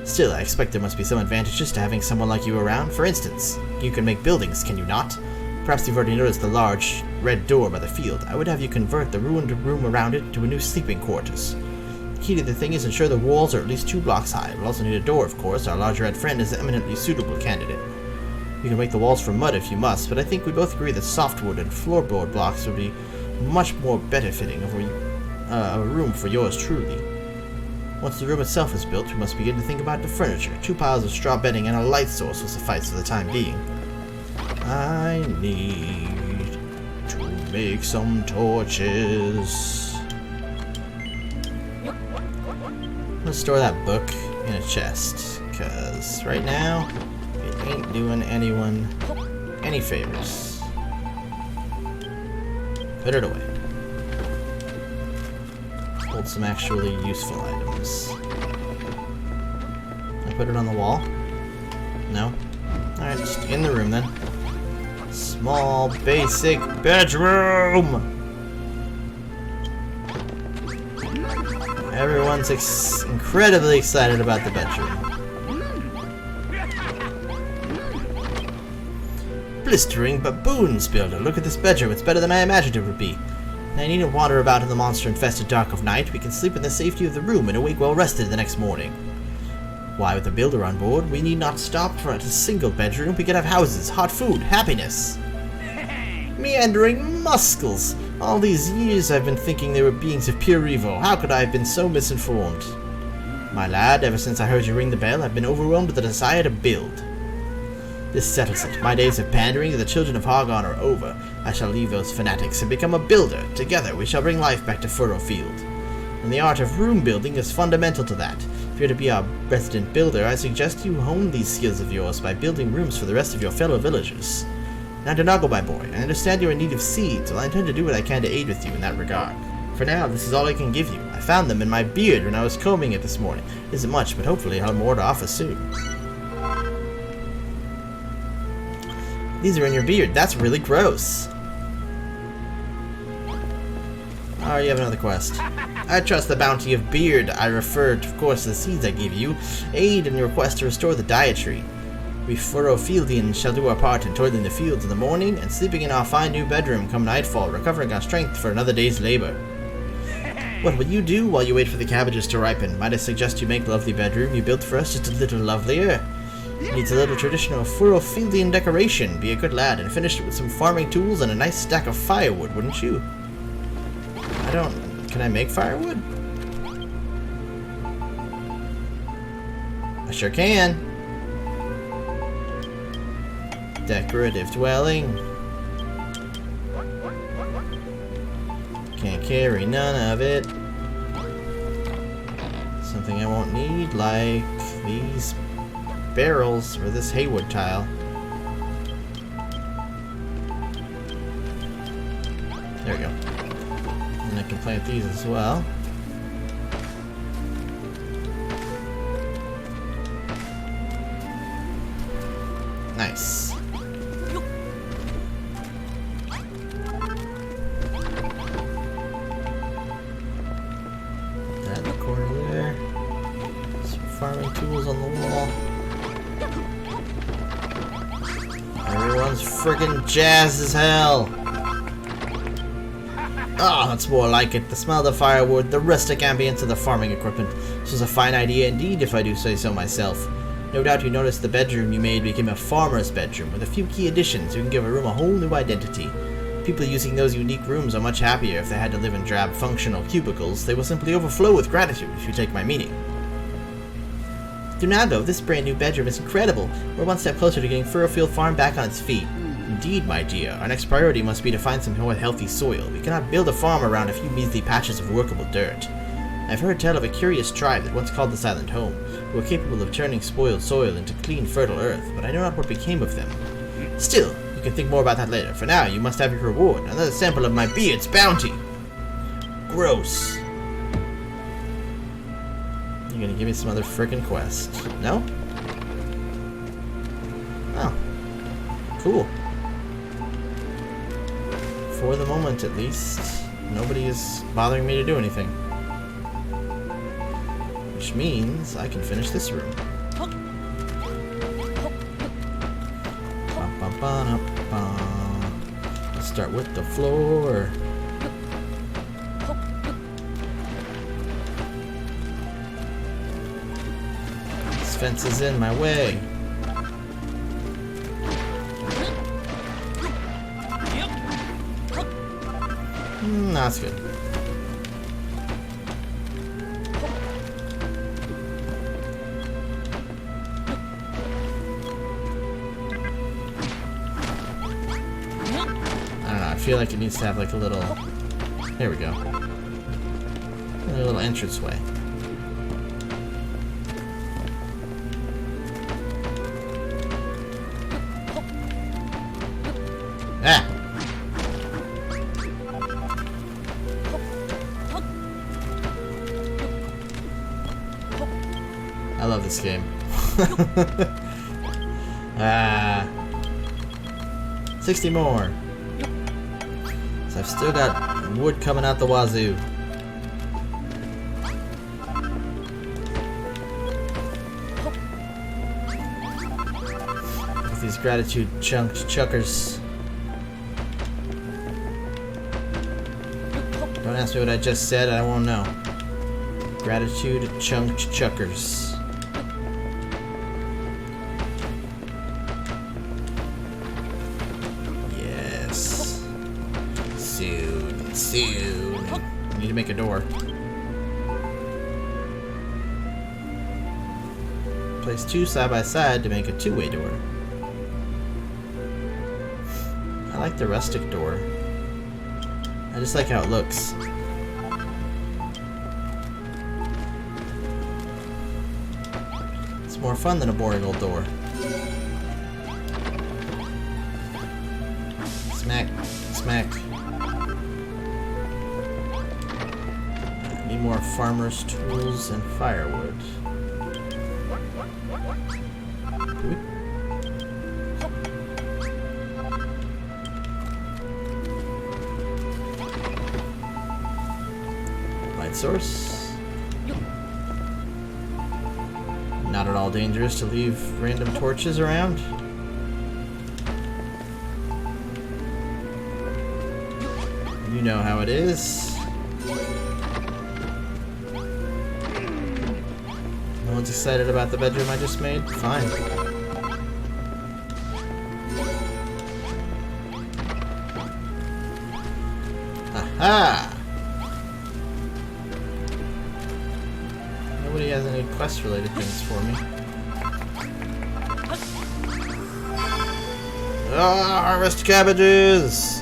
A: Still, I expect there must be some advantages to having someone like you around. For instance, you can make buildings, can you not? Perhaps you've already noticed the large red door by the field. I would have you convert the ruined room around it to a new sleeping quarters. The key to the thing is ensure the walls are at least 2 blocks high. We'll also need a door, of course. Our large red friend is an eminently suitable candidate. You can make the walls from mud if you must, but I think we both agree that softwood and floorboard blocks would be much more better fitting of a room for yours truly. Once the room itself is built, we must begin to think about the furniture. 2 piles of straw bedding and a light source will suffice for the time being. I need to make some torches. I'm gonna store that book in a chest, because right now, it ain't doing anyone any favors. Put it away. Hold some actually useful items. Can I put it on the wall? No? Alright, just in the room then. Small, basic bedroom! Everyone's incredibly excited about the bedroom. Blistering baboons, builder. Look at this bedroom. It's better than I imagined it would be. I needn't wander about in the monster-infested dark of night. We can sleep in the safety of the room and awake well-rested the next morning. Why, with the builder on board, we need not stop for a single bedroom. We can have houses, hot food, happiness. Meandering muscles! All these years I've been thinking they were beings of pure evil. How could I have been so misinformed? My lad, ever since I heard you ring the bell, I've been overwhelmed with the desire to build. This settles it. My days of pandering to the children of Hargon are over. I shall leave those fanatics and become a builder. Together we shall bring life back to Furrowfield. And the art of room building is fundamental to that. If you're to be our resident builder, I suggest you hone these skills of yours by building rooms for the rest of your fellow villagers. Now Donago, my boy, I understand you are in need of seeds, so I intend to do what I can to aid with you in that regard. For now, this is all I can give you. I found them in my beard when I was combing it this morning. It isn't much, but hopefully I'll have more to offer soon. These are in your beard. That's really gross. Oh, you have another quest. I trust the bounty of beard. I refer, of course, to the seeds I give you. Aid in your quest to restore the dietary. We Furrofieldians shall do our part in toiling the fields in the morning and sleeping in our fine new bedroom come nightfall, recovering our strength for another day's labor. What will you do while you wait for the cabbages to ripen? Might I suggest you make the lovely bedroom you built for us just a little lovelier? It needs a little traditional Furrofieldian decoration. Be a good lad and finish it with some farming tools and a nice stack of firewood, wouldn't you? Can I make firewood? I sure can. Decorative dwelling. Can't carry none of it. Something I won't need, like these barrels or this haywood tile. There we go. And I can plant these as well. Nice. That in the corner there. Some farming tools on the wall. Everyone's friggin' jazzed as hell. Ah, that's more like it. The smell of the firewood, the rustic ambience of the farming equipment. This was a fine idea indeed, if I do say so myself. No doubt you noticed the bedroom you made became a farmer's bedroom. With a few key additions, you can give a room a whole new identity. People using those unique rooms are much happier if they had to live in drab, functional cubicles. They will simply overflow with gratitude, if you take my meaning. Donago, this brand new bedroom is incredible. We're one step closer to getting Furrofield Farm back on its feet. Indeed, my dear. Our next priority must be to find some more healthy soil. We cannot build a farm around a few measly patches of workable dirt. I've heard tell of a curious tribe that once called the Silent Home, who were capable of turning spoiled soil into clean, fertile earth, but I know not what became of them. Still, you can think more about that later. For now, you must have your reward, another sample of my beard's bounty. Gross. You're gonna give me some other frickin' quest. No? Oh. Cool. For the moment, at least, nobody is bothering me to do anything. Which means I can finish this room. Let's start with the floor. This fence is in my way. That's good. I feel like it needs to have like a little... There we go. A little entranceway. Ah! I love this game. 60 more. So I've still got wood coming out the wazoo. With these gratitude chunked chuckers. Don't ask me what I just said, I won't know. Gratitude chunked chuckers. Soon. I need to make a door. Place two side by side to make a two-way door. I like the rustic door. I just like how it looks. It's more fun than a boring old door. Snack. Smack. Need more farmer's tools and firewood. Oop. Light source. Not at all dangerous to leave random torches around. You know how it is. No one's excited about the bedroom I just made? Fine. Aha! Nobody has any quest-related things for me. Ah, harvest cabbages!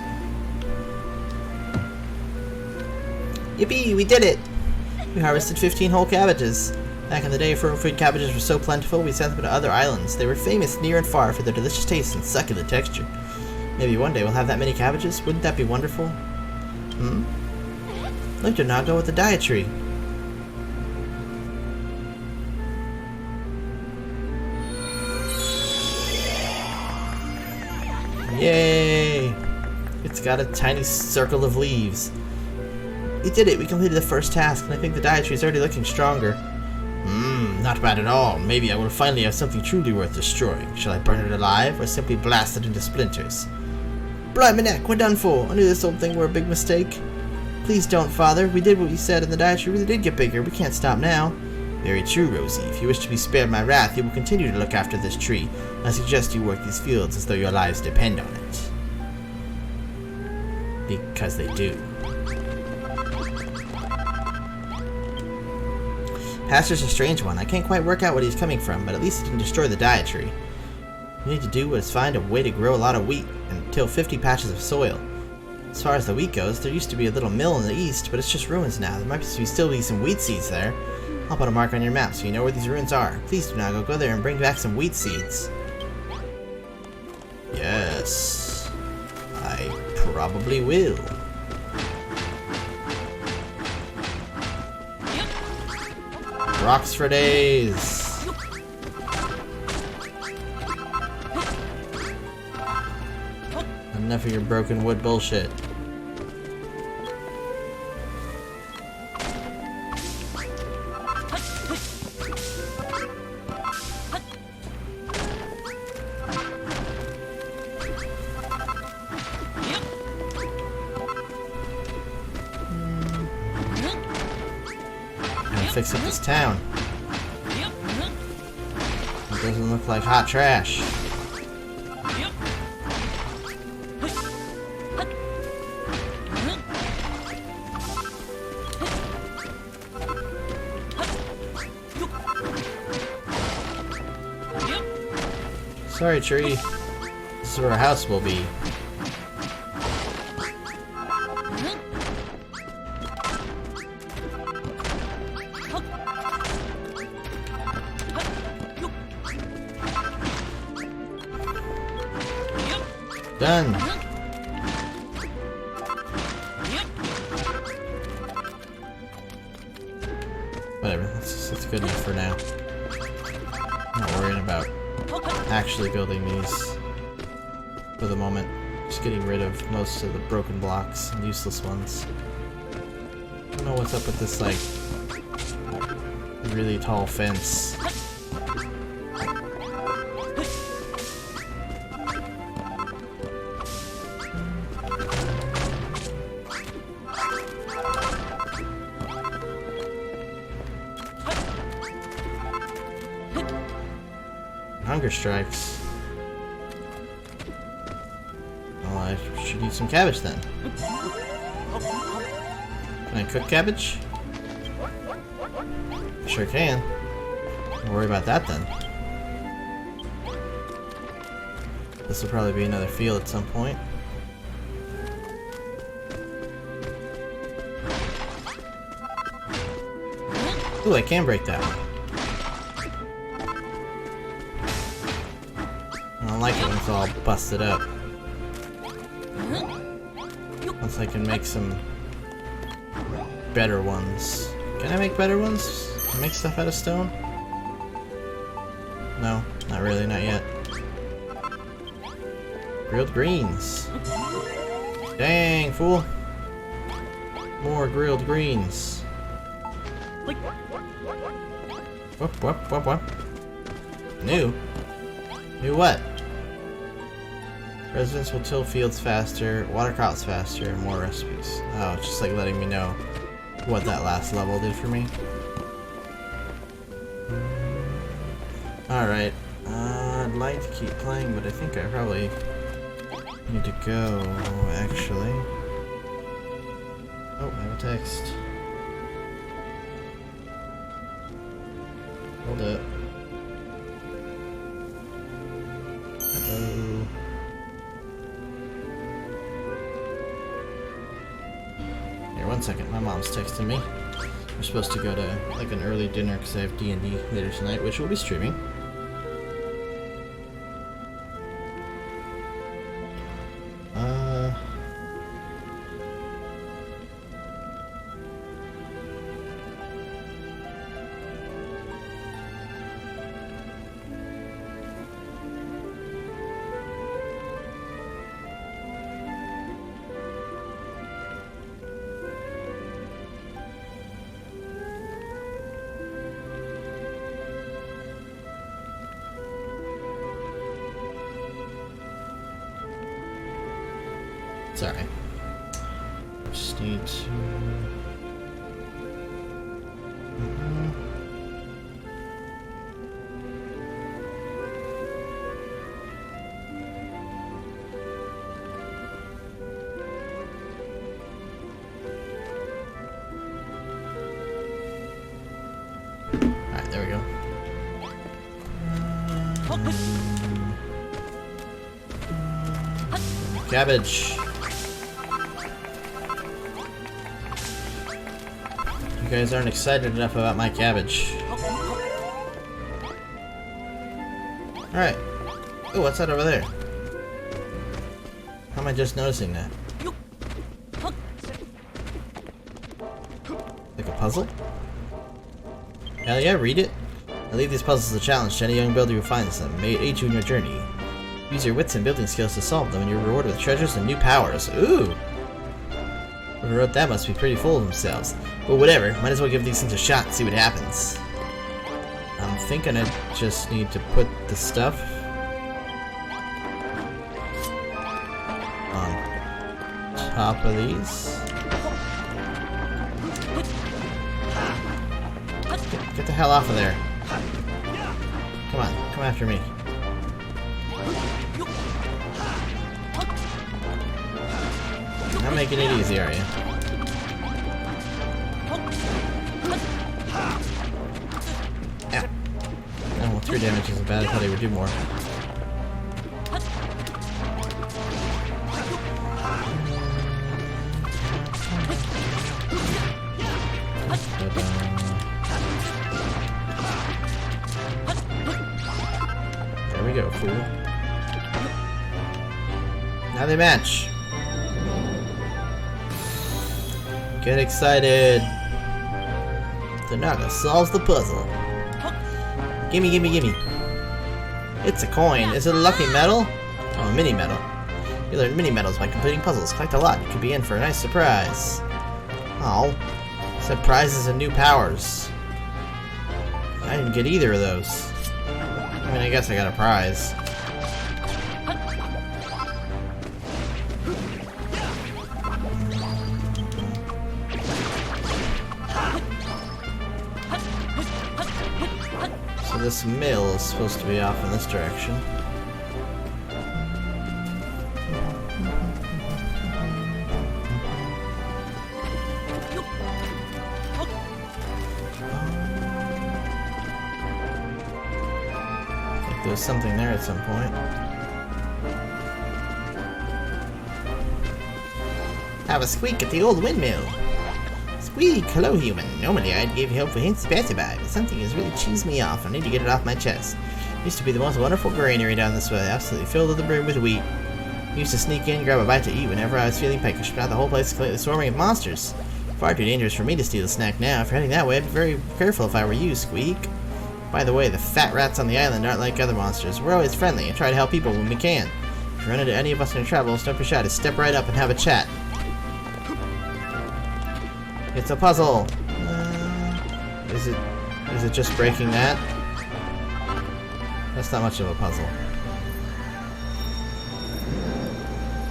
A: Yippee, we did it! We harvested 15 whole cabbages. Back in the day, fruit cabbages were so plentiful, we sent them to other islands. They were famous near and far for their delicious taste and succulent texture. Maybe one day we'll have that many cabbages? Wouldn't that be wonderful? Look, Donago with the dietary. Yay! It's got a tiny circle of leaves. We did it! We completed the first task, and I think the dietary is already looking stronger. Not bad at all. Maybe I will finally have something truly worth destroying. Shall I burn it alive, or simply blast it into splinters? Blimey neck, we're done for! I knew this old thing were a big mistake. Please don't, Father. We did what you said, and the dietary really did get bigger. We can't stop now. Very true, Rosie. If you wish to be spared my wrath, you will continue to look after this tree. I suggest you work these fields as though your lives depend on it. Because they do. Pastor's a strange one. I can't quite work out what he's coming from, but at least he can destroy the dietary. What we need to do is find a way to grow a lot of wheat and till 50 patches of soil. As far as the wheat goes, there used to be a little mill in the east, but it's just ruins now. There might still be some wheat seeds there. I'll put a mark on your map so you know where these ruins are. Please do not go there and bring back some wheat seeds. Yes, I probably will. Rocks for days. Enough of your broken wood bullshit. Fix up this town. It doesn't look like hot trash. Sorry, tree. This is where our house will be. Done. Whatever, that's good enough for now. I'm not worrying about actually building these for the moment. Just getting rid of most of the broken blocks and useless ones. I don't know what's up with this, like, really tall fence. Hunger strikes. Well, I should eat some cabbage then. Can I cook cabbage? Sure can. Don't worry about that then. This will probably be another field at some point. Ooh, I can break that one. I don't like it when it's all busted up. Unless I can make some better ones. Can I make better ones? Can I make stuff out of stone? No, not really, not yet. Grilled greens. Dang, fool. More grilled greens. Whoop. New? New what? Residents will till fields faster, water crops faster, and more recipes. Oh, it's just like letting me know what that last level did for me. Alright. I'd like to keep playing, but I think I probably need to go, actually. Oh, I have a text. Hold up. Hello. Here, 1 second. My mom's texting me. We're supposed to go to like an early dinner because I have D&D later tonight, which we'll be streaming. Sorry. Just need to... Alright, there we go. Cabbage. You guys aren't excited enough about my cabbage. Alright. Oh, what's that over there? How am I just noticing that? Like a puzzle? Hell yeah, read it. I leave these puzzles as a challenge to any young builder who finds them. May it aid you in your journey. Use your wits and building skills to solve them, and you're rewarded with treasures and new powers. Ooh! Whoever wrote that must be pretty full of themselves. But whatever, might as well give these things a shot and see what happens. I'm thinking I just need to put the stuff on top of these. Get the hell off of there. Come on, come after me. Not making it easy, are you? Ow. Oh, well, 3 damage isn't bad. I thought he would do more. There we go, fool. Now they match. Get excited. The Naga solves the puzzle. Gimme, gimme, gimme. It's a coin. Is it a lucky medal? Oh, a mini medal. You learn mini medals by completing puzzles. Collect a lot. You could be in for a nice surprise. Oh. Said prizes and new powers. I didn't get either of those. I mean, I guess I got a prize. This mill is supposed to be off in this direction. I think there's something there at some point. Have a squeak at the old windmill. Squeak! Hello, human. Normally I'd give you help for hints to pass by, but something has really cheesed me off. I need to get it off my chest. Used to be the most wonderful granary down this way, absolutely filled to the brim with wheat. I used to sneak in, grab a bite to eat whenever I was feeling peckish, but now the whole place is completely swarming with monsters. Far too dangerous for me to steal a snack now. If you're heading that way, I'd be very careful if I were you, Squeak. By the way, the fat rats on the island aren't like other monsters. We're always friendly and try to help people when we can. If you run into any of us in your travels, don't be shy to step right up and have a chat. It's a puzzle. Is it just breaking that? That's not much of a puzzle.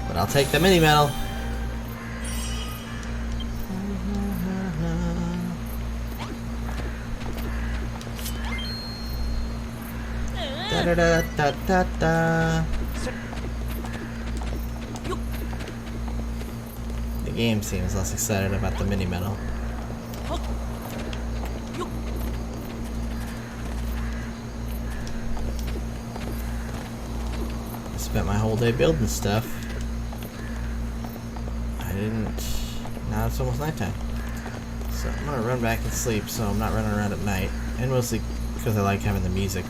A: But I'll take the mini medal. Da da da da da da. The game seems less excited about the mini medal. I spent my whole day building stuff. I didn't. Now it's almost nighttime. So I'm gonna run back and sleep so I'm not running around at night. And mostly because I like having the music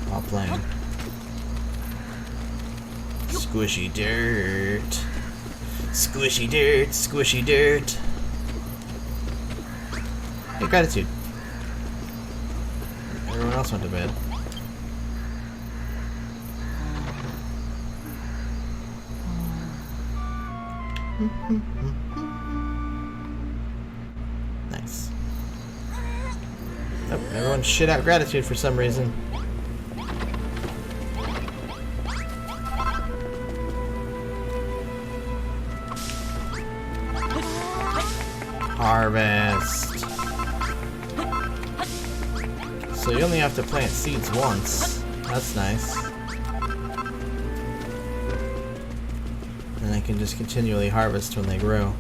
A: while playing. Squishy dirt. Squishy dirt, squishy dirt. Hey, gratitude. Everyone else went to bed. Nice. Oh, everyone shit out gratitude for some reason. Harvest. So you only have to plant seeds once. That's nice. And I can just continually harvest when they grow.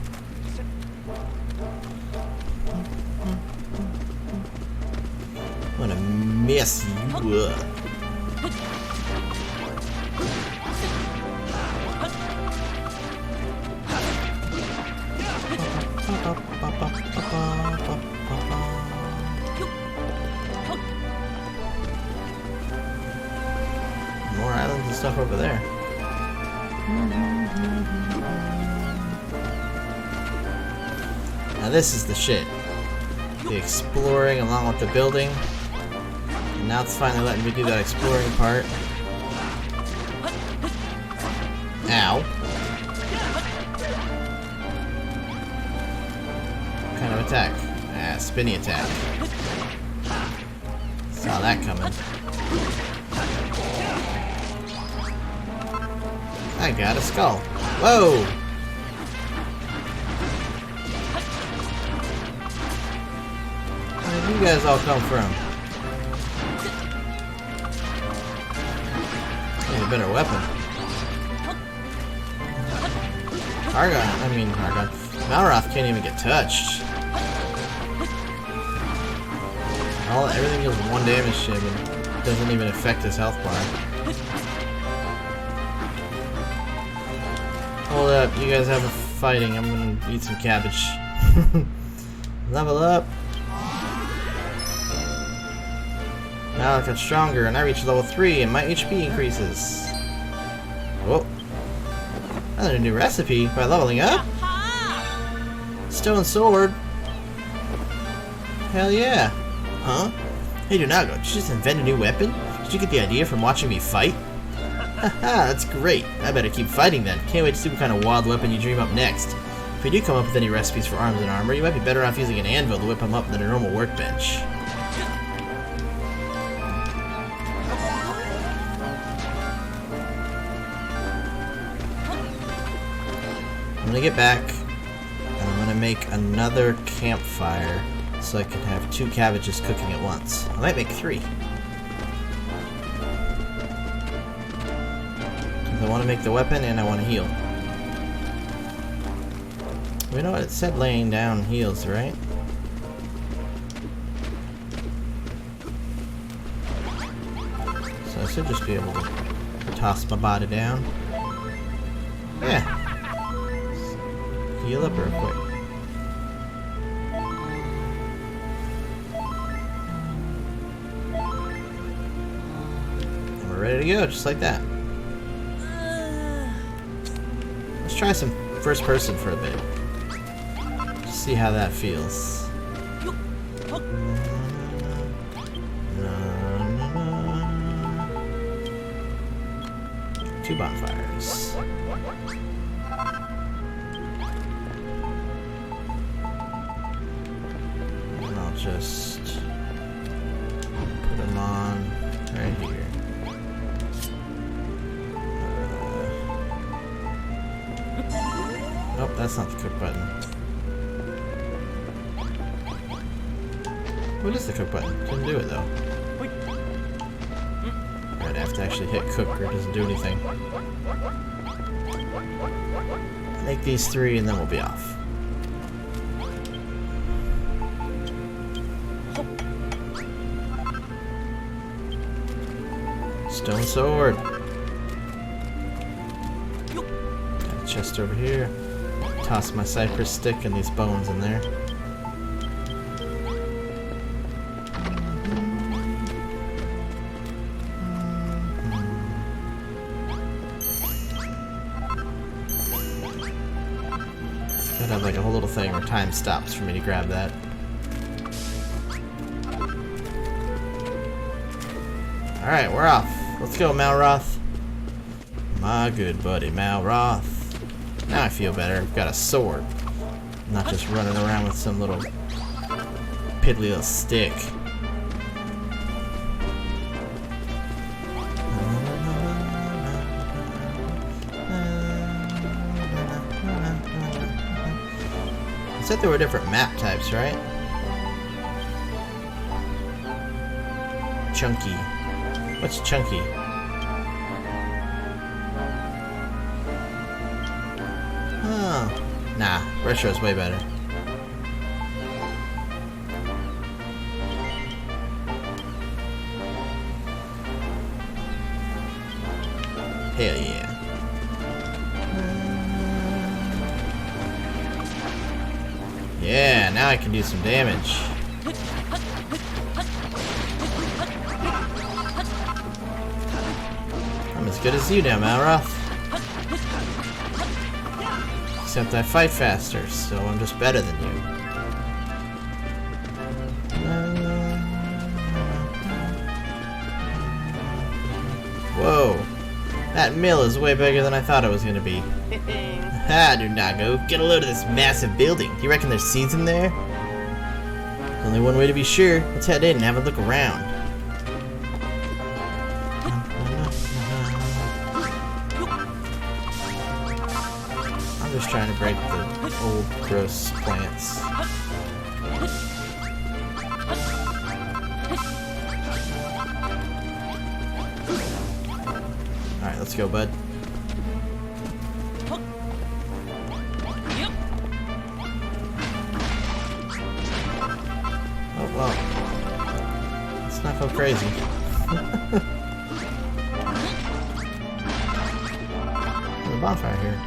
A: I'm gonna mess you up. More islands and stuff over there. Now this is the shit. The exploring along with the building. And now it's finally letting me do that exploring part. Ow. What kind of attack? Ah, spinny attack. Saw that coming. I got a skull. Whoa! Where did you guys all come from? Need a better weapon. Malroth can't even get touched. Everything deals 1 damage to him and doesn't even affect his health bar. Hold up, you guys have a fighting. I'm gonna eat some cabbage. Level up. Now I got stronger and I reach level 3 and my HP increases. Whoa. I learned a new recipe by leveling up. Stone sword. Hell yeah. Huh? Hey Donago, did you just invent a new weapon? Did you get the idea from watching me fight? Haha, that's great. I better keep fighting then. Can't wait to see what kind of wild weapon you dream up next. If you do come up with any recipes for arms and armor, you might be better off using an anvil to whip them up than a normal workbench. I'm gonna get back, and I'm gonna make another campfire so I can have 2 cabbages cooking at once. I might make 3. I want to make the weapon and I want to heal. We know what it said laying down heals, right? So I should just be able to toss my body down. Yeah. Heal up real quick. And we're ready to go, just like that. try some first person for a bit. Just see how that feels. Two bonfires. And I'll just put them on right here. Nope, that's not the cook button. What is the cook button? Couldn't do it though. Alright, I have to actually hit cook or it doesn't do anything. Make these 3 and then we'll be off. Stone sword. Got a chest over here. Toss my cypress stick and these bones in there. Gotta have like a whole little thing where time stops for me to grab that. Alright, we're off. Let's go, Malroth. My good buddy, Malroth. Now I feel better. I've got a sword. I'm not just running around with some little piddly little stick. I said there were different map types, right? Chunky. What's chunky? Oh. Nah, retro's way better. Hell yeah. Yeah, now I can do some damage. I'm as good as you now, Malroth. Except I fight faster, so I'm just better than you. Whoa. That mill is way bigger than I thought it was gonna be. Ha, Dunago, get a load of this massive building. Do you reckon there's seeds in there? There's only one way to be sure. Let's head in and have a look around. I'm just trying to break the old, gross plants. Alright, let's go, bud. Oh, well. Let's not go crazy. There's a bonfire here.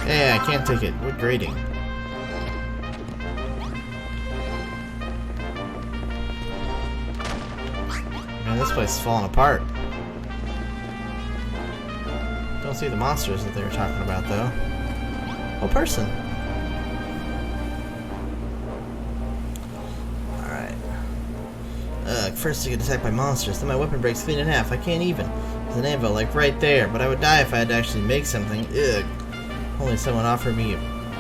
A: Yeah, I can't take it. We're grading. Man, this place is falling apart. Don't see the monsters that they were talking about, though. Oh, person. Alright. First I get attacked by monsters, then my weapon breaks clean in half. I can't even. There's an anvil, like, right there, but I would die if I had to actually make something. Ugh. Only someone offered me,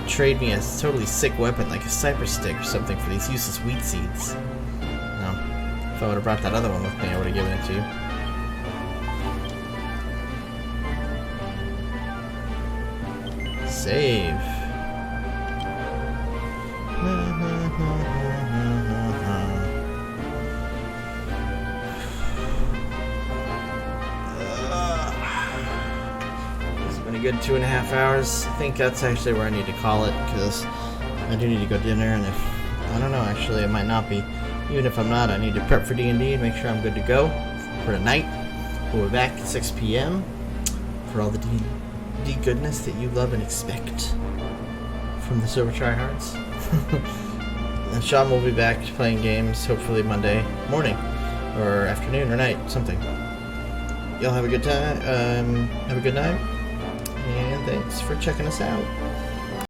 A: trade me a totally sick weapon, like a cypress stick or something for these useless wheat seeds. No. If I would have brought that other one with me, I would have given it to you. Save. It's been a good 2.5 hours. I think that's actually where I need to call it, because I do need to go dinner, and if I don't know, actually, it might not be. Even if I'm not, I need to prep for D&D and make sure I'm good to go for tonight. We'll be back at 6 p.m. for all the D&D goodness that you love and expect from the Silver Tryhards. And Sean will be back playing games hopefully Monday morning or afternoon or night, something. Y'all have a good time. Have a good night. And thanks for checking us out.